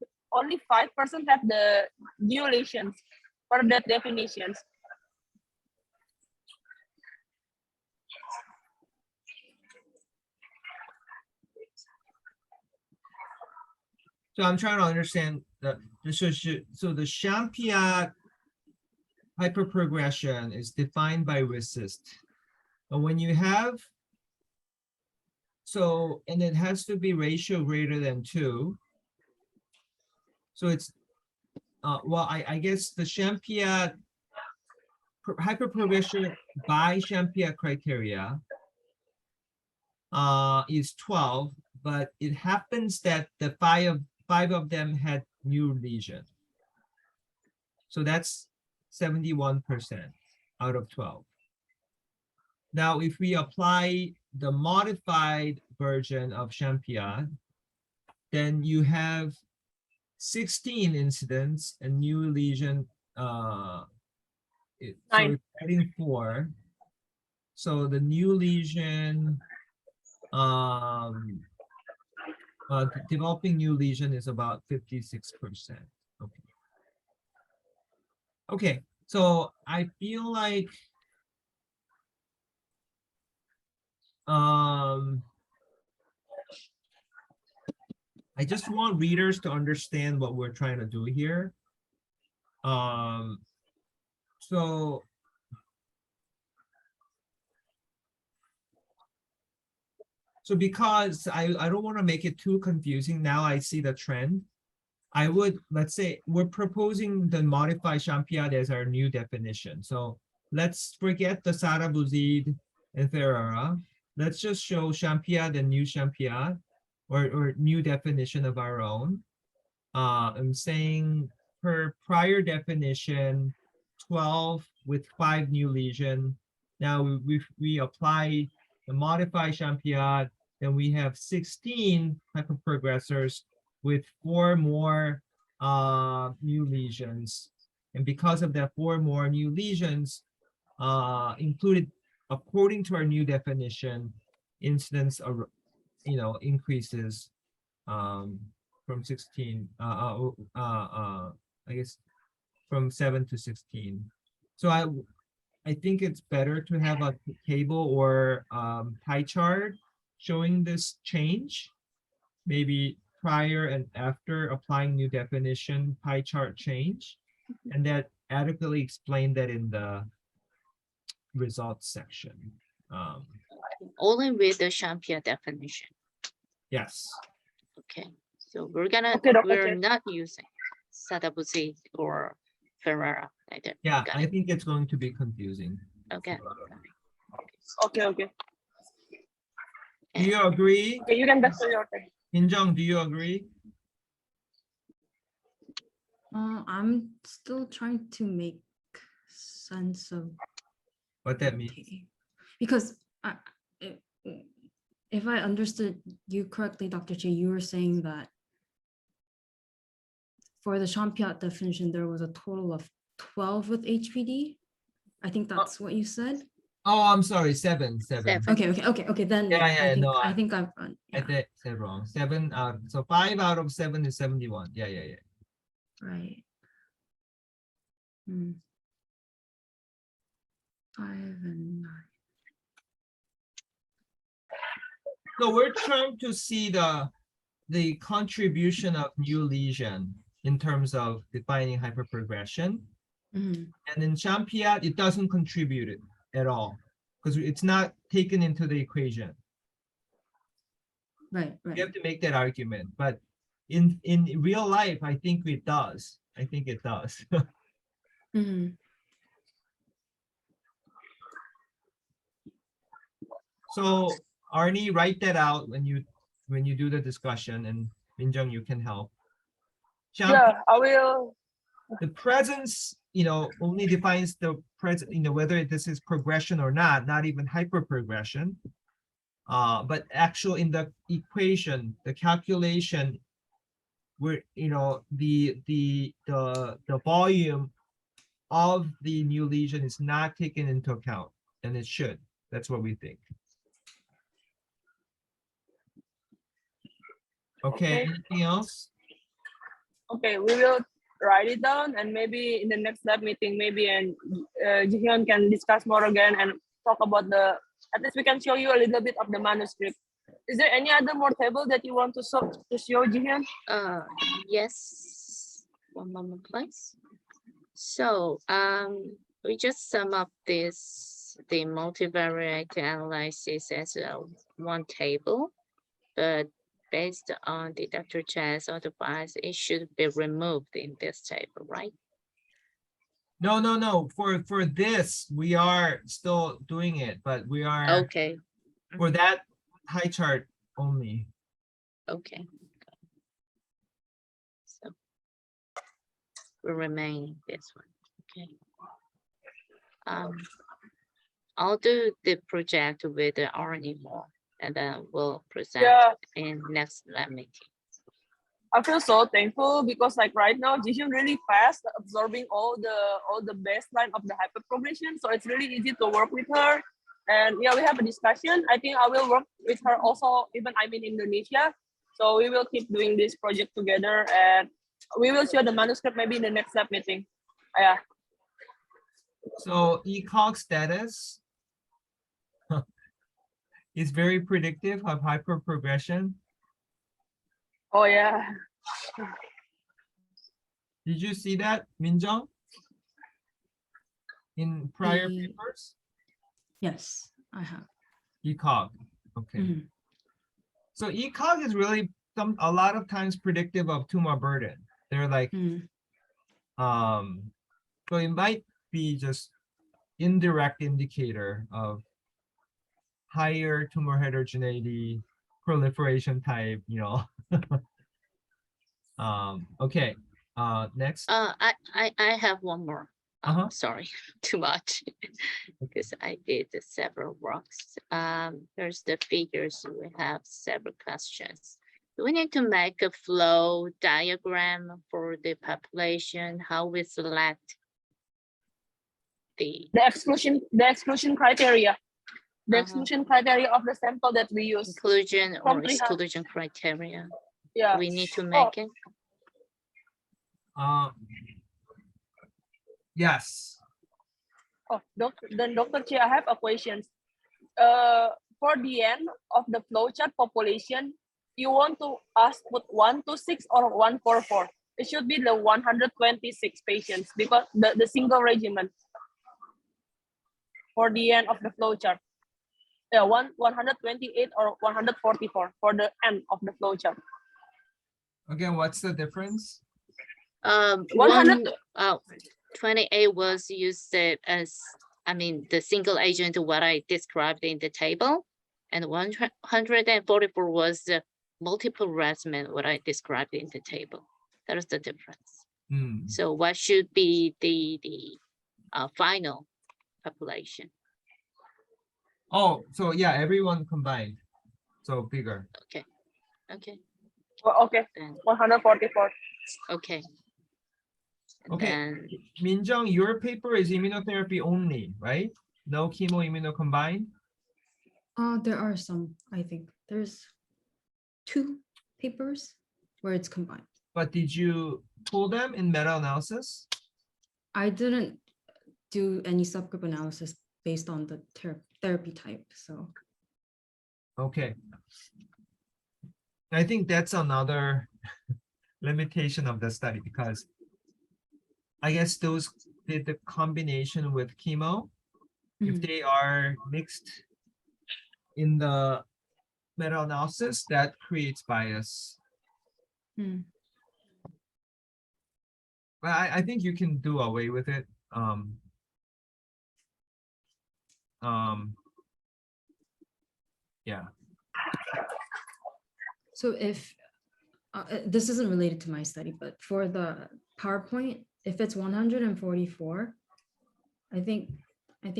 have the new lesions for that definitions. So I'm trying to understand that. So the Champiat hyperprogression is defined by RECIST. But when you have, so, and it has to be ratio greater than 2. So it's, well, I guess the Champiat hyperprogression by Champiat criteria is 12, but it happens that the five of them had new lesion. So that's 71% out of 12. Now, if we apply the modified version of Champiat, then you have 16 incidents and new lesion. So 9. it's adding 4. So the new lesion, developing new lesion is about 56%. Okay. Okay, so I feel like I just want readers to understand what we're trying to do here. So because I don't want to make it too confusing, now I see the trend. I would, let's say, we're proposing the modified Champiat as our new definition. So let's forget the Sarabuzid and Ferrara. Let's just show Champiat and new Champiat, or new definition of our own. I'm saying per prior definition, 12 with 5 new lesion. Now we apply the modified Champiat, then we have 16 hyperprogressors with 4 more new lesions. And because of that 4 more new lesions, included according to our new definition, incidence of, increases from 16, I guess from 7 to 16. So I think it's better to have a table or pie chart showing this change, maybe prior and after applying new definition pie chart change, and that adequately explain that in the results section. Only with the Champiat definition. Yes. Okay, so we're gonna, Okay, Dr. we're Chen. not using Sarabuzid or Ferrara either. Yeah, Got I it. think it's going to be confusing. Okay. Okay. Do you agree? Okay, you can back to your turn. Injong, do you agree? I'm still trying to make sense of What that means? because if I understood you correctly, Dr. Che, you were saying that for the Champiat definition, there was a total of 12 with HPD. I think that's what you said. Oh, I'm sorry, seven. Seven. Okay. Then Yeah, I think no, I think I've I yeah, said wrong. 7 out, so 5 out of 7 is 71. Yeah. right. 5 and 9. So we're trying to see the contribution of new lesion in terms of defining hyperprogression. Mhm. And in Champiat, it doesn't contribute it at all because it's not taken into the equation. Right. You have to make that argument, but in real life, I think it does. I think it does. Mhm. So Arnie, write that out when you do the discussion, and Minjung, you can help. Yeah, I will. The presence, only defines the present, whether this is progression or not even hyperprogression. But actual in the equation, the calculation, where the volume of the new lesion is not taken into account, and it should. That's what we think. Okay, Okay. anything else? Okay, we will write it down, and maybe in the next lab meeting, maybe and Jihyun can discuss more again and talk about at least we can show you a little bit of the manuscript. Is there any other more table that you want to show Jihyun? Yes, one moment, please. So, we just sum up the multivariate analysis as one table, but based on the Dr. Chan's advice, it should be removed in this table, right? No. For this, we are still doing it, but we are Okay, for that high chart only. okay. So we remain this one, okay. I'll do the project with the RNA more, and then we'll present Yeah. in next lab meeting. I feel so thankful because like right now Jihyun really fast absorbing all the baseline of the hyperprogression, so it's really easy to work with her. And yeah, we have a discussion. I think I will work with her also, even I'm in Indonesia. So we will keep doing this project together, and we will share the manuscript maybe in the next lab meeting. Yeah. So ECOG status is very predictive of hyperprogression. Oh yeah. Did you see that, Minjung? In prior The- papers? Yes, I have. ECOG. Okay. Mhm. So ECOG is really a lot of times predictive of tumor burden. They're like, Mm. so it might be just indirect indicator of higher tumor heterogeneity, proliferation type, Okay, next. I have one more. Uh-huh. Sorry, too much, because I did several works. There's the figures. We have several questions. Do we need to make a flow diagram for the population? How we select the The exclusion criteria. The Uh-huh. exclusion criteria of the sample that we use. inclusion or From 300. exclusion criteria? Yeah. We need to make it. Yes. Oh, then Dr. Chia, I have a question. For the end of the flowchart population, you want to put 126 or 144? It should be the 126 patients because the single regimen for the end of the flowchart. Yeah, 128 or 144 for the end of the flowchart. Again, what's the difference? 100 28 was used as, the single agent, what I described in the table. And 144 was the multiple regimen, what I described in the table. That is the difference. Hmm. So what should be the final population? Oh, so yeah, everyone combined. So bigger. Okay, okay, Okay, then, 144. okay. Okay. Then, Minjung, your paper is immunotherapy only, right? No chemo immuno combined? There are some, I think there's 2 papers where it's combined. But did you pull them in meta-analysis? I didn't do any subgroup analysis based on the therapy type, so. Okay. I think that's another limitation of the study because I guess those did the combination with chemo. If Mhm. they are mixed in the meta-analysis, that creates bias. Hmm. But I think you can do away with it. Yeah. So if, this isn't related to my study, but for the PowerPoint, if it's 144, I think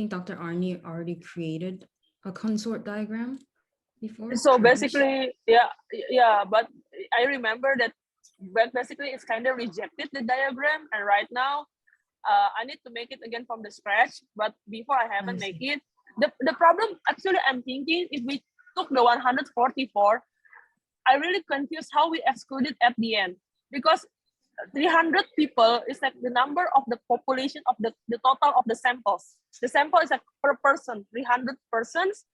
Dr. Arnie already created a consort diagram before. So for this. basically, but I remember that, but basically it's kind of rejected the diagram, and right now, I need to make it again from the scratch. But before I haven't I make it, the problem actually I'm thinking if we took the 144, I really confused how we excluded at the end, because 300 people is like the number of the population of the total of the samples. The sample is like per person, 300 persons,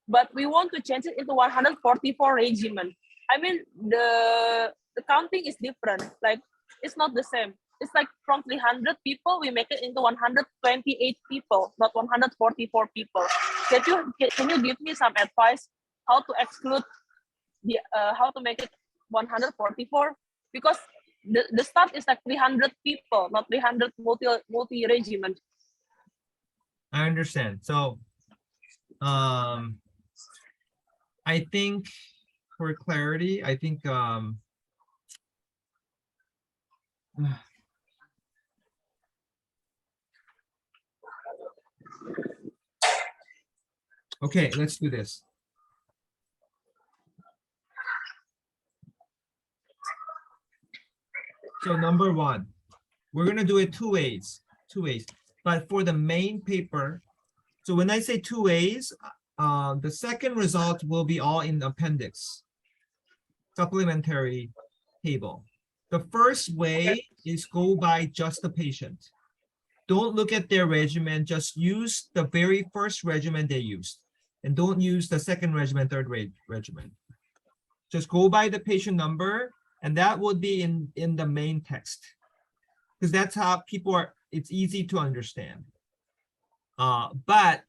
but we want to change it into 144 regimen. I mean, the counting is different. Like, it's not the same. It's like from 300 people, we make it into 128 people, not 144 people. Can you give me some advice how to exclude the how to make it 144? Because the start is like 300 people, not 300 multi regimen. I understand. So, I think for clarity, I think, okay, let's do this. So number one, we're gonna do it two ways. But for the main paper, so when I say 2 ways, the second result will be all in appendix, supplementary table. The first way is go by just the patient. Don't look at their regimen, just use the very first regimen they used. And don't use the second regimen, third regimen. Just go by the patient number, and that would be in the main text. Because that's how people are, it's easy to understand. But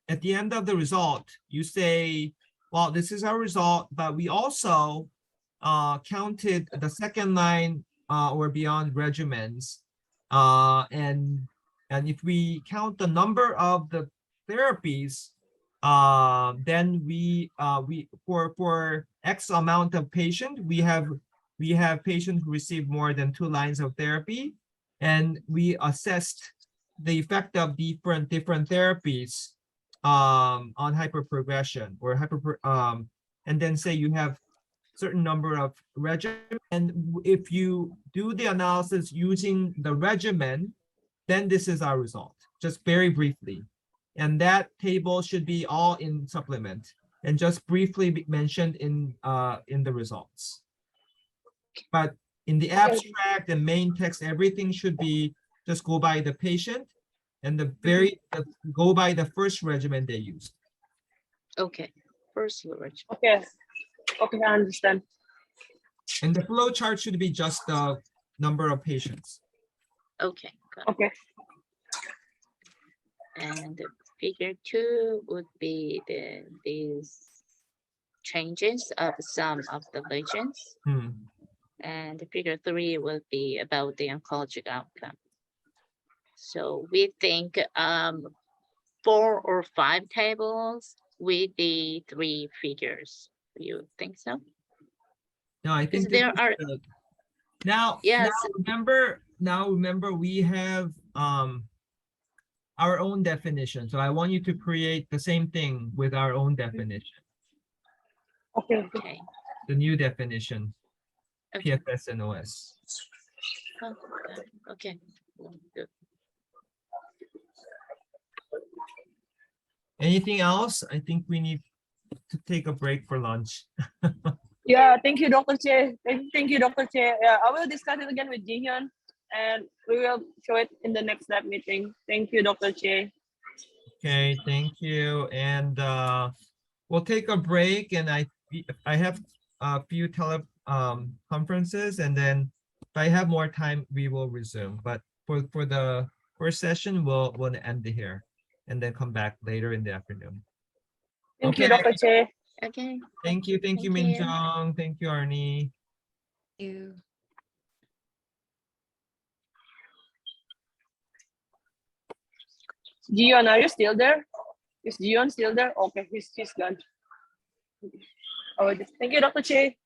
at the end of the result, you say, well, this is our result, but we also counted the second line or beyond regimens. And if we count the number of the therapies, then we for X amount of patient, we have patients who receive more than 2 lines of therapy, and we assessed the effect of different therapies on hyperprogression or and then say you have certain number of regimen, and if you do the analysis using the regimen, then this is our result, just very briefly. And that table should be all in supplement and just briefly be mentioned in the results. But in the abstract and main text, everything should be just go by the patient and go by the first regimen they used. okay, first regimen. Okay, I understand. And the flow chart should be just the number of patients. Okay, got it. Okay. And figure 2 would be these changes of some of the legends. And figure 3 will be about the oncologic outcome. So we think 4 or 5 tables with the 3 figures. You think so? No, I think There this are- is the- now, Yes. now remember we have our own definition. So I want you to create the same thing with our own definition, Okay. Okay. the new definition, Okay. PFS and OS. Oh, okay. Good. Anything else? I think we need to take a break for lunch. Yeah, thank you, Dr. Che. Thank you, Dr. Che. Yeah, I will discuss it again with Jihyun, and we will show it in the next lab meeting. Thank you, Dr. Che. Okay, thank you. And we'll take a break, and I have a few conferences, and then if I have more time, we will resume. But for the first session, we'll end it here and then come back later in the afternoon. Thank you, Okay. Dr. Che. Okay. Thank you, Thank you. Minjong. Thank you, Arnie. You. Jihyun, are you still there? Is Jihyun still there? Okay, he's gone. Oh, thank you, Dr. Che.